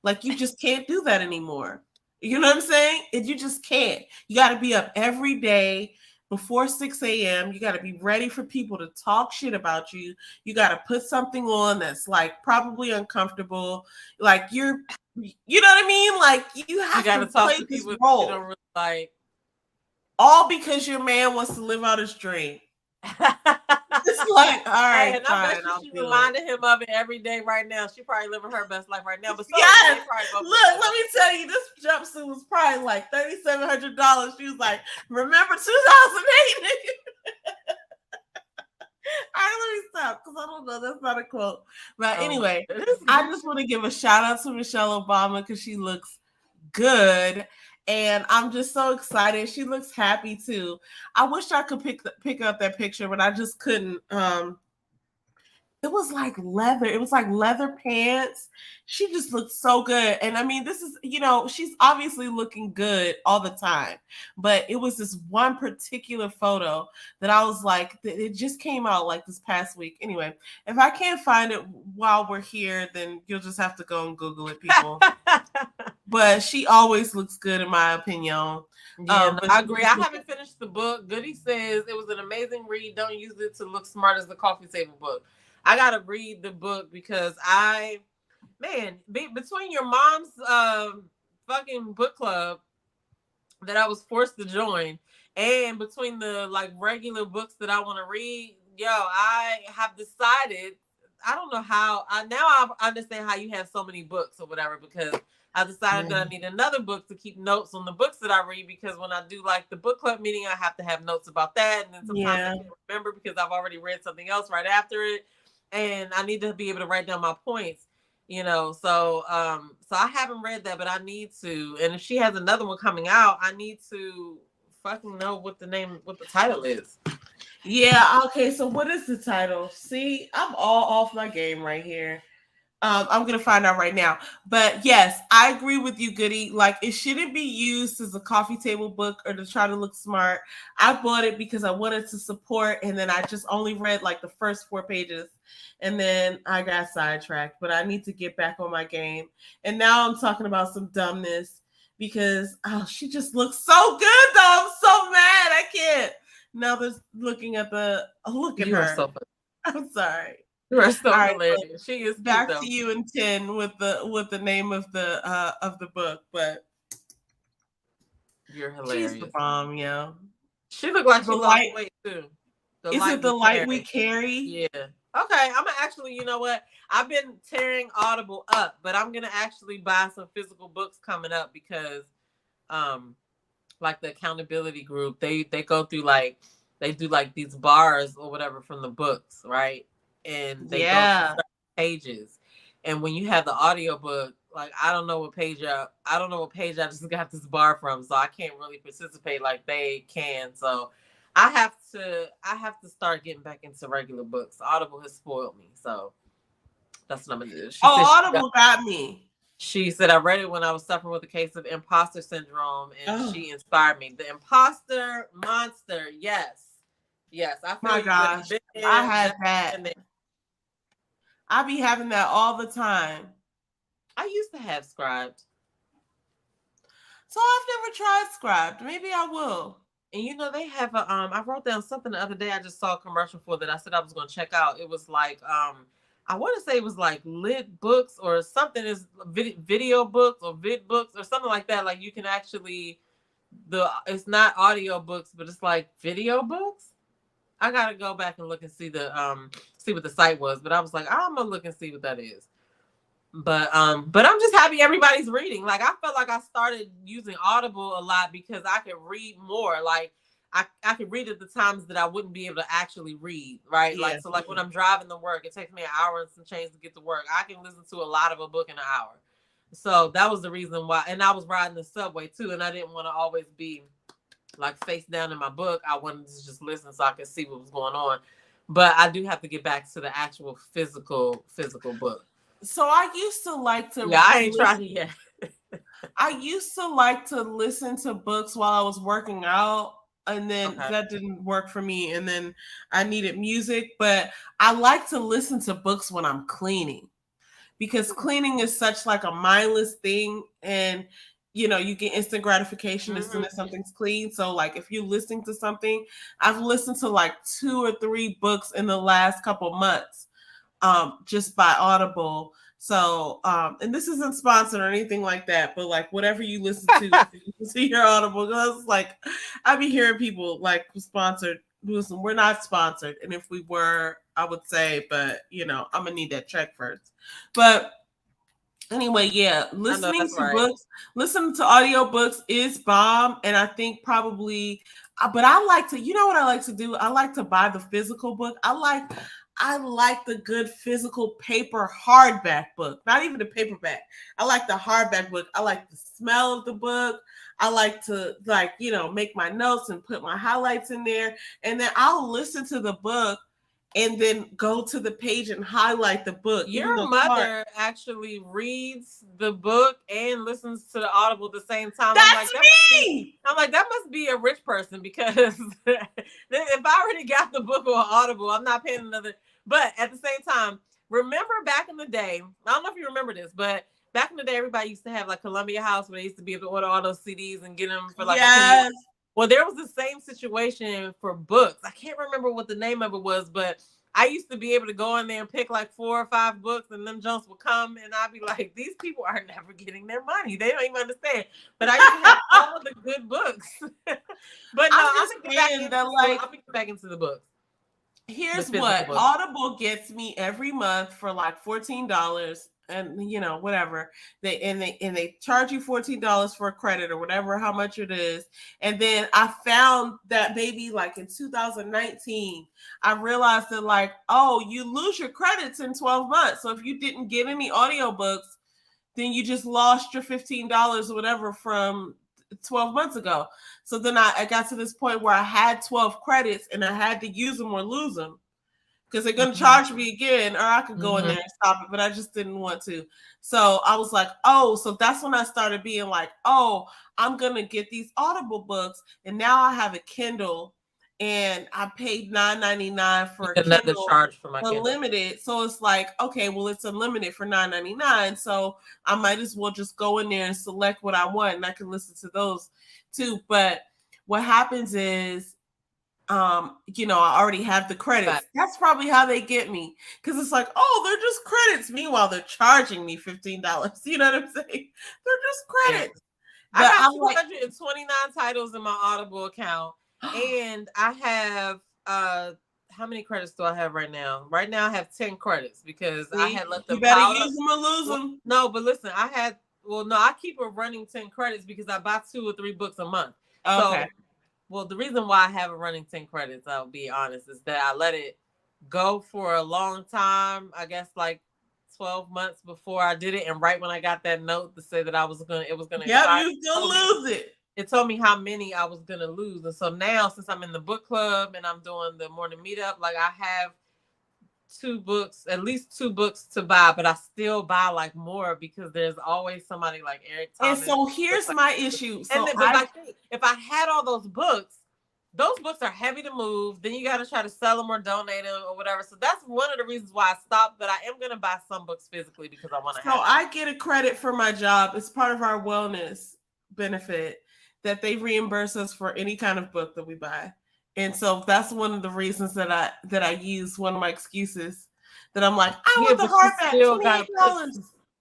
Like you just can't do that anymore. You know what I'm saying? You just can't. You got to be up every day before 6 a.m. You got to be ready for people to talk shit about you. You got to put something on that's like probably uncomfortable. Like you know what I mean? Like you have got to to talk play to this people you role. don't really like. All because your man wants to live out his dream. It's like, all Hey, right, and I bet fine, you I'll she do it. reminded him of it every day right now. She probably living her best life right now. But so Yes. they probably both Look, let me tell you, this jumpsuit was probably like $3,700. She was like, remember 2008? All right, let me stop because I don't know. That's not a quote. But anyway, I just want to give a shout out to Michelle Obama because she looks good. And I'm just so excited. She looks happy too. I wish I could pick up that picture, but I just couldn't. It was like leather. It was like leather pants. She just looked so good. And I mean, this is, she's obviously looking good all the time. But it was this one particular photo that I was like, it just came out like this past week. Anyway, if I can't find it while we're here, then you'll just have to go and Google it, people. But she always looks good, in my opinion. Yeah, I agree. I haven't finished the book. Goody says it was an amazing read. Don't use it to look smart as the coffee table book. I gotta read the book because between your mom's fucking book club that I was forced to join, and between the like regular books that I want to read, I have decided. I don't know how. I understand how you have so many books or whatever because I decided that I need another book to keep notes on the books that I read because when I do like the book club meeting, I have to have notes about that, and then sometimes I can't remember because I've already read something else right after it, and I need to be able to write down my points. So I haven't read that, but I need to. And if she has another one coming out, I need to fucking know what the title is. Yeah, okay, so what is the title? See, I'm all off my game right here. I'm gonna find out right now. But yes, I agree with you, Goody. Like it shouldn't be used as a coffee table book or to try to look smart. I bought it because I wanted to support, and then I just only read like the first 4 pages, and then I got sidetracked. But I need to get back on my game. And now I'm talking about some dumbness because she just looks so good though. I'm so mad. I can't. Now they're looking at look at her. So I'm sorry. You are so hilarious. She is back cute, to you in 10 with the name of the book, but you're hilarious. She's the bomb, yo. She looked like she lost weight too. Is it the light we carry? Yeah. Okay, I'm gonna actually, you know what? I've been tearing Audible up, but I'm gonna actually buy some physical books coming up because, like the accountability group, they go through they do like these bars or whatever from the books, right? And they go through pages. And when you have the audiobook, like I don't know what page I just got this bar from, so I can't really participate like they can. So I have to start getting back into regular books. Audible has spoiled me, so that's what I'm gonna do. Audible got me. She said, I read it when I was suffering with a case of imposter syndrome, and she inspired me. The imposter monster. Yes. I feel my gosh. I had that. I be having that all the time. I used to have Scribd. So I've never tried Scribd. Maybe I will. And they have a I wrote down something the other day I just saw a commercial for that I said I was going to check out. It was like I want to say it was like lit books or something is video books or vid books or something like that. Like you can actually it's not audio books, but it's like video books. I gotta go back and look and see see what the site was. But I was like, I'm gonna look and see what that is. But I'm just happy everybody's reading. Like I felt like I started using Audible a lot because I could read more. Like I could read at the times that I wouldn't be able to actually read, right? Yeah. Like so like when I'm driving to work, it takes me an hour and some change to get to work. I can listen to a lot of a book in an hour. So that was the reason why. And I was riding the subway too, and I didn't want to always be like face down in my book. I wanted to just listen so I could see what was going on. But I do have to get back to the actual physical book. So I used to like to Yeah, I ain't tried it yet. I used to like to listen to books while I was working out, and then Okay. that didn't work for me. And then I needed music, but I like to listen to books when I'm cleaning, because cleaning is such like a mindless thing, and you get instant gratification as soon as something's clean. So like if you're listening to something, I've listened to like 2 or 3 books in the last couple months, just by Audible. So, and this isn't sponsored or anything like that, but like whatever you listen to your Audible, because like I be hearing people like sponsored. Listen, we're not sponsored, and if we were, I would say, but I'm gonna need that check first. But anyway, yeah, listening to books, listening to audiobooks is bomb, and I think probably, but I like to, what I like to do? I like to buy the physical book. I like the good physical paper hardback book, not even the paperback. I like the hardback book. I like the smell of the book. I like to make my notes and put my highlights in there, and then I'll listen to the book and then go to the page and highlight the book. Your mother actually reads the book and listens to the Audible at the same time. That's me! I'm like, that must be a rich person, because if I already got the book on Audible, I'm not paying another. But at the same time, remember back in the day, I don't know if you remember this, but back in the day, everybody used to have like Columbia House, where they used to be able to order all those CDs and get them for like yes. Well, there was the same situation for books. I can't remember what the name of it was, but I used to be able to go in there and pick like 4 or 5 books, and them junks would come, and I'd be like, these people are never getting their money. They don't even understand. But I used to have all the good books. But no, I'm gonna get back into the books. Here's what Audible gets me every month for like $14, and whatever they charge you $14 for a credit or whatever, how much it is. And then I found that maybe like in 2019, I realized that like, oh, you lose your credits in 12 months. So if you didn't get any audiobooks, then you just lost your $15 or whatever from 12 months ago. So then I got to this point where I had 12 credits and I had to use them or lose them, because they're going to charge me again, or I could go in there and stop it, but I just didn't want to. So I was like, oh, so that's when I started being like, oh, I'm going to get these Audible books. And now I have a Kindle, and I paid $9.99 for a Kindle charge for my unlimited. Kindle. So it's like, okay, well, it's unlimited for $9.99. So I might as well just go in there and select what I want, and I can listen to those too. But what happens is, I already have the credits. Right. That's probably how they get me, because it's like, oh, they're just credits. Meanwhile, they're charging me $15. You know what I'm saying? They're just credits. Yeah. I got 229 titles in my Audible account, and I have how many credits do I have right now? Right now, I have 10 credits, because I had let them. You better use them or lose them. No, but listen, I keep a running 10 credits because I buy 2 or 3 books a month. Okay. So, well, the reason why I have a running 10 credits, I'll be honest, is that I let it go for a long time. I guess like 12 months before I did it, and right when I got that note to say that it was gonna expire, you still lose it. It told me how many I was gonna lose, and so now, since I'm in the book club and I'm doing the morning meetup, like I have at least two books to buy, but I still buy like more, because there's always somebody like Eric Thomas. And so here's my issue. So if I had all those books are heavy to move. Then you got to try to sell them or donate them or whatever. So that's one of the reasons why I stopped. But I am going to buy some books physically, because I want to. So I get a credit for my job. It's part of our wellness benefit that they reimburse us for any kind of book that we buy. And so that's one of the reasons that I use, one of my excuses, that I'm like, I want the hardback.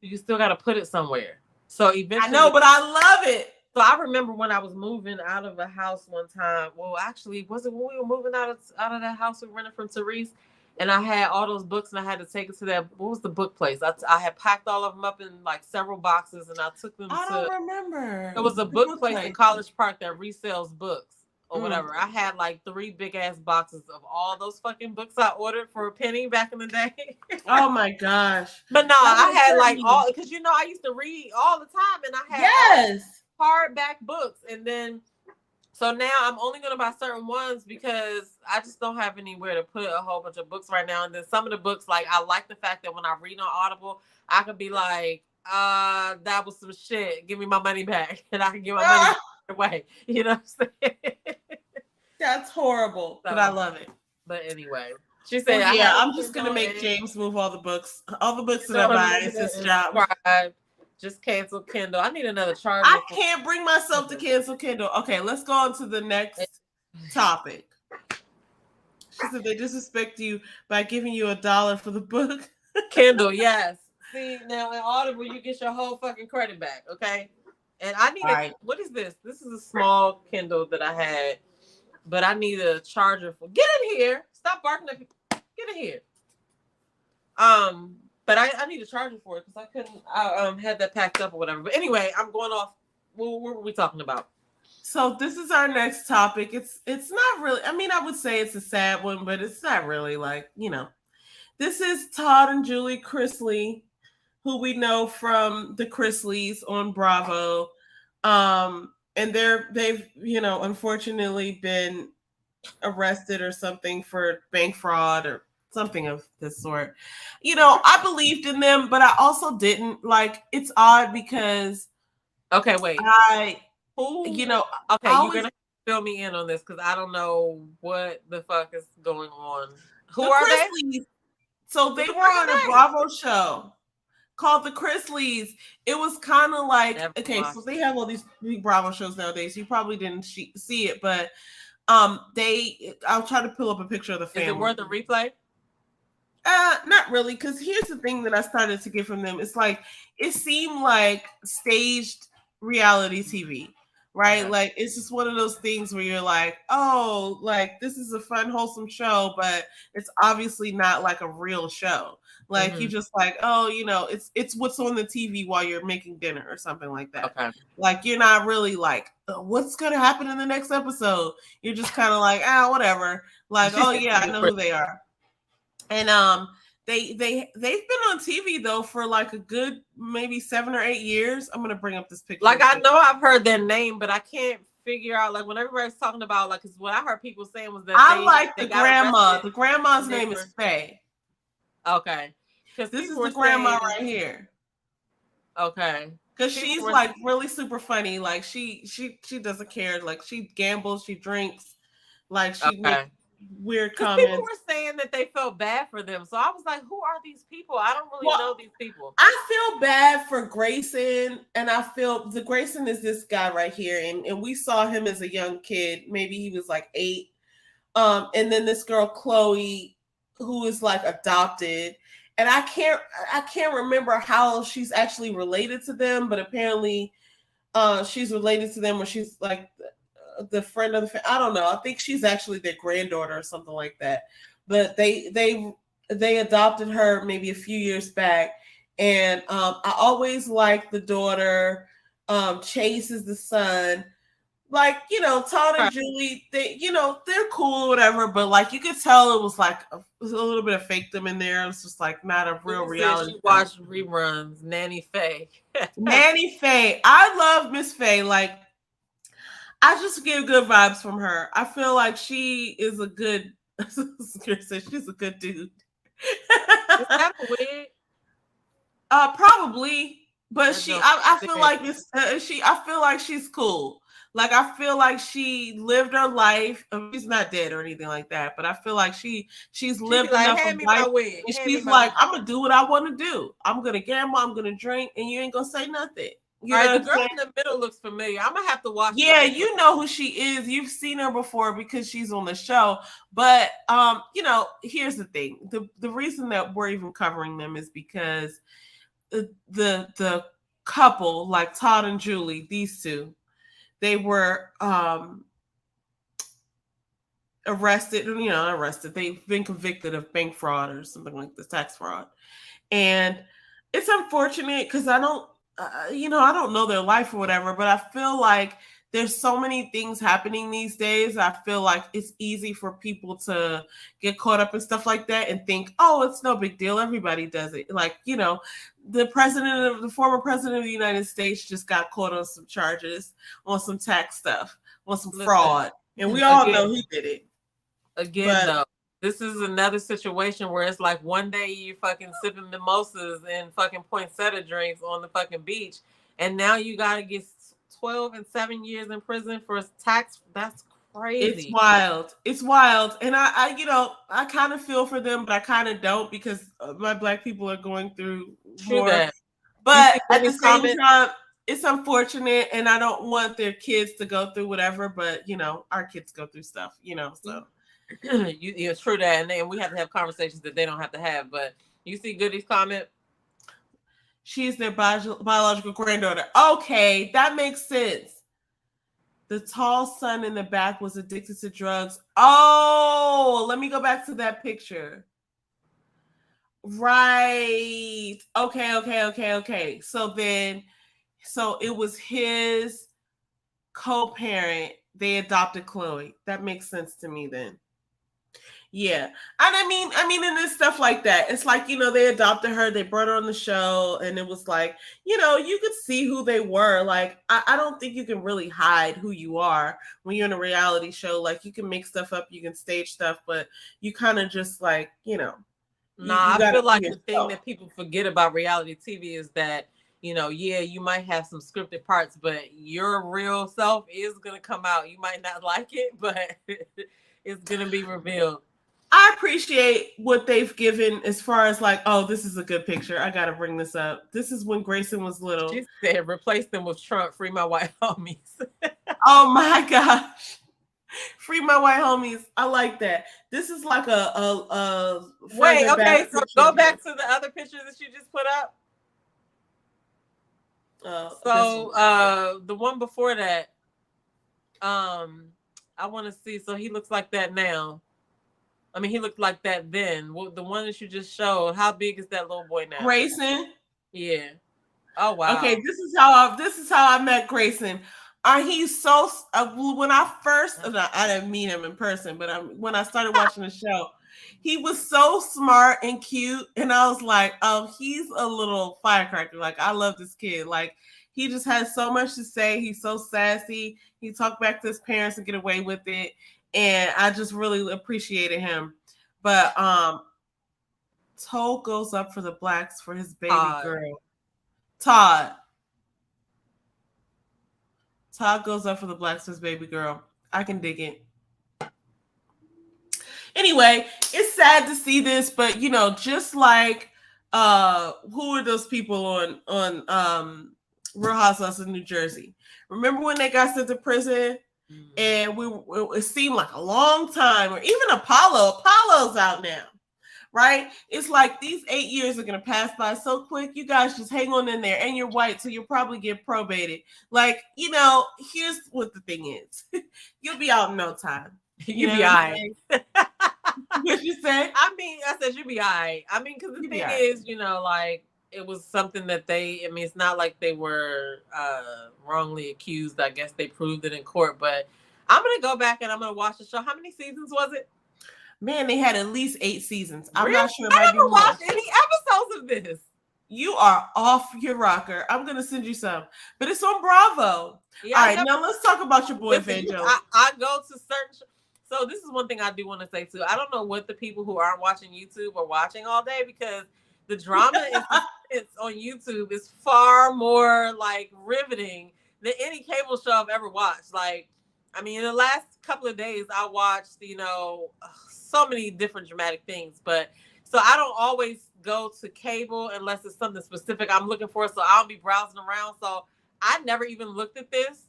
You still got to put it somewhere. So eventually, I know, but I love it. So I remember when I was moving out of a house one time. Well, actually, was it when we were moving out of that house we rented from Therese? And I had all those books, and I had to take it to that. What was the book place? I had packed all of them up in like several boxes, and I took them. I don't remember. It was a book place in College Park that resells books or whatever. I had like 3 big ass boxes of all those fucking books I ordered for a penny back in the day. Oh my gosh! But no, I had like all, because I used to read all the time, and I had hardback books, and then So now I'm only going to buy certain ones because I just don't have anywhere to put a whole bunch of books right now. And then some of the books, like, I like the fact that when I read on Audible, I could be like, that was some shit. Give me my money back. And I can give my money away. You know what I'm saying? That's horrible, but I love it. But anyway, she said, well, yeah, I'm just going to make James move all the books. All the books that I buy is his job. Just cancel Kindle. I need another charger. I can't bring myself to cancel Kindle. Okay, let's go on to the next topic. She said they disrespect you by giving you $1 for the book. Kindle, yes. See, now in Audible, you get your whole fucking credit back, okay? And I need what is this? This is a small Kindle that I had, but I need a charger for. Get in here! Stop barking at people. Get in here. But I need a charger for it because I couldn't. I had that packed up or whatever. But anyway, I'm going off. What were we talking about? So this is our next topic. It's not really. I mean, I would say it's a sad one, but it's not really like, you know. This is Todd and Julie Chrisley, who we know from the Chrisleys on Bravo, and they've unfortunately been arrested or something for bank fraud or something of this sort. I believed in them, but I also didn't. Like, it's odd because okay, wait. Okay, you're gonna fill me in on this because I don't know what the fuck is going on. Who are they? So they were on a Bravo show called The Chrisleys. It was kind of like, so they have all these big Bravo shows nowadays. You probably didn't see it, but I'll try to pull up a picture of the family. Is it worth a replay? Not really, because here's the thing that I started to get from them. It's like, it seemed like staged reality TV, right? Okay. Like, it's just one of those things where you're like, oh, like, this is a fun, wholesome show, but it's obviously not like a real show. Like, you just like, oh, it's what's on the TV while you're making dinner or something like that. Okay. Like, you're not really like, what's going to happen in the next episode? You're just kind of like, whatever. Like, oh yeah, I know who they are. And they've been on TV though for like a good maybe 7 or 8 years. I'm gonna bring up this picture. Like, I know I've heard their name, but I can't figure out, like, when everybody's talking about, like, because what I heard people saying was that I like the grandma. The grandma's name is Faye. Okay. Because this is the grandma right here. Okay. Because she's like really super funny. Like, she doesn't care. Like, she gambles, she drinks, like, she makes weird comments. People were saying that they felt bad for them. So I was like, who are these people? I don't really know these people. I feel bad for Grayson, and I feel the Grayson is this guy right here. And we saw him as a young kid. Maybe he was like 8. And then this girl, Chloe, who is like adopted. And I can't remember how she's actually related to them, but apparently she's related to them, or she's like the friend of the family. I don't know. I think she's actually their granddaughter or something like that. But they adopted her maybe a few years back. And I always liked the daughter. Chase is the son. Like, Todd and Julie, they're cool or whatever, but like, you could tell it was like a little bit of fakedom in there. It was just like not a real reality. She watched reruns. Nanny Faye. Nanny Faye. I love Miss Faye. Like, I just get good vibes from her. I feel like she is a good. She's a good dude. Is that a wig? Probably, but I feel like it's. I feel like she's cool. Like, I feel like she lived her life. She's not dead or anything like that, but I feel like she's lived enough of life. And she's like, I'm gonna do what I want to do. I'm gonna gamble. I'm gonna drink, and you ain't gonna say nothing. All right, the girl in the middle looks familiar. I'm gonna have to watch. Yeah, you know who she is. You've seen her before because she's on the show. But here's the thing: the reason that we're even covering them is because the couple, like Todd and Julie, these two, they were arrested. They've been convicted of bank fraud or something like this, tax fraud, and it's unfortunate because I don't know their life or whatever, but I feel like there's so many things happening these days. I feel like it's easy for people to get caught up in stuff like that and think, oh, it's no big deal. Everybody does it. Like, the former president of the United States just got caught on some charges on some tax stuff. on some Listen, fraud. And we all know he did it. Again, though, this is another situation where it's like one day you fucking sipping mimosas and fucking poinsettia drinks on the fucking beach, and now you gotta get 12 and 7 years in prison for tax. That's crazy. It's wild. And I you know, I kind of feel for them, but I kind of don't, because my Black people are going through more. That. But at the same time, it's unfortunate, and I don't want their kids to go through whatever, but you know, our kids go through stuff, you know, so. It's true that, and we have to have conversations that they don't have to have. But you see Goody's comment? She is their biological granddaughter. Okay, that makes sense. The tall son in the back was addicted to drugs. Oh, let me go back to that picture. Right. Okay. So it was his co-parent. They adopted Chloe. That makes sense to me then. Yeah. And I mean, and there's stuff like that. It's like, you know, they adopted her, they brought her on the show, and it was like, you know, you could see who they were. Like, I don't think you can really hide who you are when you're in a reality show. Like, you can make stuff up, you can stage stuff, but you kind of just like, you know. I feel like the thing that people forget about reality TV is that, you know, yeah, you might have some scripted parts, but your real self is going to come out. You might not like it, but it's going to be revealed. I appreciate what they've given as far as like, oh, this is a good picture. I got to bring this up. This is when Grayson was little. She said, replace them with Trump, free my white homies. Oh my gosh. Free my white homies. I like that. This is like a wait, okay, so go back to the other picture that you just put up. So the one before that, I want to see. So he looks like that now. I mean, he looked like that then. Well, the one that you just showed, how big is that little boy now? Grayson. Yeah. Oh wow. Okay, this is how I met Grayson. He's so when I didn't meet him in person, but when I started watching the show, he was so smart and cute, and I was like, oh, he's a little firecracker. Like, I love this kid. Like, he just has so much to say. He's so sassy. He talked back to his parents and get away with it. And I just really appreciated him. But Toe goes up for the blacks for his baby girl. Todd goes up for the blacks for his baby girl. I can dig it. Anyway, it's sad to see this, but you know, just like who are those people on Real Housewives of New Jersey? Remember when they got sent to prison? And it seemed like a long time, or even Apollo's out now, right? It's like these 8 years are going to pass by so quick. You guys just hang on in there, and you're white, so you'll probably get probated. Like, you know, here's what the thing is. You'll be out in no time. You'll be all right. What you say? I said you'll be all right. I mean, because the thing is, you know, like, it was something that it's not like they were wrongly accused. I guess they proved it in court, but I'm going to go back and I'm going to watch the show. How many seasons was it? Man, they had at least 8 seasons. I'm really? Not sure. I never watched any episodes of this. You are off your rocker. I'm going to send you some, but it's on Bravo. Yeah, all right, now let's talk about your boy, Vanjo. I go to certain so this is one thing I do want to say too. I don't know what the people who aren't watching YouTube are watching all day, because the drama it's on YouTube is far more like riveting than any cable show I've ever watched. Like, I mean, in the last couple of days, I watched, you know, so many different dramatic things. But so I don't always go to cable unless it's something specific I'm looking for. So I'll be browsing around. So I never even looked at this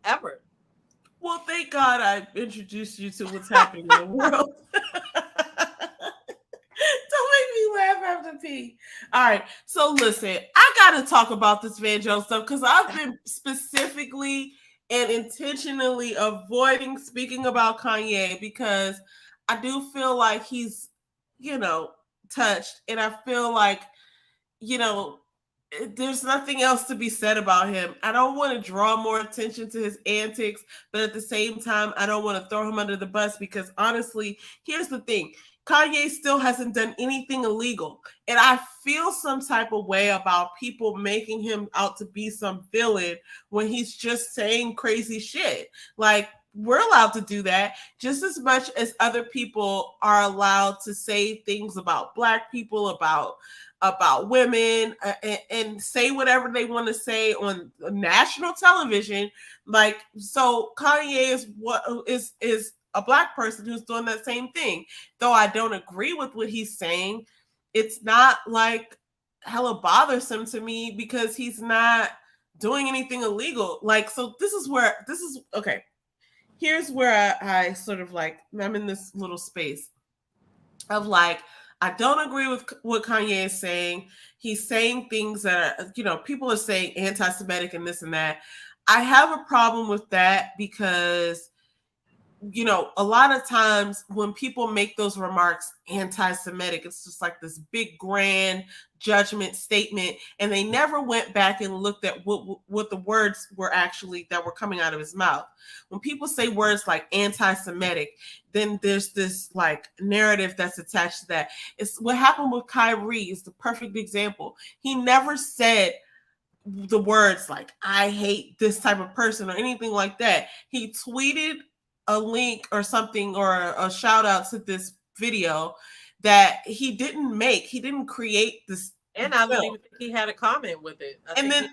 ever. Well, thank God I introduced you to what's happening in the world. Don't make me laugh after pee. All right. So listen, I got to talk about this Vanjo stuff because I've been specifically and intentionally avoiding speaking about Kanye because I do feel like he's, you know, touched. And I feel like, you know, there's nothing else to be said about him. I don't want to draw more attention to his antics, but at the same time, I don't want to throw him under the bus because honestly, here's the thing. Kanye still hasn't done anything illegal. And I feel some type of way about people making him out to be some villain when he's just saying crazy shit. Like, we're allowed to do that just as much as other people are allowed to say things about Black people, about women, and say whatever they want to say on national television. Like, so Kanye is a Black person who's doing that same thing. Though I don't agree with what he's saying, it's not like hella bothersome to me because he's not doing anything illegal. Like, so this is okay. Here's where I sort of like, I'm in this little space of like, I don't agree with what Kanye is saying. He's saying things that are, people are saying anti-Semitic and this and that. I have a problem with that because, a lot of times when people make those remarks anti-Semitic, it's just like this big grand judgment statement, and they never went back and looked at what the words were actually that were coming out of his mouth. When people say words like anti-Semitic, then there's this like narrative that's attached to that. It's what happened with Kyrie is the perfect example. He never said the words like I hate this type of person or anything like that. He tweeted a link or something or a shout out to this video that he didn't create this. And I don't even think he had a comment with it. And then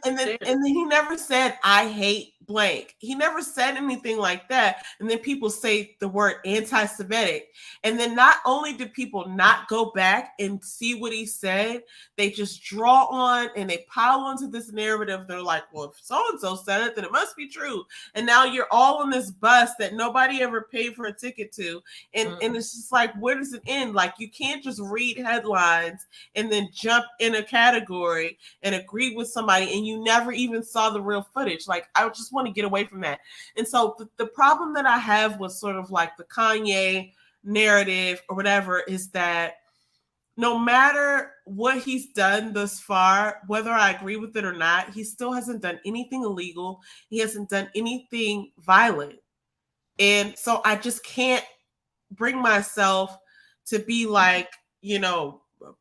he never said I hate blank. He never said anything like that. And then people say the word anti-Semitic. And then not only did people not go back and see what he said, they just draw on and they pile onto this narrative. They're like, well, if so-and-so said it, then it must be true. And now you're all on this bus that nobody ever paid for a ticket to. And it's just like, where does it end? Like, you can't just read headlines and then jump in a category and agree with somebody and you never even saw the real footage. Like, I just want to get away from that. And so the problem that I have with sort of like the Kanye narrative or whatever is that no matter what he's done thus far, whether I agree with it or not, he still hasn't done anything illegal. He hasn't done anything violent. And so I just can't bring myself to be like,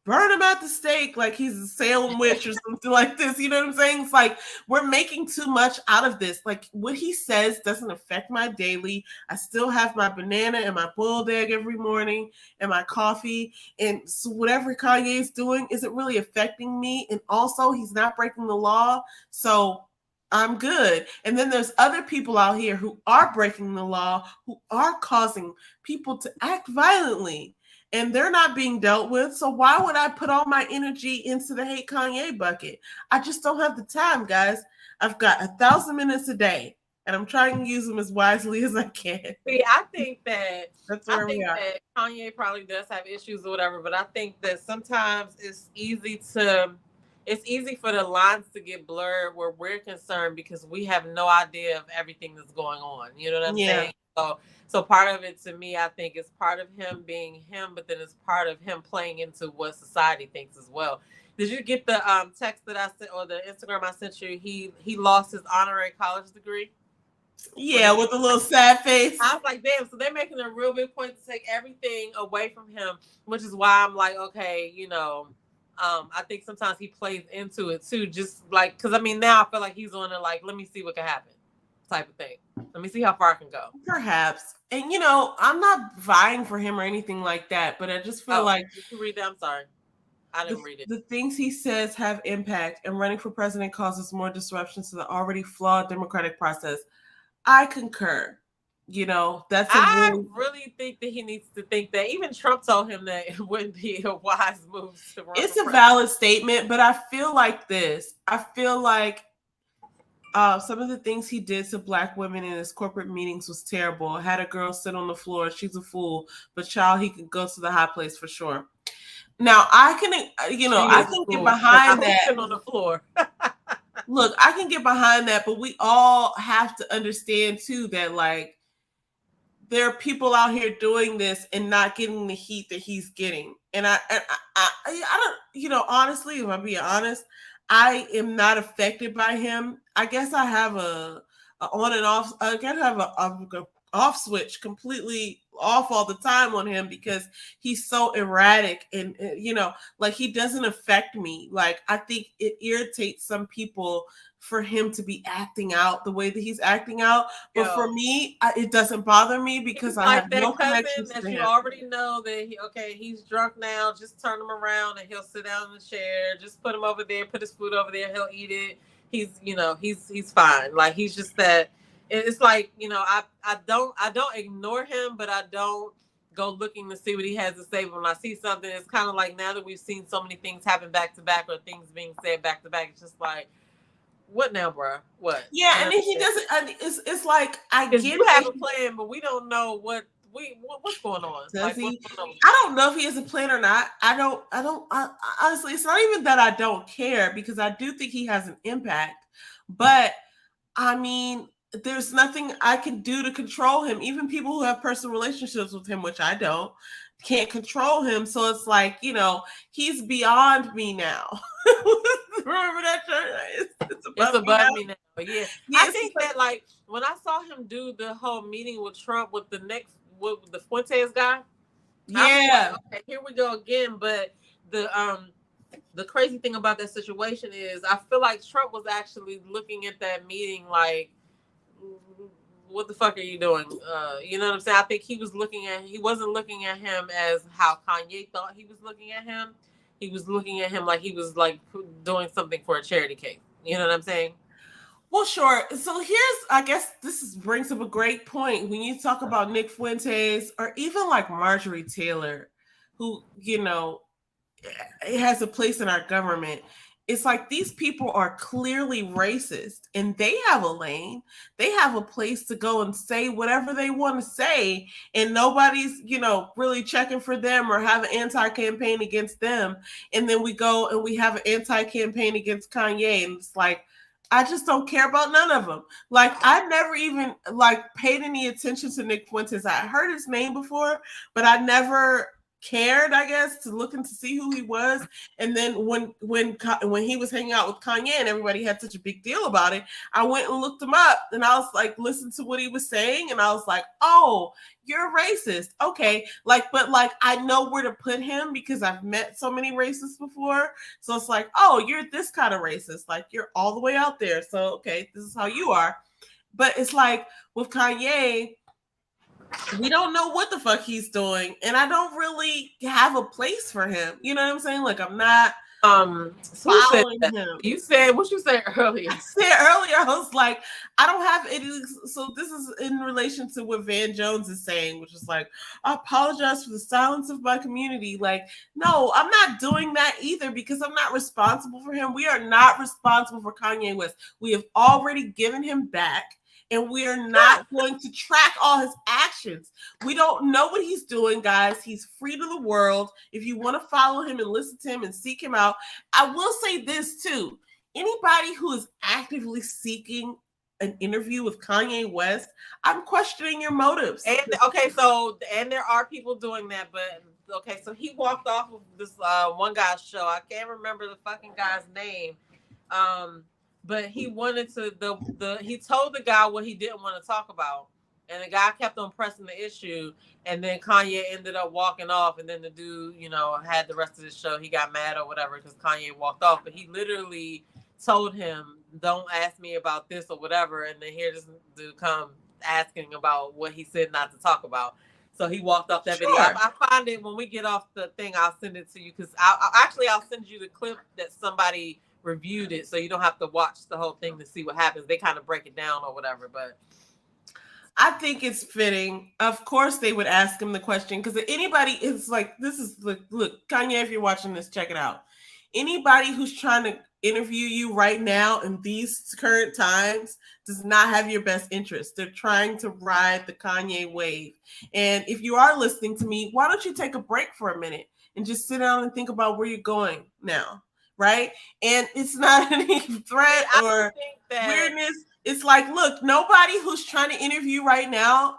burn him at the stake like he's a Salem witch or something like this. You know what I'm saying? It's like we're making too much out of this. Like, what he says doesn't affect my daily. I still have my banana and my boiled egg every morning and my coffee. And so whatever Kanye is doing isn't really affecting me. And also, he's not breaking the law. So I'm good. And then there's other people out here who are breaking the law, who are causing people to act violently. And they're not being dealt with. So why would I put all my energy into the hate Kanye bucket? I just don't have the time, guys. I've got 1,000 minutes a day, and I'm trying to use them as wisely as I can. See, I think that that's where we are. That Kanye probably does have issues or whatever, but I think that sometimes it's easy for the lines to get blurred where we're concerned because we have no idea of everything that's going on. You know what I'm saying? So part of it to me, I think is part of him being him, but then it's part of him playing into what society thinks as well. Did you get the text that I sent or the Instagram I sent you? He lost his honorary college degree. Yeah, with a little sad face. I was like, damn, so they're making a real big point to take everything away from him, which is why I'm like, okay, I think sometimes he plays into it too, just like, because I mean, now I feel like he's on it like, let me see what can happen type of thing. Let me see how far I can go. Perhaps. And, I'm not vying for him or anything like that, but I just feel like... Did you read that? I'm sorry. I didn't read it. The things he says have impact, and running for president causes more disruptions to the already flawed democratic process. I concur. I really think that he needs to think that. Even Trump told him that it wouldn't be a wise move to run. It's a valid statement, but I feel like this. I feel like some of the things he did to Black women in his corporate meetings was terrible. I had a girl sit on the floor. She's a fool, but child, he could go to the high place for sure. Now I can, I can get behind that. On the floor. Look, I can get behind that, but we all have to understand too that like there are people out here doing this and not getting the heat that he's getting. And I don't, honestly, if I'm being honest, I am not affected by him. I guess I have a on and off. I guess I have a off switch, completely off all the time on him because he's so erratic and like he doesn't affect me. Like I think it irritates some people for him to be acting out the way that he's acting out, but for me, it doesn't bother me because I have no connections that to you him. already know that he's drunk now. Just turn him around and he'll sit down in the chair. Just put him over there, put his food over there. He'll eat it. He's fine. Like he's just that. It's like I don't ignore him, but I don't go looking to see what he has to say. When I see something, it's kind of like now that we've seen so many things happen back to back or things being said back to back, it's just like, what now, bro? What? Yeah, and then he doesn't. It's like I get you have a plan, but we don't know what's going on. Does he? I don't know if he has a plan or not. I honestly, it's not even that I don't care because I do think he has an impact. But I mean, there's nothing I can do to control him. Even people who have personal relationships with him, which I don't, can't control him. So it's like, he's beyond me now. Remember that shirt? It's above me now. Yeah. I think that like when I saw him do the whole meeting with Trump with the Fuentes guy. Yeah. Like, okay, here we go again. But the crazy thing about that situation is I feel like Trump was actually looking at that meeting like, what the fuck are you doing? You know what I'm saying? I think he wasn't looking at him as how Kanye thought he was looking at him. He was looking at him like he was like doing something for a charity case. You know what I'm saying? Well, sure. So I guess this brings up a great point. When you talk about Nick Fuentes or even like Marjorie Taylor, who, it has a place in our government. It's like these people are clearly racist and they have a lane. They have a place to go and say whatever they want to say. And nobody's, really checking for them or have an anti-campaign against them. And then we go and we have an anti-campaign against Kanye. And it's like, I just don't care about none of them. Like I never even paid any attention to Nick Fuentes. I heard his name before, but I never cared, I guess, to look and to see who he was. And then when he was hanging out with Kanye and everybody had such a big deal about it, I went and looked him up and I was like, listened to what he was saying, and I was like, oh, you're racist. Okay. But I know where to put him because I've met so many racists before. So it's like, oh, you're this kind of racist. Like you're all the way out there. So okay, this is how you are. But it's like with Kanye, we don't know what the fuck he's doing, and I don't really have a place for him. You know what I'm saying? Like I'm not following him. You said what you said earlier. I said earlier, I was like, I don't have any. So this is in relation to what Van Jones is saying, which is like, I apologize for the silence of my community. Like, no, I'm not doing that either because I'm not responsible for him. We are not responsible for Kanye West. We have already given him back. And we are not going to track all his actions. We don't know what he's doing, guys. He's free to the world. If you want to follow him and listen to him and seek him out, I will say this too. Anybody who is actively seeking an interview with Kanye West, I'm questioning your motives. And there are people doing that, but okay, so he walked off of this one guy's show. I can't remember the fucking guy's name. But he wanted to he told the guy what he didn't want to talk about. And the guy kept on pressing the issue. And then Kanye ended up walking off. And then the dude, had the rest of the show. He got mad or whatever because Kanye walked off. But he literally told him, don't ask me about this or whatever. And then here this dude come asking about what he said not to talk about. So he walked off that video. I find it when we get off the thing, I'll send it to you. Because I'll send you the clip that somebody reviewed it, so you don't have to watch the whole thing to see what happens. They kind of break it down or whatever, but I think it's fitting. Of course they would ask him the question because anybody is like, this is look, Kanye, if you're watching this, check it out. Anybody who's trying to interview you right now in these current times does not have your best interest. They're trying to ride the Kanye wave. And if you are listening to me, why don't you take a break for a minute and just sit down and think about where you're going now? Right? And it's not any threat or weirdness. It's like, look, nobody who's trying to interview right now,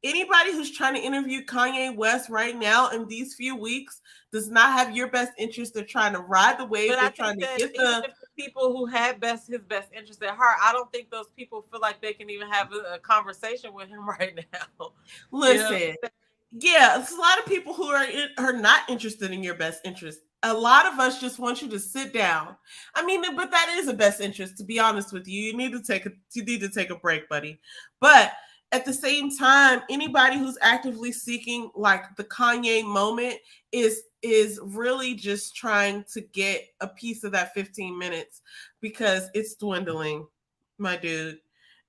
anybody who's trying to interview Kanye West right now in these few weeks does not have your best interest. They're trying to ride the wave. But They're I trying think to that get even the if the people who had his best interest at heart, I don't think those people feel like they can even have a conversation with him right now. listen. You know? Yeah, it's a lot of people who are not interested in your best interest. A lot of us just want you to sit down. I mean, but that is a best interest. To be honest with you, you need to take a break, buddy. But at the same time, anybody who's actively seeking like the Kanye moment is really just trying to get a piece of that 15 minutes because it's dwindling, my dude.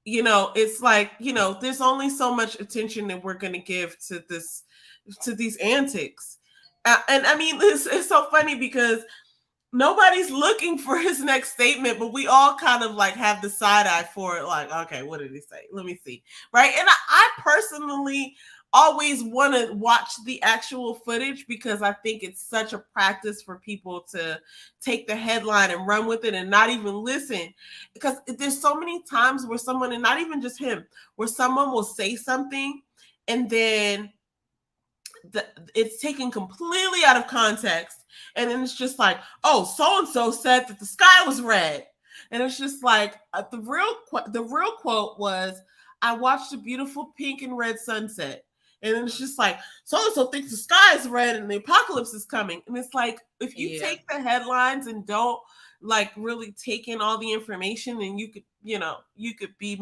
It's like, there's only so much attention that we're going to give to these antics. And I mean, it's so funny because nobody's looking for his next statement, but we all kind of like have the side eye for it. Like, okay, what did he say? Let me see. Right. And I personally always want to watch the actual footage because I think it's such a practice for people to take the headline and run with it and not even listen. Because there's so many times where someone, and not even just him, where someone will say something and then it's taken completely out of context. And then it's just like, oh, so-and-so said that the sky was red. And it's just like, the real quote was, I watched a beautiful pink and red sunset. And then it's just like, so-and-so thinks the sky is red and the apocalypse is coming. And it's like, if you take the headlines and don't like really take in all the information, then you could be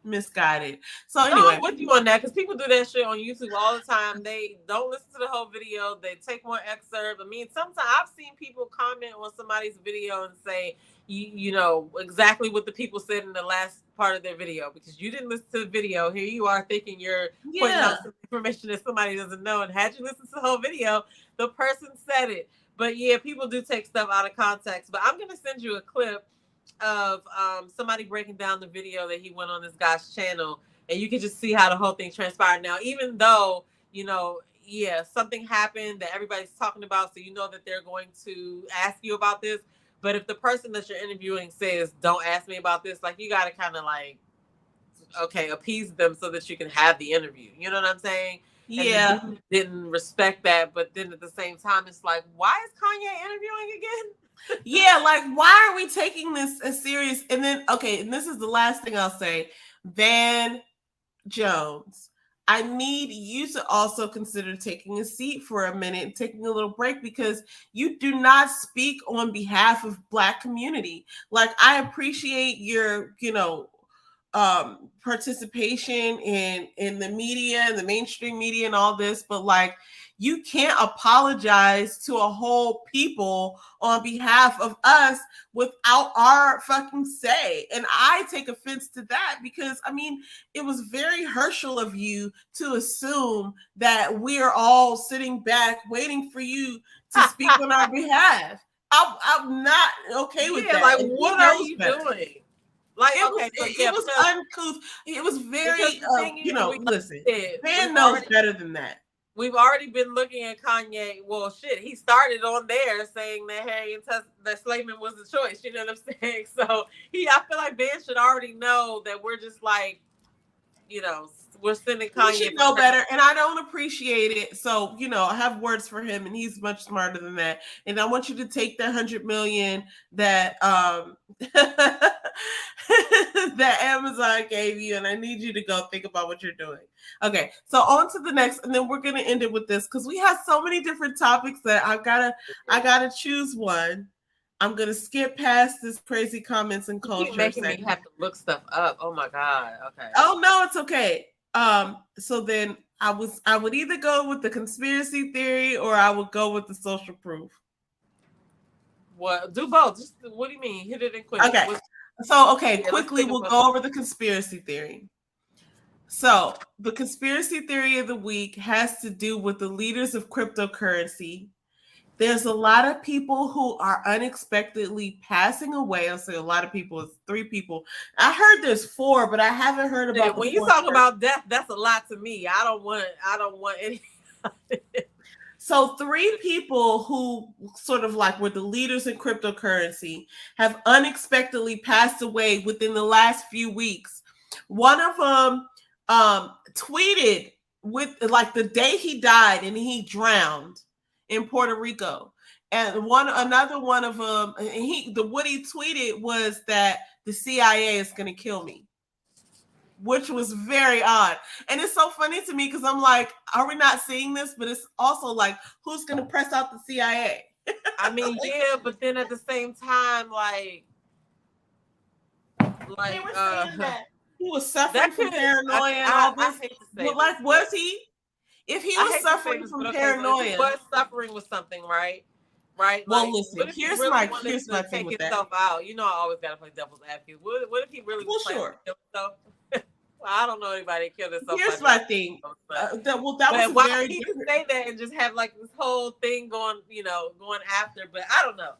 misguided. So anyway, I'm with you on that because people do that shit on YouTube all the time. They don't listen to the whole video. They take one excerpt. I mean, sometimes I've seen people comment on somebody's video and say, you know exactly what the people said in the last part of their video because you didn't listen to the video. Here you are thinking you're pointing out some information that somebody doesn't know, and had you listened to the whole video, the person said it. But yeah, people do take stuff out of context. But I'm gonna send you a clip of somebody breaking down the video that he went on this guy's channel, and you can just see how the whole thing transpired. Now, even though something happened that everybody's talking about, so you know that they're going to ask you about this. But if the person that you're interviewing says, "Don't ask me about this," like you got to kind of like, okay, appease them so that you can have the interview. You know what I'm saying? Yeah. And didn't respect that, but then at the same time, it's like, why is Kanye interviewing again? Yeah, like why are we taking this as serious? And then, okay, and this is the last thing I'll say. Van Jones, I need you to also consider taking a seat for a minute and taking a little break because you do not speak on behalf of Black community. Like, I appreciate your, participation in the media and the mainstream media and all this, but like, you can't apologize to a whole people on behalf of us without our fucking say. And I take offense to that because, I mean, it was very Herschel of you to assume that we're all sitting back waiting for you to speak on our behalf. I'm not okay with that. Like, what are you doing? Like, it was uncouth. It was very, listen, Van knows better than that. We've already been looking at Kanye. Well, shit, he started on there saying that that enslavement was the choice. You know what I'm saying? So I feel like Ben should already know that we're just like, we're sending Kanye. He should know better, and I don't appreciate it. So, I have words for him, and he's much smarter than that. And I want you to take that $100 million that that Amazon gave you, and I need you to go think about what you're doing. Okay, so on to the next, and then we're gonna end it with this because we have so many different topics that I gotta choose one. I'm gonna skip past this crazy comments and culture. You're making me have to look stuff up. Oh my god. Okay. Oh no, it's okay. So then I would either go with the conspiracy theory or I would go with the social proof. Well, do both. Just what do you mean? Hit it in quick. Okay. Quickly we'll go over the conspiracy theory. So the conspiracy theory of the week has to do with the leaders of cryptocurrency. There's a lot of people who are unexpectedly passing away. I'll say a lot of people. It's 3 people. I heard there's 4, but I haven't heard about. When you talk about death, that's a lot to me. I don't want any. So 3 people who sort of like were the leaders in cryptocurrency have unexpectedly passed away within the last few weeks. One of them tweeted with like the day he died and he drowned. in Puerto Rico. And another one of them, what he tweeted was that the CIA is going to kill me, which was very odd. And it's so funny to me because I'm like, are we not seeing this? But it's also like, who's going to press out the CIA? I mean, yeah, but then at the same time, like they were saying that he was suffering from paranoia and all this. I hate to say but like, was he? If he was suffering from paranoia, he was suffering with something, right? Right. Well, like, listen. Here's my thing with that. Out. You know, I always gotta play devil's advocate. What if he really was trying to kill himself? Well, I don't know anybody killed himself. Here's my thing. That was why very. He can say that and just have like this whole thing going after. But I don't know.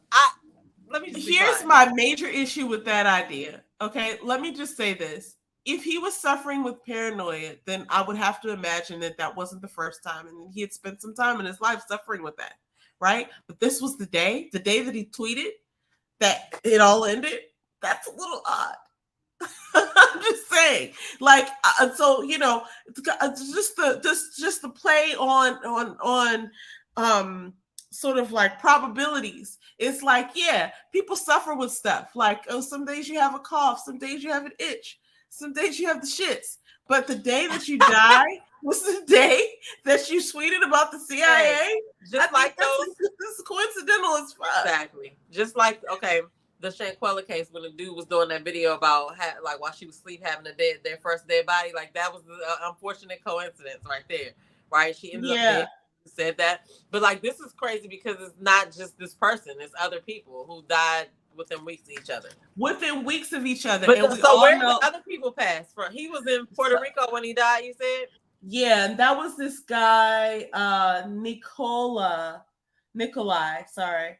Let me. Here's my major issue with that idea. Okay, let me just say this. If he was suffering with paranoia, then I would have to imagine that wasn't the first time, and he had spent some time in his life suffering with that, right? But this was the day that he tweeted that it all ended. That's a little odd. I'm just saying, like, so just the play on sort of like probabilities. It's like, yeah, people suffer with stuff. Like, oh, some days you have a cough, some days you have an itch. Some days you have the shits, but the day that you die was the day that you tweeted about the CIA. Just like those. This is coincidental as fuck. Exactly. Just like, okay, the Shanquella case when the dude was doing that video about like while she was asleep having their first dead body. Like that was the unfortunate coincidence right there. Right? She ended up dead. Said that, but like this is crazy because it's not just this person; it's other people who died within weeks of each other. Within weeks of each other. But so where did other people pass from? He was in Puerto Rico when he died, you said? Yeah, and that was this guy, Nikolai, sorry.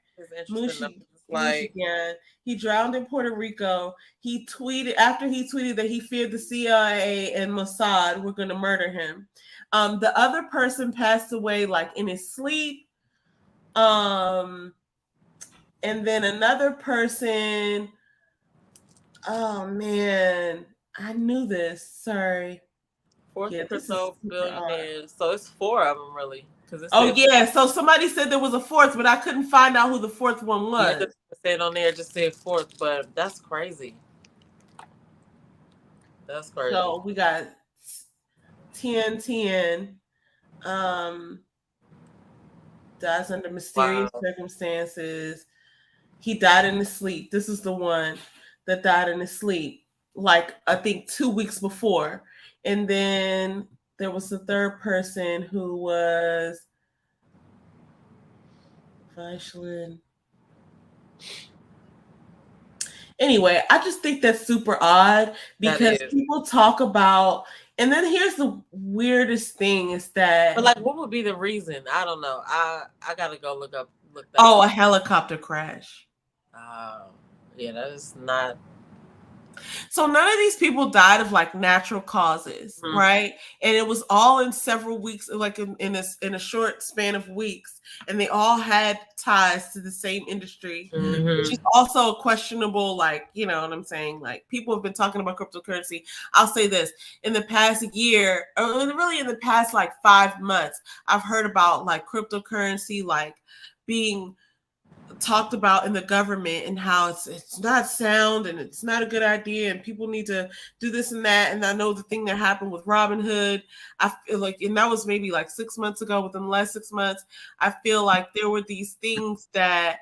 Michigan. He drowned in Puerto Rico. He tweeted that he feared the CIA and Mossad were going to murder him. The other person passed away like in his sleep. And then another person, oh man, I knew this. Sorry. Fourth crypto billionaires. So it's 4 of them really. So somebody said there was a fourth, but I couldn't find out who the fourth one was. Yeah, said on there, just said fourth, but that's crazy. That's crazy. So we got 10 dies under mysterious circumstances. He died in his sleep. This is the one that died in his sleep, like I think 2 weeks before. And then there was the third person who was Vaishlan. Anyway, I just think that's super odd because people talk about, and then here's the weirdest thing is that. But like, what would be the reason? I don't know. I gotta go look that up. A helicopter crash. Yeah, that is not. So none of these people died of like natural causes, right? And it was all in several weeks, like in a short span of weeks, and they all had ties to the same industry, which is also questionable. Like, you know what I'm saying? Like people have been talking about cryptocurrency. I'll say this: in the past year, or really in the past like 5 months, I've heard about like cryptocurrency like being talked about in the government and how it's not sound and it's not a good idea and people need to do this and that. And I know the thing that happened with Robinhood, I feel like, and that was maybe like 6 months ago, within the last 6 months, I feel like there were these things that,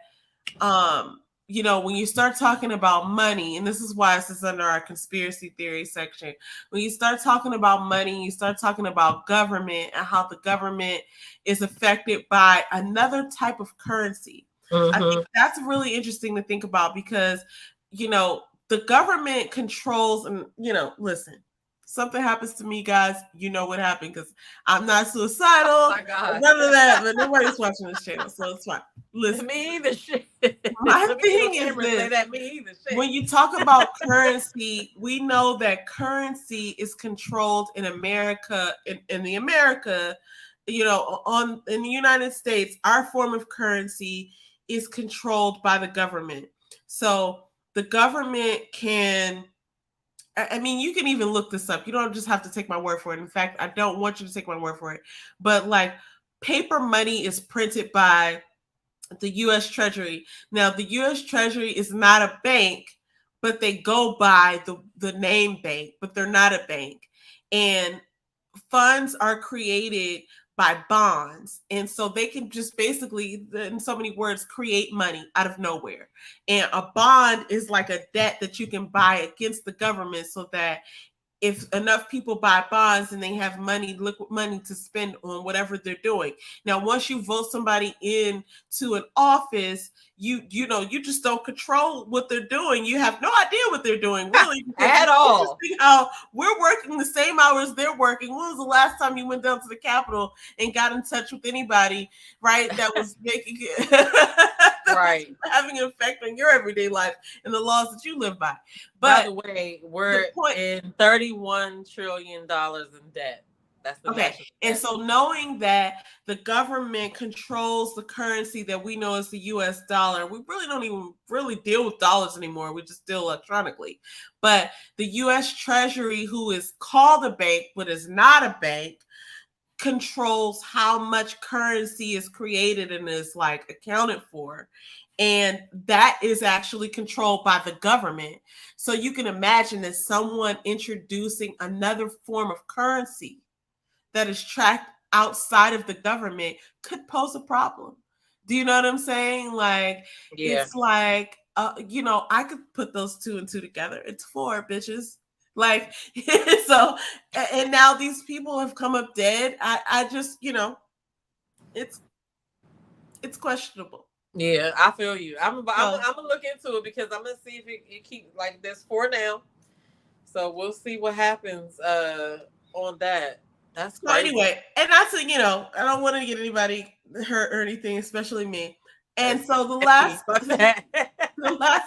you know, when you start talking about money, and this is why this is under our conspiracy theory section, when you start talking about money, you start talking about government and how the government is affected by another type of currency. I think that's really interesting to think about because, you know, the government controls and, you know, listen, something happens to me, guys, you know what happened because I'm not suicidal. None of that, but nobody's watching this channel, so it's fine. Listen, me either. Shit. My thing is this: when you talk about currency, we know that currency is controlled in America, in the America, you know, in the United States, our form of currency is controlled by the government. So the government can, I mean, you can even look this up. You don't just have to take my word for it. In fact, I don't want you to take my word for it. But like paper money is printed by the U.S. Treasury. Now, the U.S. Treasury is not a bank, but they go by the name bank, but they're not a bank. And funds are created by bonds. And so they can just basically, in so many words, create money out of nowhere. And a bond is like a debt that you can buy against the government so that if enough people buy bonds and they have money, liquid money to spend on whatever they're doing. Now, once you vote somebody in to an office, you just don't control what they're doing. You have no idea what they're doing, really. At all. How we're working the same hours they're working. When was the last time you went down to the Capitol and got in touch with anybody, right, that was making right, having an effect on your everyday life and the laws that you live by? But by the way, we're in $31 trillion in debt. That's the okay. And so knowing that the government controls the currency that we know as the US dollar, we really don't even really deal with dollars anymore. We just deal electronically. But the US Treasury, who is called a bank, but is not a bank, controls how much currency is created and is like accounted for. And that is actually controlled by the government. So you can imagine that someone introducing another form of currency that is tracked outside of the government could pose a problem. Do you know what I'm saying? Like, It's like, I could put those 2 and 2 together. It's 4, bitches. Like, so, and now these people have come up dead. I just, it's questionable. Yeah, I feel you. I'm gonna look into it because I'm gonna see if it keep like there's 4 now. So we'll see what happens on that. That's crazy. So anyway, and that's I don't want to get anybody hurt or anything, especially me. And so the last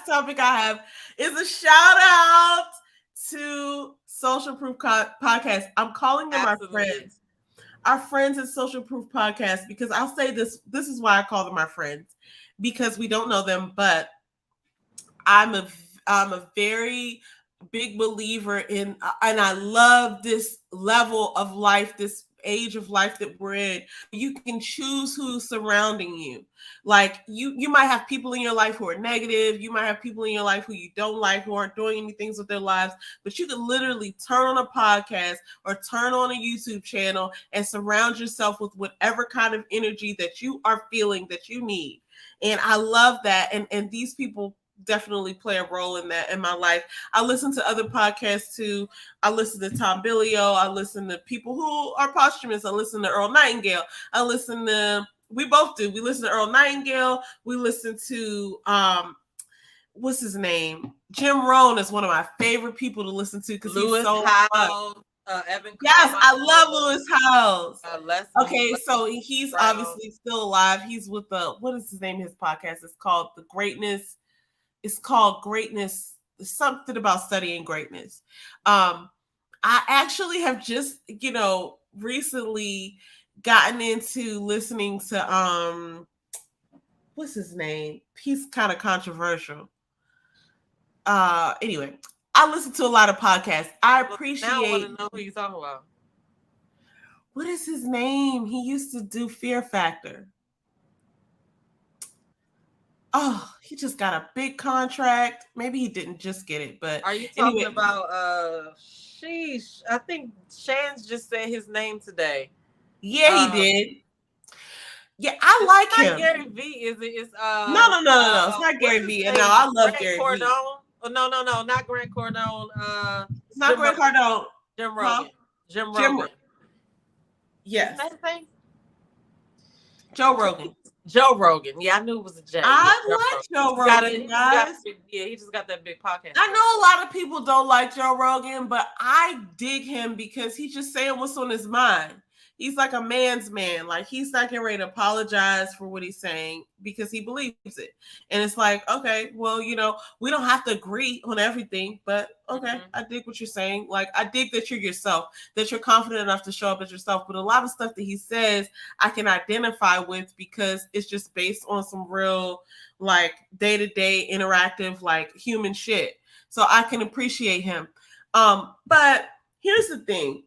topic I have is a shout out to Social Proof Podcast. I'm calling them our friends. Our friends at Social Proof Podcast, because I'll say this is why I call them our friends, because we don't know them, but I'm a very big believer in, and I love this level of life, this age of life that we're in. You can choose who's surrounding you. Like you might have people in your life who are negative. You might have people in your life who you don't like, who aren't doing anything with their lives, but you can literally turn on a podcast or turn on a YouTube channel and surround yourself with whatever kind of energy that you are feeling that you need. And I love that. And these people definitely play a role in that in my life. I listen to other podcasts too. I listen to Tom Billio. I listen to people who are posthumous. I listen to Earl Nightingale. We both do. We listen to Earl Nightingale. We listen to what's his name? Jim Rohn is one of my favorite people to listen to because he's so fun. Evan. Yes, I love Lewis Howes. Okay, so he's obviously still alive. He's with what is his name? His podcast is called The Greatness. It's called Greatness, something about studying greatness. I actually have just, recently gotten into listening to what's his name? He's kind of controversial. Anyway, I listen to a lot of podcasts. I appreciate. Now I want to know who you're talking about. What is his name? He used to do Fear Factor. Oh, he just got a big contract. Maybe he didn't just get it, but are you talking about sheesh? I think Shan's just said his name today. Yeah, he did. Yeah, I like him. Gary V, is it? It's no. It's not Gary V. No, I love Gary Cardone? V. Oh, no, not Grant Cardone. It's not Grant Cardone. Jim Rogan. Jim Rogan. Yes. Is that the thing? Joe Rogan. Joe Rogan. Yeah, I knew it was a J. I like Joe Rogan, guys. He just got that big podcast. I know a lot of people don't like Joe Rogan, but I dig him because he's just saying what's on his mind. He's like a man's man. Like, he's not getting ready to apologize for what he's saying because he believes it. And it's like, okay, well, we don't have to agree on everything, but okay, I dig what you're saying. Like, I dig that you're yourself, that you're confident enough to show up as yourself. But a lot of stuff that he says, I can identify with because it's just based on some real, like, day-to-day interactive, like, human shit. So I can appreciate him. But here's the thing.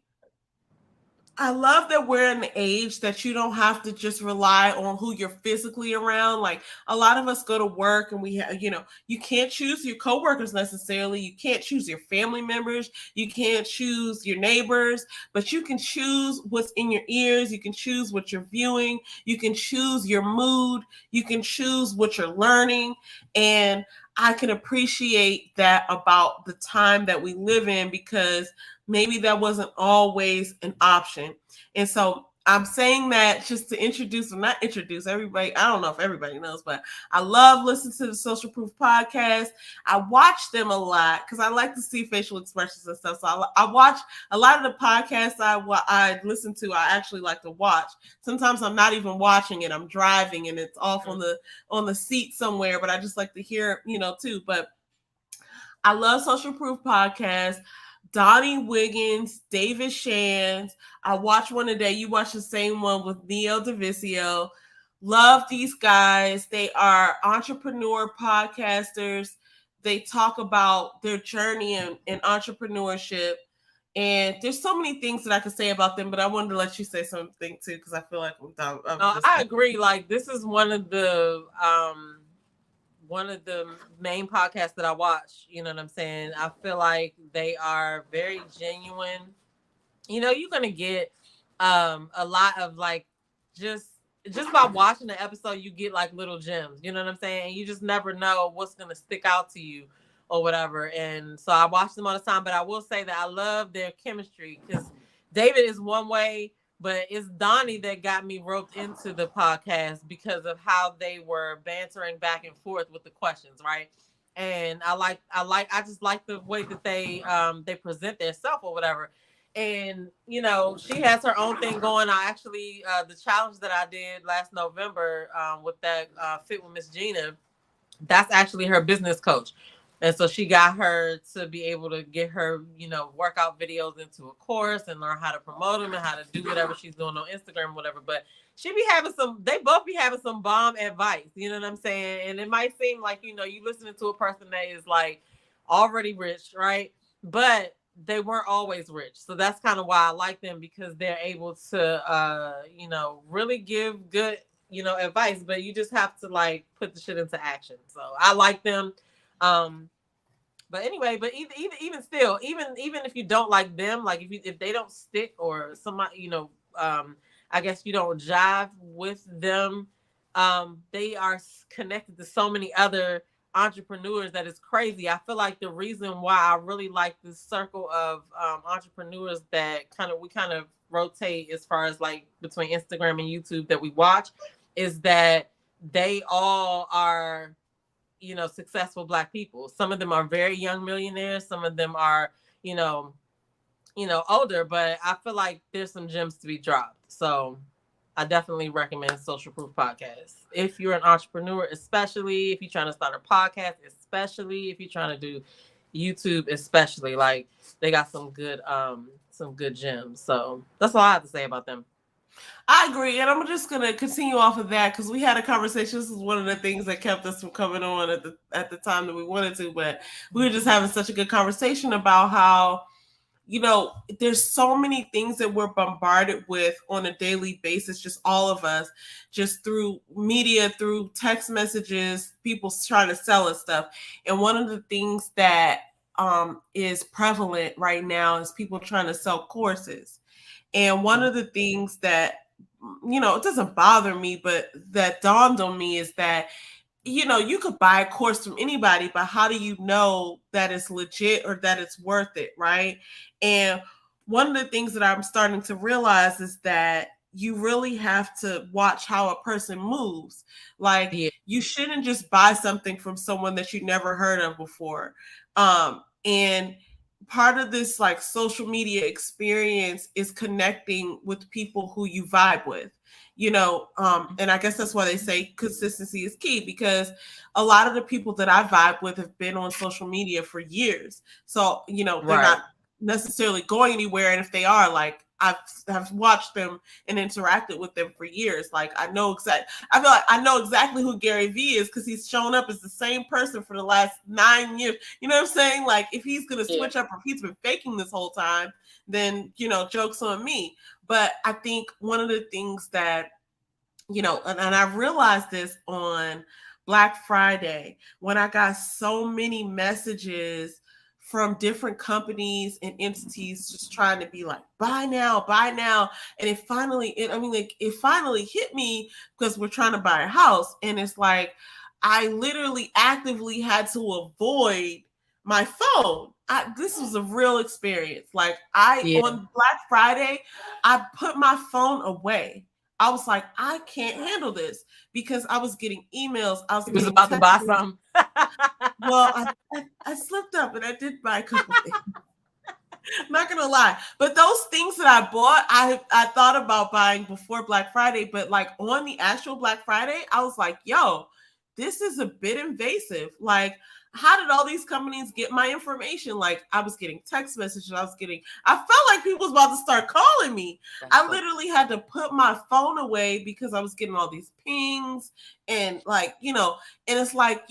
I love that we're in the age that you don't have to just rely on who you're physically around. Like a lot of us go to work and we have, you can't choose your coworkers necessarily. You can't choose your family members. You can't choose your neighbors, but you can choose what's in your ears. You can choose what you're viewing. You can choose your mood. You can choose what you're learning. And I can appreciate that about the time that we live in because maybe that wasn't always an option. And so I'm saying that just to introduce, or not introduce everybody. I don't know if everybody knows, but I love listening to the Social Proof podcast. I watch them a lot because I like to see facial expressions and stuff. So I watch a lot of the podcasts I listen to. I actually like to watch. Sometimes I'm not even watching it. I'm driving and it's off on the seat somewhere, but I just like to hear, too. But I love Social Proof podcast. Donnie Wiggins, David Shands. I watched one today. You watched the same one with Neil DeVisio. Love these guys. They are entrepreneur podcasters. They talk about their journey in entrepreneurship. And there's so many things that I could say about them, but I wanted to let you say something too because I feel like I agree. Like this is one of the main podcasts that I watch. You know what I'm saying? I feel like they are very genuine. You're gonna get a lot of like just by watching the episode, you get like little gems. You know what I'm saying? And you just never know what's gonna stick out to you or whatever. And so I watch them all the time. But I will say that I love their chemistry because David is one way. But it's Donnie that got me roped into the podcast because of how they were bantering back and forth with the questions, right? And I just like the way that they present their self or whatever. And she has her own thing going. I actually the challenge that I did last November with that Fit with Miss Gina, that's actually her business coach. And so she got her to be able to get her, workout videos into a course and learn how to promote them and how to do whatever she's doing on Instagram, whatever. But they both be having some bomb advice, you know what I'm saying? And it might seem like, you listening to a person that is like already rich, right? But they weren't always rich. So that's kind of why I like them because they're able to, really give good, advice, but you just have to like put the shit into action. So I like them. But anyway, but even still, even if you don't like them, like if they don't stick or somebody, I guess you don't jive with them, they are connected to so many other entrepreneurs that is crazy. I feel like the reason why I really like this circle of entrepreneurs that we kind of rotate as far as like between Instagram and YouTube that we watch is that they all are successful Black people. Some of them are very young millionaires. Some of them are, older, but I feel like there's some gems to be dropped. So I definitely recommend Social Proof Podcast. If you're an entrepreneur, especially if you're trying to start a podcast, especially if you're trying to do YouTube, especially like they got some good gems. So that's all I have to say about them. I agree, and I'm just gonna continue off of that because we had a conversation. This is one of the things that kept us from coming on at the time that we wanted to, but we were just having such a good conversation about how there's so many things that we're bombarded with on a daily basis, just all of us, just through media, through text messages, people trying to sell us stuff. And one of the things that is prevalent right now is people trying to sell courses. And one of the things that, it doesn't bother me, but that dawned on me is that, you could buy a course from anybody, but how do you know that it's legit or that it's worth it, right? And one of the things that I'm starting to realize is that you really have to watch how a person moves. Like, you shouldn't just buy something from someone that you never heard of before. And part of this like social media experience is connecting with people who you vibe with, and I guess that's why they say consistency is key, because a lot of the people that I vibe with have been on social media for years. So, they're not necessarily going anywhere. And if they are, like, I've watched them and interacted with them for years. Like I feel like I know exactly who Gary Vee is because he's shown up as the same person for the last 9 years. You know what I'm saying? Like if he's gonna switch up or if he's been faking this whole time, then joke's on me. But I think one of the things that and I realized this on Black Friday when I got so many messages from different companies and entities just trying to be like, buy now. And it finally hit me because we're trying to buy a house. And it's like, I literally actively had to avoid my phone. This was a real experience. Like on Black Friday, I put my phone away. I was like, I can't handle this because I was getting emails. I was about to buy something. Well, I slipped up and I did buy a couple things. I'm not gonna lie, but those things that I bought, I thought about buying before Black Friday, but like on the actual Black Friday, I was like, yo, this is a bit invasive. Like, how did all these companies get my information? Like, I was getting text messages. I felt like people was about to start calling me. I literally had to put my phone away because I was getting all these pings and like, and it's like,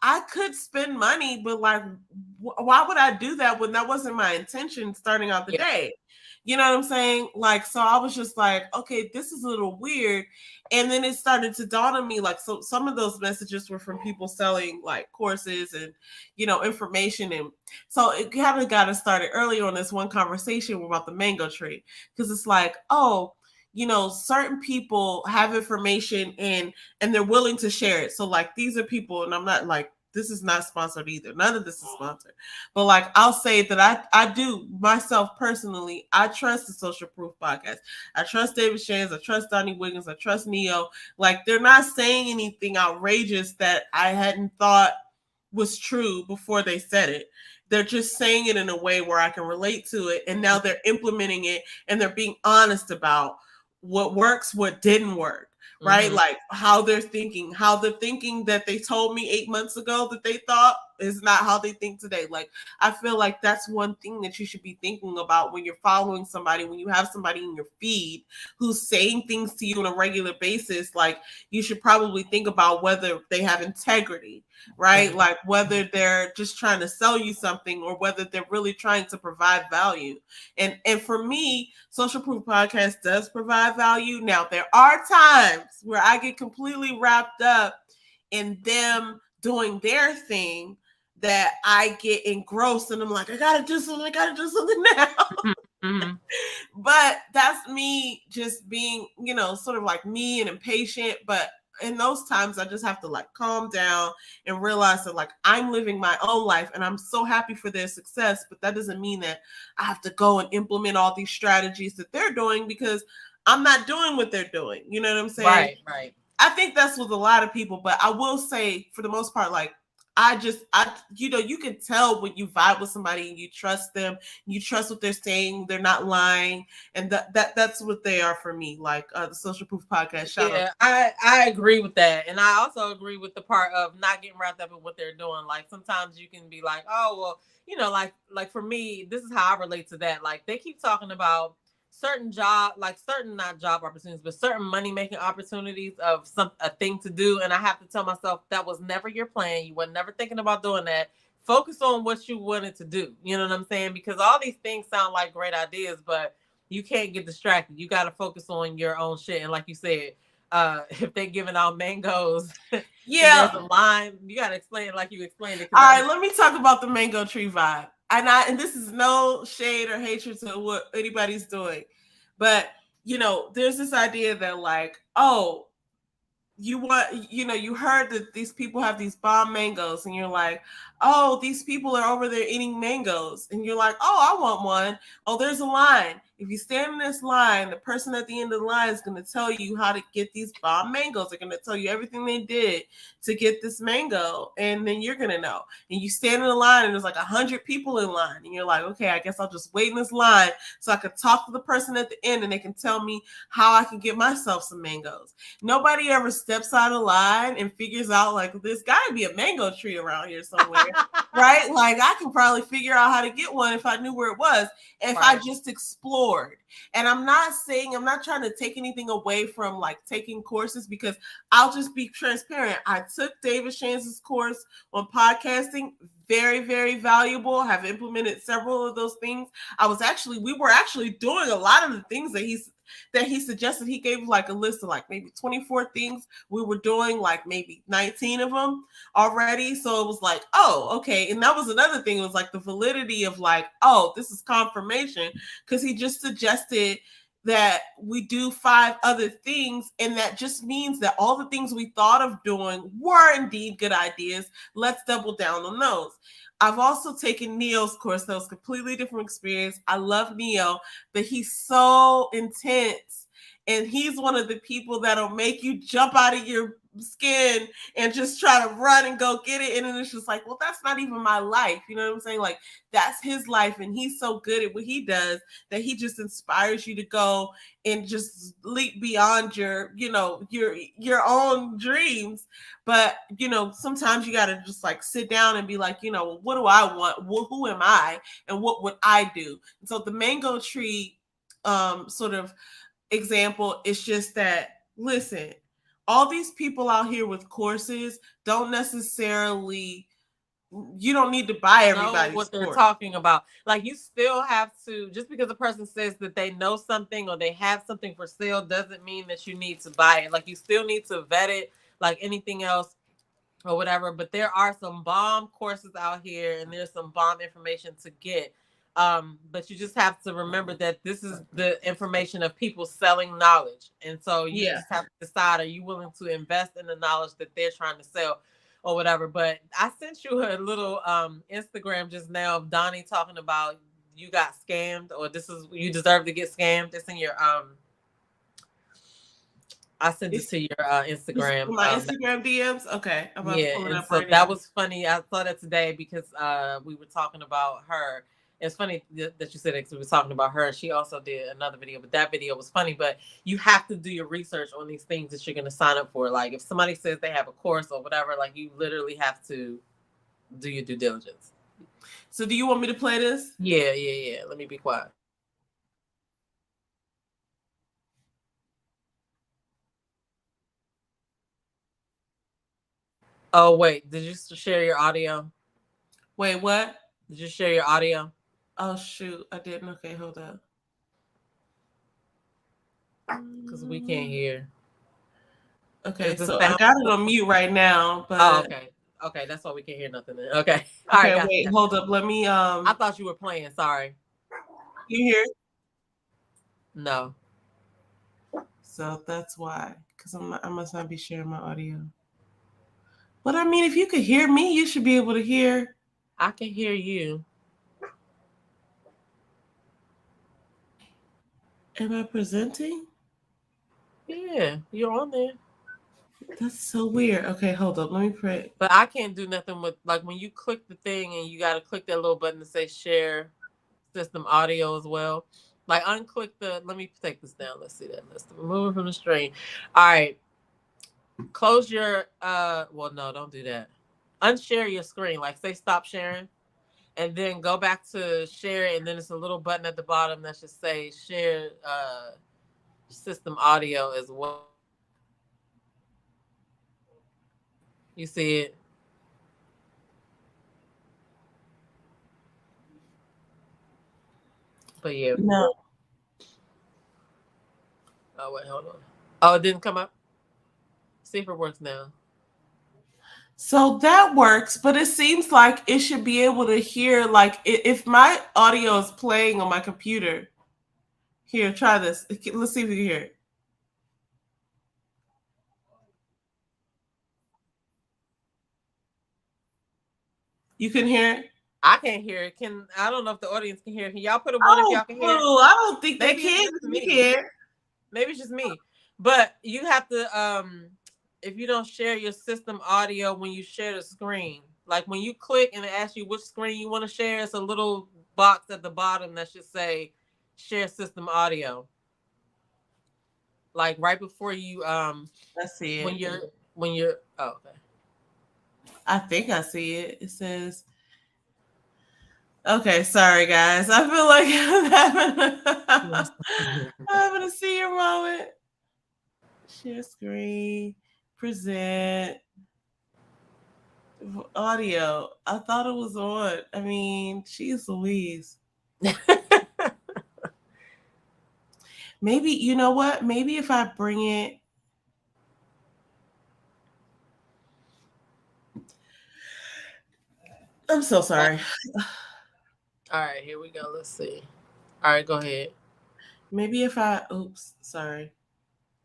I could spend money, but like, why would I do that when that wasn't my intention starting out the day? You know what I'm saying? Like, so I was just like, okay, this is a little weird. And then it started to dawn on me, like, so some of those messages were from people selling like courses and, information. And so it kind of got us started early on this one conversation about the mango tree. Because it's like, oh, certain people have information and they're willing to share it. So like, these are people, and I'm not like, this is not sponsored either. None of this is sponsored. But like, I'll say that I do myself personally, I trust the Social Proof podcast. I trust David Shands. I trust Donnie Wiggins. I trust Neo. Like, they're not saying anything outrageous that I hadn't thought was true before they said it. They're just saying it in a way where I can relate to it. And now they're implementing it and they're being honest about what works, what didn't work. Right? Mm-hmm. Like how the thinking that they told me 8 months ago that they thought is not how they think today. Like, I feel like that's one thing that you should be thinking about when you're following somebody, when you have somebody in your feed who's saying things to you on a regular basis. Like, you should probably think about whether they have integrity, right? Like whether they're just trying to sell you something or whether they're really trying to provide value. And for me, Social Proof Podcast does provide value. Now, there are times where I get completely wrapped up in them doing their thing that I get engrossed and I'm like, I gotta do something now. Mm-hmm. But that's me just being, sort of like me and impatient. But in those times, I just have to like calm down and realize that like I'm living my own life and I'm so happy for their success. But that doesn't mean that I have to go and implement all these strategies that they're doing because I'm not doing what they're doing. You know what I'm saying? Right. I think that's with a lot of people, but I will say for the most part, like you can tell when you vibe with somebody and you trust them, you trust what they're saying, they're not lying, and that's what they are for me. Like the Social Proof Podcast. Shout out. I agree with that, and I also agree with the part of not getting wrapped up in what they're doing. Like sometimes you can be like, oh well, like for me, this is how I relate to that. Like they keep talking about certain not job opportunities, but certain money-making opportunities of a thing to do. And I have to tell myself that was never your plan. You were never thinking about doing that. Focus on what you wanted to do. You know what I'm saying? Because all these things sound like great ideas, but you can't get distracted. You got to focus on your own shit. And like you said, if they're giving out mangoes, there's a line, you got to explain it like you explained it. All right, let me talk about the mango tree vibe. And this is no shade or hatred to what anybody's doing. But, there's this idea that like, oh, you heard that these people have these bomb mangoes and you're like, oh, these people are over there eating mangoes. And you're like, oh, I want one. Oh, there's a line. If you stand in this line, the person at the end of the line is going to tell you how to get these bomb mangoes. They're going to tell you everything they did to get this mango. And then you're going to know. And you stand in the line and there's like 100 people in line. And you're like, okay, I guess I'll just wait in this line so I can talk to the person at the end and they can tell me how I can get myself some mangoes. Nobody ever steps out of line and figures out like, there's got to be a mango tree around here somewhere. right? Like I can probably figure out how to get one if I knew where it was, if I just explored. And I'm not trying to take anything away from like taking courses, because I'll just be transparent. I took David Shands' course on podcasting, very, very valuable. Have implemented several of those things. We were actually doing a lot of the things that he suggested. He gave like a list of like maybe 24 things. We were doing like maybe 19 of them already. So it was like, oh, okay. And that was another thing. It was like the validity of like, oh, this is confirmation, because he just suggested that we do 5 other things. And that just means that all the things we thought of doing were indeed good ideas. Let's double down on those. I've also taken Neo's course. That was a completely different experience. I love Neo, but he's so intense. And he's one of the people that'll make you jump out of your skin and just try to run and go get it. And then it's just like, well, that's not even my life. You know what I'm saying? Like, that's his life. And he's so good at what he does that he just inspires you to go and just leap beyond your own dreams. But, sometimes you got to just like sit down and be like, what do I want? Who am I? And what would I do? And so the mango tree sort of example is just that, listen, all these people out here with courses don't necessarily, you don't need to buy everybody's what they're course. talking about. Like, you still have to, just because a person says that they know something or they have something for sale doesn't mean that you need to buy it. Like, you still need to vet it like anything else or whatever. But there are some bomb courses out here and there's some bomb information to get. But you just have to remember that this is the information of people selling knowledge. And so you just have to decide, are you willing to invest in the knowledge that they're trying to sell or whatever. But I sent you a little Instagram just now of Donnie talking about you got scammed, or you deserve to get scammed. It's in your I sent it to your Instagram. My Instagram DMs. Okay. I'm about to pull it up right now. That was funny. I saw that today because we were talking about her. It's funny that you said it because we were talking about her. She also did another video, but that video was funny. But you have to do your research on these things that you're going to sign up for. Like, if somebody says they have a course or whatever, like, you literally have to do your due diligence. So do you want me to play this? Yeah. Let me be quiet. Oh, wait. Did you share your audio? Wait, what? Did you share your audio? Oh, shoot. I didn't. Okay, hold up. Because we can't hear. Okay, so I got it on mute right now. But oh, okay. Okay, that's why we can't hear nothing then. Okay. All right, wait, hold up. Let me I thought you were playing. Sorry. You hear? No. So that's why. Because I must not be sharing my audio. But I mean, if you could hear me, you should be able to hear. I can hear you. Am I presenting? Yeah, you're on there. That's so weird. Okay, hold up. Let me pray. But I can't do nothing with, like, when you click the thing and you got to click that little button to say share system audio as well. Like, unclick let me take this down. Let's see that. Let's remove it from the screen. All right. Close your, well, no, don't do that. Unshare your screen. Like, say stop sharing. And then go back to share it. And then it's a little button at the bottom that should say share system audio as well. You see it? But yeah. No. Oh, wait, hold on. Oh, it didn't come up? See if it works now. So that works, but it seems like it should be able to hear, like, if my audio is playing on my computer. Here, try this. Let's see if you can hear it. You can hear it? I can't hear it. I don't know if the audience can hear it. Can y'all put a one if y'all can hear it? I don't think they can. Maybe it's just me. But you have to, if you don't share your system audio when you share the screen, like when you click and it asks you which screen you want to share, it's a little box at the bottom that should say share system audio. Like right before you, let's see it. When you're, oh, okay. I think I see it. It says Okay, sorry guys. I feel like Yes. I'm having a senior moment. Share screen, present, audio. I thought it was on. I mean, jeez Louise. Maybe, you know what? Maybe if I bring it. I'm so sorry. All right, here we go. Let's see. All right, go ahead. Maybe if I. Oops, sorry.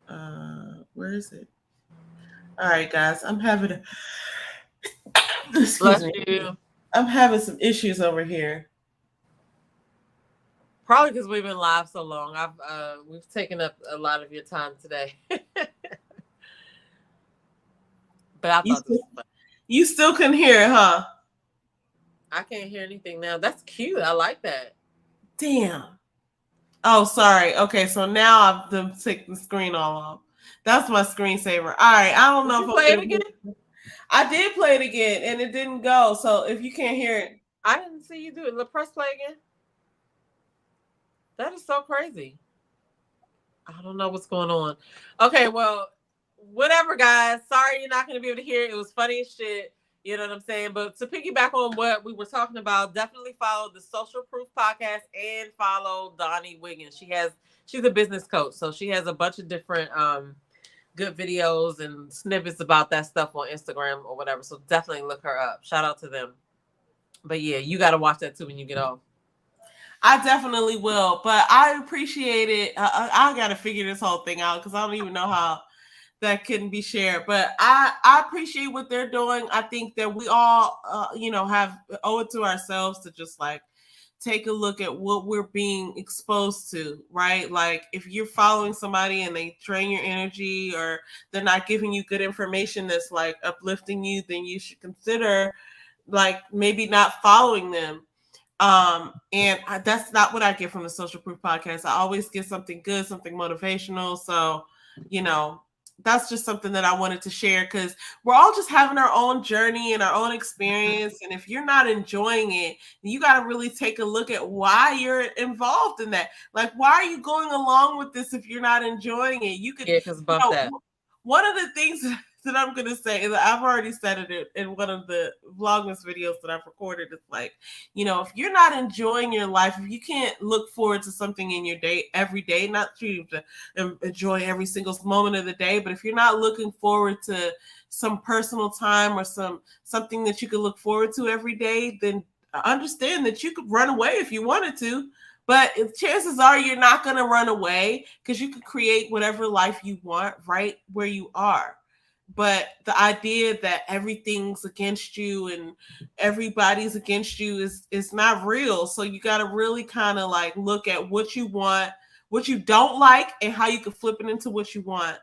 Where is it? All right, guys. I'm having a. Excuse Bless me. you. I'm having some issues over here. Probably because we've been live so long. We've taken up a lot of your time today. But I You thought this still, was fun. you still couldn't hear it, huh? I can't hear anything now. That's cute. I like that. Damn. Oh, sorry. Okay, so now I've done taken the screen all off. That's my screensaver. All right. I don't Did know you if I'm play it gonna. again? I did play it again, and it didn't go. So if you can't hear it, I didn't see you do it. Let's press play again. That is so crazy. I don't know what's going on. Okay, well, whatever, guys. Sorry you're not going to be able to hear it. It was funny as shit. You know what I'm saying? But to piggyback on what we were talking about, definitely follow the Social Proof podcast and follow Donnie Wiggins. She's a business coach, so she has a bunch of different good videos and snippets about that stuff on Instagram or whatever. So definitely look her up. Shout out to them. But yeah, you got to watch that too when you get off. I definitely will. But I appreciate it. I got to figure this whole thing out because I don't even know how that can be shared. But I appreciate what they're doing. I think that we all, have owe it to ourselves to just like take a look at what we're being exposed to, right? Like if you're following somebody and they drain your energy or they're not giving you good information that's like uplifting you, then you should consider like maybe not following them. That's not what I get from the Social Proof podcast. I always get something good, something motivational. So, you know, that's just something that I wanted to share because we're all just having our own journey and our own experience. And if you're not enjoying it, you got to really take a look at why you're involved in that. Like, why are you going along with this if you're not enjoying it? You could, Yeah, because bump that. one of the things that I'm going to say is I've already said it in one of the Vlogmas videos that I've recorded. It's like, if you're not enjoying your life, if you can't look forward to something in your day every day, not you to enjoy every single moment of the day, but if you're not looking forward to some personal time or something that you could look forward to every day, then understand that you could run away if you wanted to. But chances are you're not going to run away because you could create whatever life you want right where you are. But the idea that everything's against you and everybody's against you is not real. So you got to really kind of like look at what you want, what you don't like, and how you can flip it into what you want.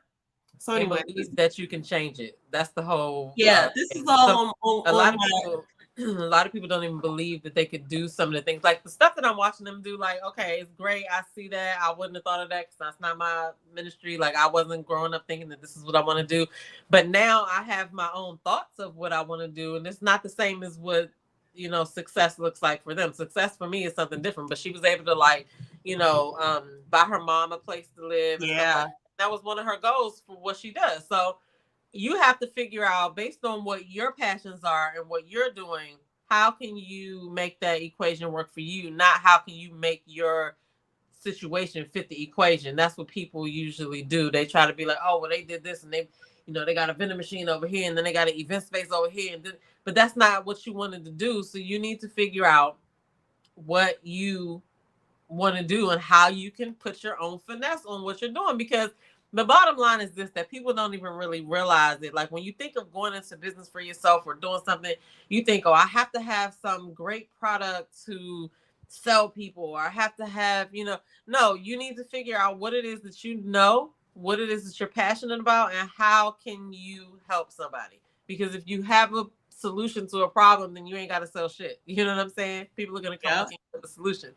So And anyway, believe that you can change it. That's the whole. this is Thing. all So a on lot of my. people, a lot of people don't even believe that they could do some of the things, like the stuff that I'm watching them do. Like, okay, it's great. I see that. I wouldn't have thought of that because that's not my ministry. Like, I wasn't growing up thinking that this is what I want to do, but now I have my own thoughts of what I want to do, and it's not the same as what success looks like for them. Success for me is something different. But she was able to buy her mom a place to live and stuff like Yeah. that. That was one of her goals for what she does. So you have to figure out, based on what your passions are and what you're doing, how can you make that equation work for you, not how can you make your situation fit the equation. That's what people usually do. They try to be like, oh, well, they did this and they got a vending machine over here and then they got an event space over here, but that's not what you wanted to do. So you need to figure out what you want to do and how you can put your own finesse on what you're doing, because the bottom line is this, that people don't even really realize it. Like when you think of going into business for yourself or doing something, you think, oh, I have to have some great product to sell people, or I have to have, no, you need to figure out what it is that what it is that you're passionate about, and how can you help somebody. Because if you have a solution to a problem, then you ain't got to sell shit. You know what I'm saying? People are going to come Yeah. to you with a solution.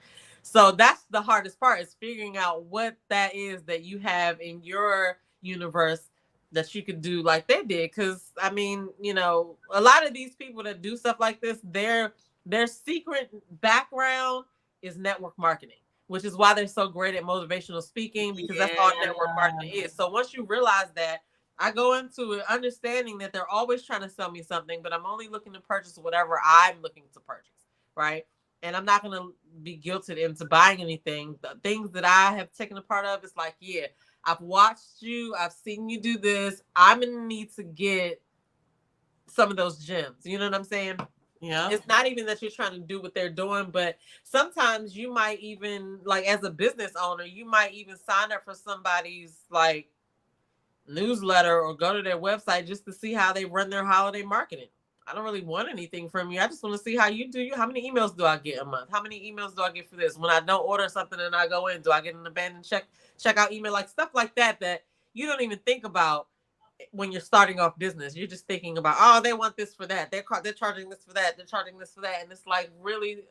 So that's the hardest part, is figuring out what that is that you have in your universe that you could do like they did. Because, I mean, a lot of these people that do stuff like this, they're Their secret background is network marketing, which is why they're so great at motivational speaking, because that's all network marketing is. So once you realize that, I go into it understanding that they're always trying to sell me something, but I'm only looking to purchase whatever I'm looking to purchase, right? And I'm not going to be guilted into buying anything. The things that I have taken a part of, it's like, yeah, I've watched you, I've seen you do this. I'm going to need to get some of those gems. You know what I'm saying? Yeah. It's not even that you're trying to do what they're doing, but sometimes you might even, like, as a business owner, you might even sign up for somebody's like newsletter or go to their website just to see how they run their holiday marketing. I don't really want anything from you. I just want to see how you do. How many emails do I get a month? How many emails do I get for this? When I don't order something and I go in, do I get an abandoned checkout email? Like stuff like that you don't even think about when you're starting off business. You're just thinking about, oh, they want this for that. They're charging this for that. They're charging this for that. And it's like really,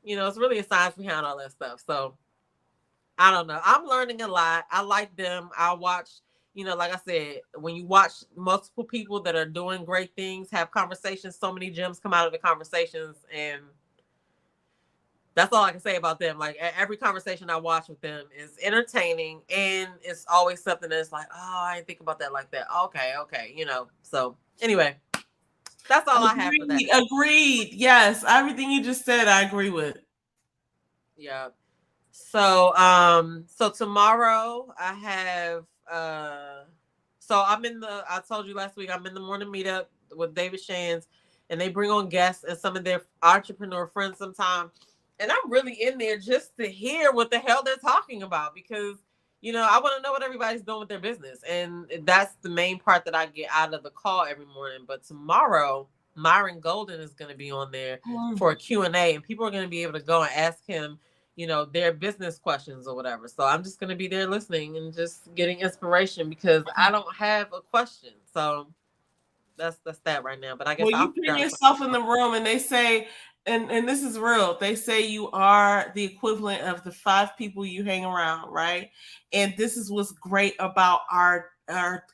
it's really a science behind all that stuff. So I don't know. I'm learning a lot. I like them. I watch, like I said, when you watch multiple people that are doing great things, have conversations, so many gems come out of the conversations. And that's all I can say about them. Like every conversation I watch with them is entertaining, and it's always something that's like, oh, I didn't think about that like that. Okay. So anyway, that's all I have for that. Agreed. Yes. Everything you just said, I agree with. Yeah. So so tomorrow I have so I told you last week I'm in the morning meetup with David Shands, and they bring on guests and some of their entrepreneur friends sometimes. And I'm really in there just to hear what the hell they're talking about, because I want to know what everybody's doing with their business. And that's the main part that I get out of the call every morning. But tomorrow, Myron Golden is going to be on there for a Q&A, and people are going to be able to go and ask him, their business questions or whatever. So I'm just going to be there listening and just getting inspiration, because I don't have a question. So that's that right now. But I guess you put yourself in the room and they say, and this is real, they say you are the equivalent of the 5 people you hang around, right? And this is what's great about our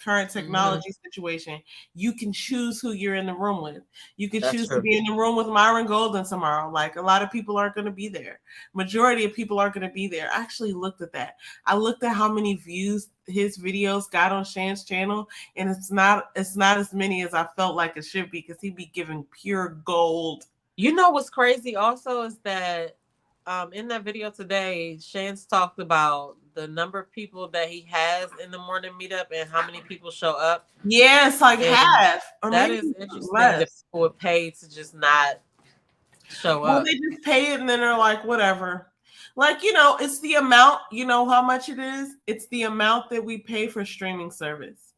current technology situation. You can choose who you're in the room with. You can choose to be in the room with Myron Golden tomorrow. Like, a lot of people aren't going to be there. Majority of people aren't going to be there. I actually looked at that. I looked at how many views his videos got on Shan's channel, and it's not as many as I felt like it should be, because he'd be giving pure gold. You know what's crazy also is that in that video today, Shan's talked about the number of people that he has in the morning meetup and how many people show up. Yes, like half. Or that is interesting less. That people would pay to just not show up. Well, they just pay it and then they're like, whatever. Like, it's the amount, how much it is? It's the amount that we pay for streaming service.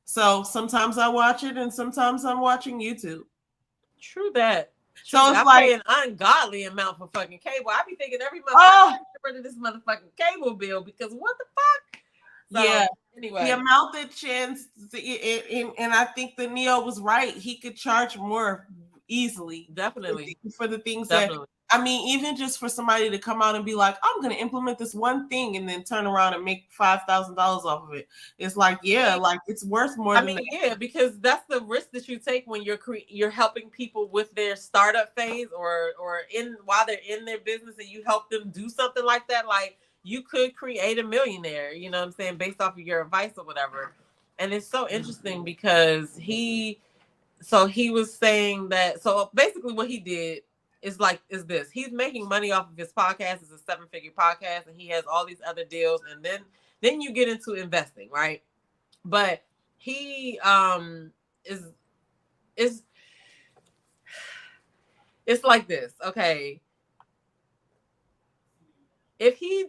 So sometimes I watch it and sometimes I'm watching YouTube. True that. So it's I pay an ungodly amount for fucking cable. I be thinking every month I get rid of this motherfucking cable bill, because what the fuck? So, yeah. Anyway, the amount that Chance and I think the Neo was right. He could charge more easily, definitely, for the things that. I mean, even just for somebody to come out and be like, I'm going to implement this one thing and then turn around and make $5,000 off of it. It's like, yeah, like it's worth more than that. Yeah, because that's the risk that you take when you're helping people with their startup phase or while they're in their business, and you help them do something like that. Like, you could create a millionaire, you know what I'm saying, based off of your advice or whatever. And it's so interesting because he was saying that, so basically what he did is this. He's making money off of his podcast. It's a 7-figure podcast, and he has all these other deals. And then you get into investing, right? But he is it's like this, okay? If he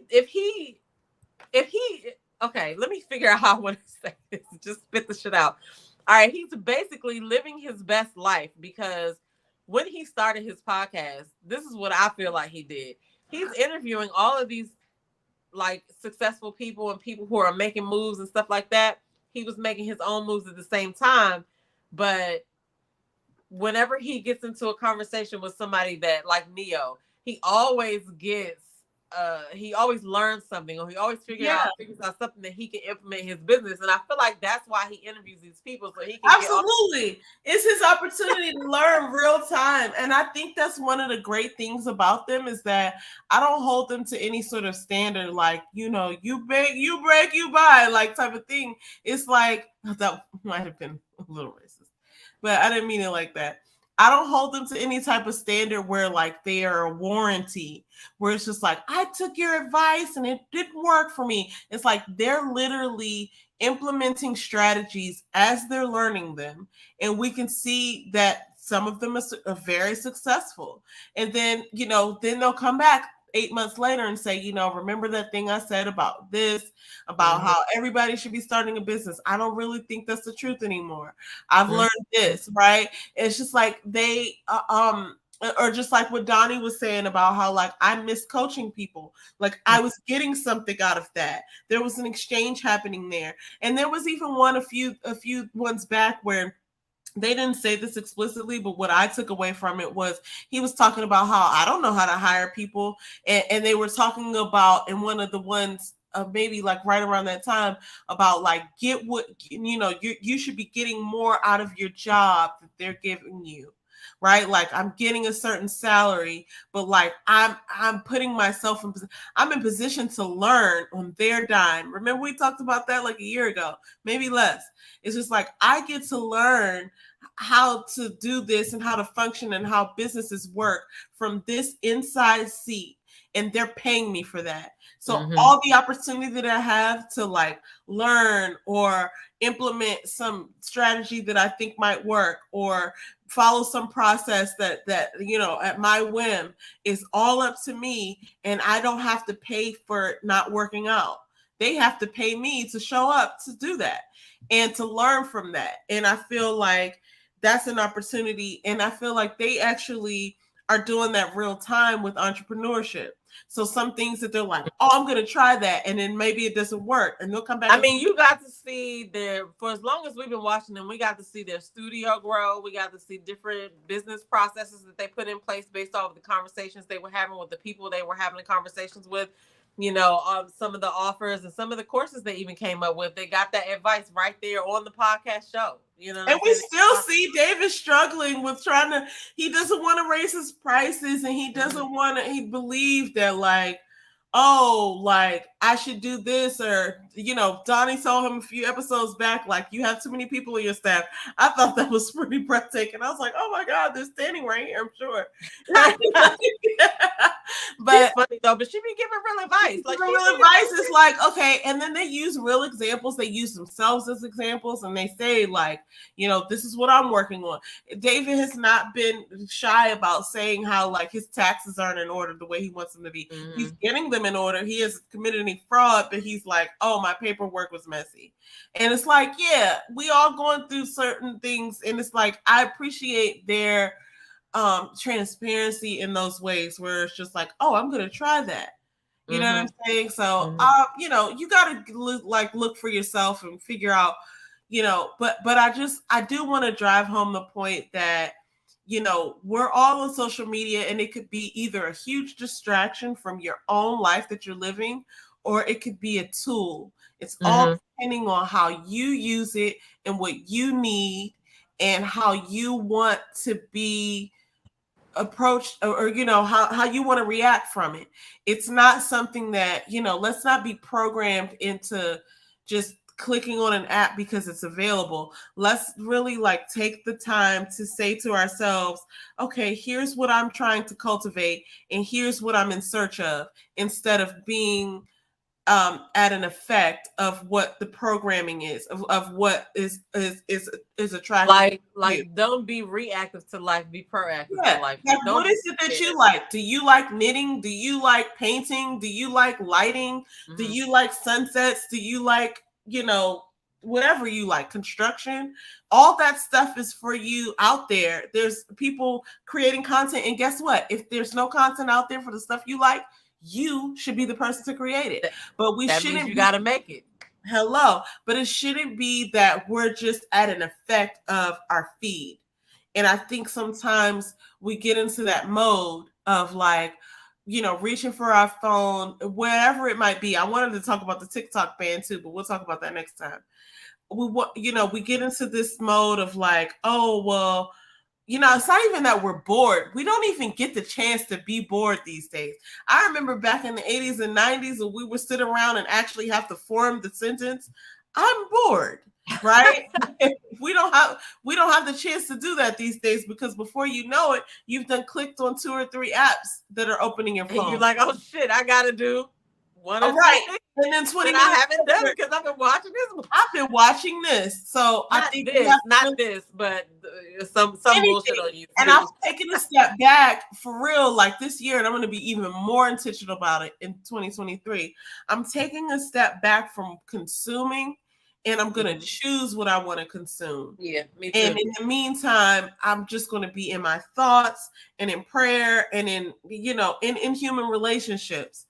okay, let me figure out how I want to say this. Just spit the shit out. All right, he's basically living his best life, because when he started his podcast, this is what I feel like he did. He's interviewing all of these like successful people and people who are making moves and stuff like that. He was making his own moves at the same time. But whenever he gets into a conversation with somebody that like Neo, he always gets he always learns something, or he always Yeah. figures out something that he can implement in his business. And I feel like that's why he interviews these people, so he can get all. Absolutely. It's his opportunity to learn real time. And I think that's one of the great things about them is that I don't hold them to any sort of standard, like, you know, you break, you buy, like type of thing. It's like, that might have been a little racist, but I didn't mean it like that. I don't hold them to any type of standard where like they are a warranty, where it's just like, I took your advice and it didn't work for me. It's like they're literally implementing strategies as they're learning them. And we can see that some of them are very successful. And then, you know, then they'll come back 8 months later and say, you know, remember that thing I said about this, about how everybody should be starting a business. I don't really think that's the truth anymore. I've learned this, right? It's just like they, or just like what Donnie was saying about how like I miss coaching people. Like I was getting something out of that. There was an exchange happening there. And there was even one a few ones back where they didn't say this explicitly, but what I took away from it was he was talking about how I don't know how to hire people. And they were talking about in one of the ones maybe like right around that time about like get what, you know, you should be getting more out of your job that they're giving you. Right, like I'm getting a certain salary, but like I'm putting myself in. I'm in position to learn on their dime. Remember we talked about that like a year ago, maybe less. It's just like I get to learn how to do this and how to function and how businesses work from this inside seat, and they're paying me for that. So all the opportunity that I have to like learn or implement some strategy that I think might work or follow some process that you know at my whim is all up to me, and I don't have to pay for it not working out. They have to pay me to show up to do that and to learn from that. And I feel like that's an opportunity, and I feel like they actually are doing that real time with entrepreneurship. So some things that they're like, oh, I'm going to try that, and then maybe it doesn't work, and they'll come back. I mean, you got to see their, for as long as we've been watching them, we got to see their studio grow. We got to see different business processes that they put in place based off of the conversations they were having with the people they were having the conversations with. You know, some of the offers and some of the courses they even came up with. They got that advice right there on the podcast show. You know, and we still see David struggling with trying to. He doesn't want to raise his prices, and he doesn't want to. He believed that like, oh, like I should do this, or you know, Donnie told him a few episodes back, like you have too many people in your staff. I thought that was pretty breathtaking. I was like, oh my God, they're standing right here. I'm sure. But it's funny though, but she be giving real advice. Like real advice is like, okay, and then they use real examples. They use themselves as examples, and they say like, you know, this is what I'm working on. David has not been shy about saying how like his taxes aren't in order the way he wants them to be. He's getting them in order. He hasn't committed any fraud, but he's like, oh, my paperwork was messy. And it's like, yeah, we all going through certain things, and it's like I appreciate their transparency in those ways where it's just like, oh, I'm gonna try that. You know what I'm saying? So you know, you gotta look for yourself and figure out, you know, but I do want to drive home the point that, you know, we're all on social media, and it could be either a huge distraction from your own life that you're living, or it could be a tool. It's all depending on how you use it and what you need and how you want to be approached, or you know how you want to react from it. It's not something that, you know, let's not be programmed into just clicking on an app because it's available. Let's really like take the time to say to ourselves, okay, here's what I'm trying to cultivate, and here's what I'm in search of, instead of being at an effect of what the programming is, of what is attractive. Like don't be reactive to life, be proactive to life. Like, what is it that you like? Do you like knitting? Do you like painting? Do you like lighting? Do you like sunsets? Do you like, you know, whatever you like, construction? All that stuff is for you out there. There's people creating content, and guess what? If there's no content out there for the stuff you like, you should be the person to create it. But we shouldn't. You got to make it. Hello. But it shouldn't be that we're just at an effect of our feed. And I think sometimes we get into that mode of like, reaching for our phone, wherever it might be. I wanted to talk about the TikTok ban too, but we'll talk about that next time. We get into this mode of like, oh, well, it's not even that we're bored. We don't even get the chance to be bored these days. I remember back in the 80s and 90s when we would sit around and actually have to form the sentence, I'm bored, right? we don't have the chance to do that these days, because before you know it, you've done clicked on 2 or 3 apps that are opening your phone. And you're like, oh shit, I gotta do one or right. two. And then 20 minutes I haven't done it because I've been watching this. I've been watching this. So not I think this, but some bullshit on YouTube. And I've taken a step back for real, like this year, and I'm going to be even more intentional about it in 2023. I'm taking a step back from consuming, and I'm going to choose what I want to consume. Yeah, me too. And in the meantime, I'm just going to be in my thoughts and in prayer and in human relationships.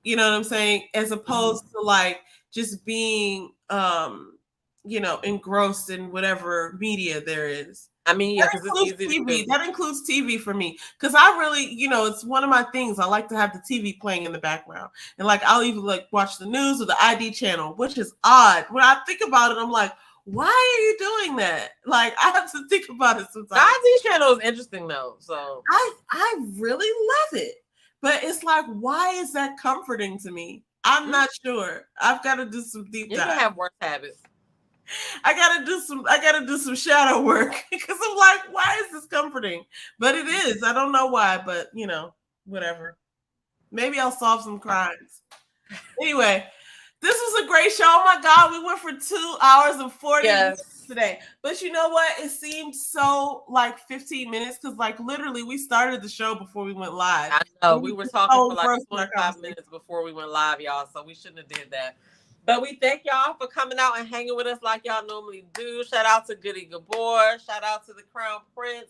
You know what I'm saying? As opposed to like just being, engrossed in whatever media there is. I mean, yeah, because it's easy TV. That includes TV for me, because I really, it's one of my things. I like to have the TV playing in the background, and like I'll even like watch the news or the ID channel, which is odd. When I think about it, I'm like, why are you doing that? Like I have to think about it sometimes. The ID channel is interesting though, so I really love it. But it's like, why is that comforting to me? I'm not sure. I've got to do some deep dive. You can have worse habits. I gotta do some shadow work, because I'm like, why is this comforting? But it is. I don't know why, but whatever. Maybe I'll solve some crimes. Anyway, this was a great show. Oh my God, we went for 2 hours and 40 minutes today. But you know what? It seemed so like 15 minutes, because like literally we started the show before we went live. I know. We were talking for like 25 minutes before we went live, y'all. So we shouldn't have did that. But we thank y'all for coming out and hanging with us like y'all normally do. Shout out to Goody Gabor. Shout out to the Crown Prince.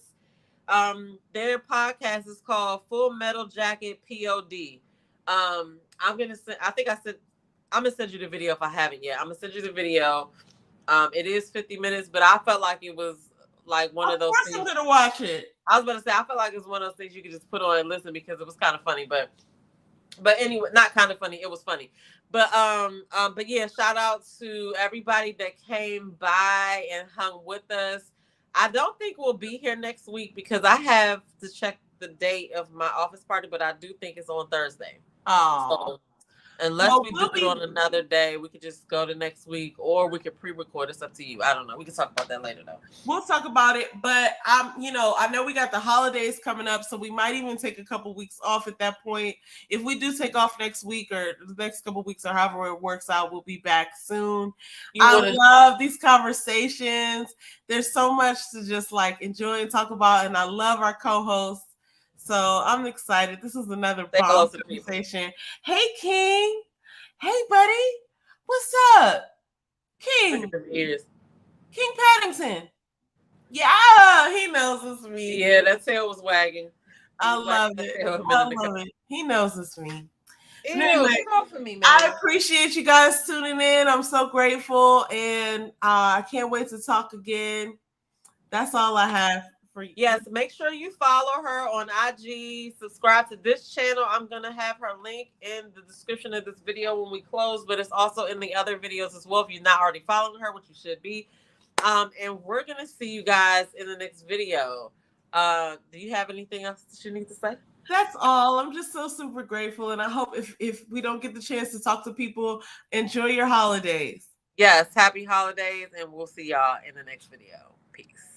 Their podcast is called Full Metal Jacket POD. I'm gonna send you the video if I haven't yet. I'm gonna send you the video. It is 50 minutes, but I felt like it was like one of those things. I'm gonna watch it. I was about to say, I felt like it's one of those things you could just put on and listen, because it was kind of funny, but anyway, not kind of funny. It was funny. But yeah, shout out to everybody that came by and hung with us. I don't think we'll be here next week because I have to check the date of my office party, but I do think it's on Thursday. Oh. So, unless we do it on another day, we could just go to next week, or we could pre-record. It's up to you. I don't know. We can talk about that later, though. We'll talk about it, but I know we got the holidays coming up, so we might even take a couple weeks off at that point. If we do take off next week or the next couple weeks or however it works out, we'll be back soon. I love these conversations. There's so much to just like enjoy and talk about, and I love our co-hosts. So I'm excited. This is another conversation. Hey, King. Hey, buddy. What's up? King. King Paddington. Yeah, he knows it's me. Yeah, that tail was wagging. I love it. He knows it's me. Anyway, for me, man. I appreciate you guys tuning in. I'm so grateful, and I can't wait to talk again. That's all I have. Yes, make sure you follow her on IG, subscribe to this channel. I'm going to have her link in the description of this video when we close, but it's also in the other videos as well if you're not already following her, which you should be. And we're going to see you guys in the next video. Do you have anything else that you need to say? That's all. I'm just so super grateful, and I hope if we don't get the chance to talk to people, enjoy your holidays. Yes, happy holidays, and we'll see y'all in the next video. Peace.